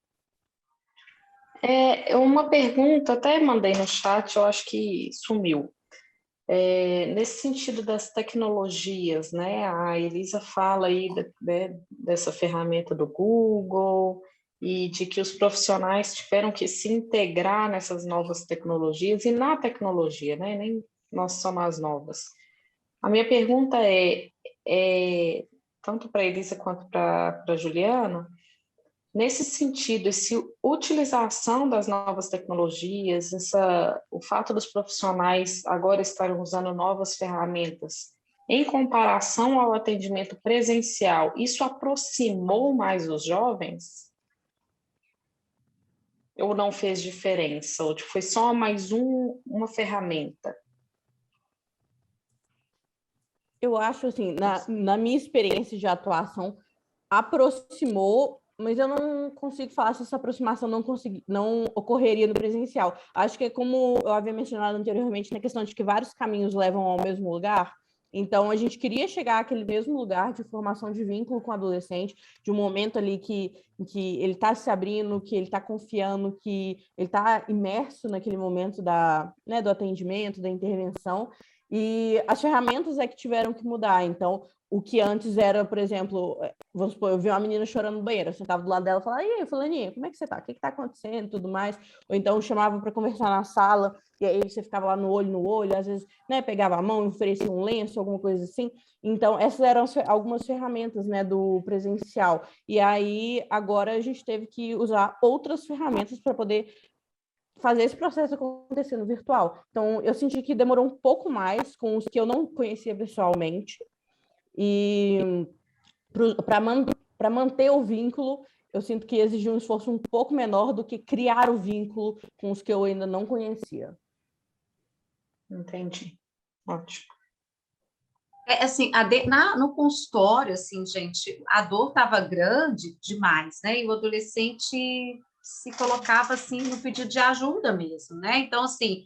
Uma pergunta, até mandei no chat, eu acho que sumiu. Nesse sentido das tecnologias, né? A Elisa fala aí dessa ferramenta do Google e de que os profissionais tiveram que se integrar nessas novas tecnologias e na tecnologia, né? Nem nós somos as novas. A minha pergunta tanto para a Elisa quanto para a Juliana, nesse sentido, essa utilização das novas tecnologias, o fato dos profissionais agora estarem usando novas ferramentas, em comparação ao atendimento presencial, isso aproximou mais os jovens? Ou não fez diferença? Ou foi só mais uma ferramenta? Eu acho, assim, na minha experiência de atuação, aproximou, mas eu não consigo falar se essa aproximação não ocorreria no presencial. Acho que é como eu havia mencionado anteriormente, na questão de que vários caminhos levam ao mesmo lugar. Então, a gente queria chegar àquele mesmo lugar de formação de vínculo com o adolescente, de um momento ali que ele está se abrindo, que ele está confiando, que ele está imerso naquele momento do atendimento, da intervenção, e as ferramentas é que tiveram que mudar. Então, o que antes era, por exemplo, vamos supor, eu vi uma menina chorando no banheiro, eu sentava do lado dela e falava, e aí, fulaninha, como é que você tá? O que tá acontecendo? Tudo mais. Ou então eu chamava para conversar na sala, e aí você ficava lá no olho, às vezes, né, pegava a mão, oferecia um lenço, alguma coisa assim. Então, essas eram algumas ferramentas, né, do presencial. E aí, agora a gente teve que usar outras ferramentas para poder fazer esse processo acontecer no virtual. Então, eu senti que demorou um pouco mais com os que eu não conhecia pessoalmente, e para manter o vínculo, eu sinto que exigiu um esforço um pouco menor do que criar o vínculo com os que eu ainda não conhecia. Entendi. Ótimo. Assim, no consultório, assim, gente, a dor estava grande demais, né? E o adolescente se colocava, assim, no pedido de ajuda mesmo, né? Então, assim,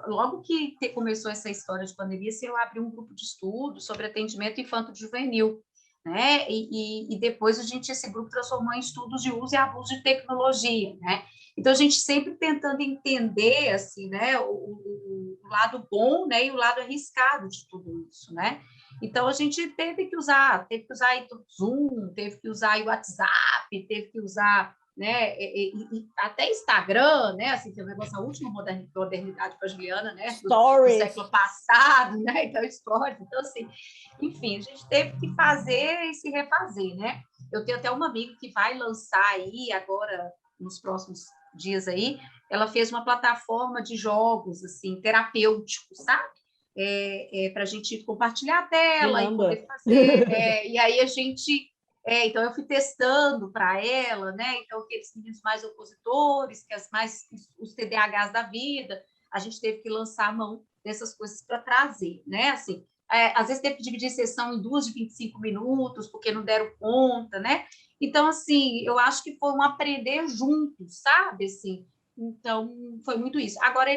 logo que começou essa história de pandemia, assim, eu abri um grupo de estudo sobre atendimento infanto-juvenil, né? E depois esse grupo transformou em estudos de uso e abuso de tecnologia, né? Então, a gente sempre tentando entender, assim, né, o lado bom, né, e o lado arriscado de tudo isso, né? Então, a gente teve que usar aí o Zoom, teve que usar o WhatsApp, teve que usar, né, e até Instagram, né, assim, tem um negócio, a última modernidade para a Juliana, né, do século passado, né, então, stories, então, assim, enfim, a gente teve que fazer e se refazer, né. Eu tenho até uma amiga que vai lançar aí, agora, nos próximos dias aí, ela fez uma plataforma de jogos, assim, terapêuticos, sabe? Para a gente compartilhar a tela e poder fazer. E aí a gente... então, eu fui testando para ela, né? Então, aqueles meninos mais opositores, que os TDAHs da vida, a gente teve que lançar a mão dessas coisas para trazer, né? Assim, às vezes teve que dividir sessão em 2 de 25 minutos, porque não deram conta, né? Então, assim, eu acho que foi um aprender juntos, sabe? Assim, então, foi muito isso. Agora,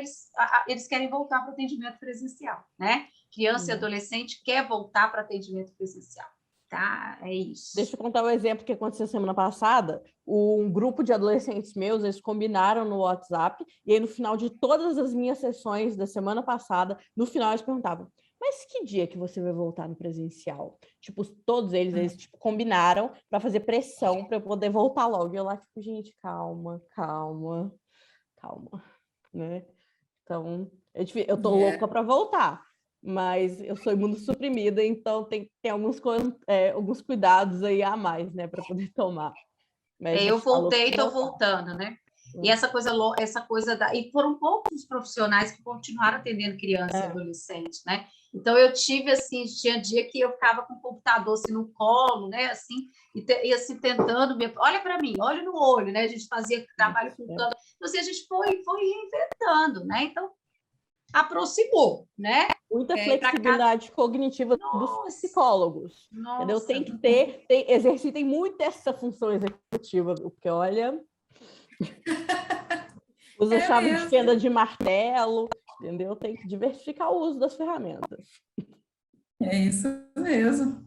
eles querem voltar para o atendimento presencial, né? Criança e adolescente quer voltar para atendimento presencial, tá? É isso. Deixa eu contar um exemplo que aconteceu semana passada. Um grupo de adolescentes meus, eles combinaram no WhatsApp, e aí no final de todas as minhas sessões da semana passada, no final eles perguntavam, mas que dia que você vai voltar no presencial? Tipo, todos eles tipo, combinaram para fazer pressão para eu poder voltar logo. E eu lá, tipo, gente, calma, né? Então, eu tô louca para voltar, mas eu sou imunossuprimida, então tem alguns cuidados aí a mais, né, para poder tomar. Mas eu voltei e estou voltando, né? E essa coisa e foram poucos os profissionais que continuaram atendendo criança e adolescente, né? Então eu tive assim, tinha dia que eu ficava com o computador assim no colo, né? Assim, e assim tentando, olha para mim, olha no olho, né? A gente fazia trabalho com câmera, então assim, a gente foi reinventando, né? Então aproximou, né? Muita flexibilidade cognitiva dos psicólogos. Entendeu? Tem que exercitem muito essa função executiva, porque olha, usa chave de fenda de martelo, entendeu? Tem que diversificar o uso das ferramentas. É isso mesmo.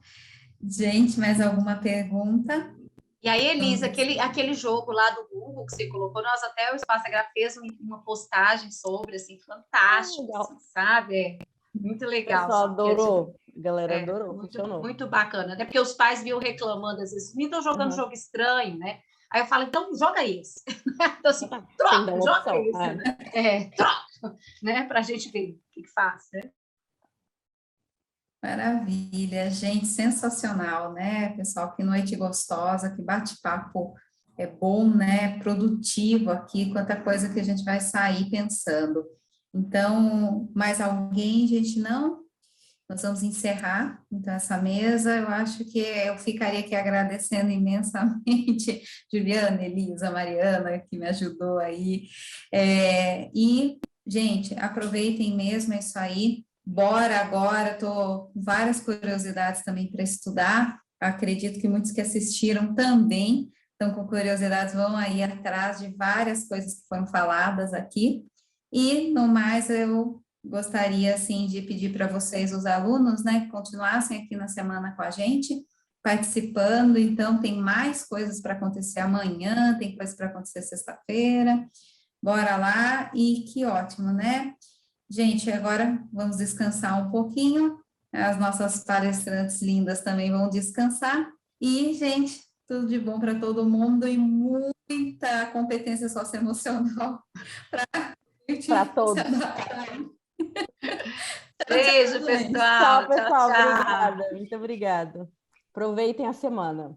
Gente, mais alguma pergunta? E aí, Elisa, aquele jogo lá do Google que você colocou, nós até o Espaço Agra fez uma postagem sobre, assim, fantástico, assim, sabe? Muito legal. O pessoal adorou, a galera adorou, funcionou. Muito bacana, né? Porque os pais vinham reclamando, às vezes, me estão jogando jogo estranho, né? Aí eu falo, então joga esse. Então, assim, troca, joga esse, né? Troca, né? Para a gente ver o que faz, né? Maravilha, gente, sensacional, né, pessoal, que noite gostosa, que bate-papo é bom, né, produtivo aqui, quanta coisa que a gente vai sair pensando. Então, mais alguém, gente, não? Nós vamos encerrar, então, essa mesa, eu acho que eu ficaria aqui agradecendo imensamente, Juliana, Elisa, Mariana, que me ajudou aí, e, gente, aproveitem mesmo, é isso aí, bora agora, estou com várias curiosidades também para estudar, acredito que muitos que assistiram também estão com curiosidades, vão aí atrás de várias coisas que foram faladas aqui, e no mais eu gostaria, assim, de pedir para vocês, os alunos, né, que continuassem aqui na semana com a gente, participando, então tem mais coisas para acontecer amanhã, tem coisas para acontecer sexta-feira, bora lá, e que ótimo, né? Gente, agora vamos descansar um pouquinho, as nossas palestrantes lindas também vão descansar, e, gente, tudo de bom para todo mundo e muita competência socioemocional para todos. Beijo, pessoal. Tchau, pessoal. Obrigada. Muito obrigada. Aproveitem a semana.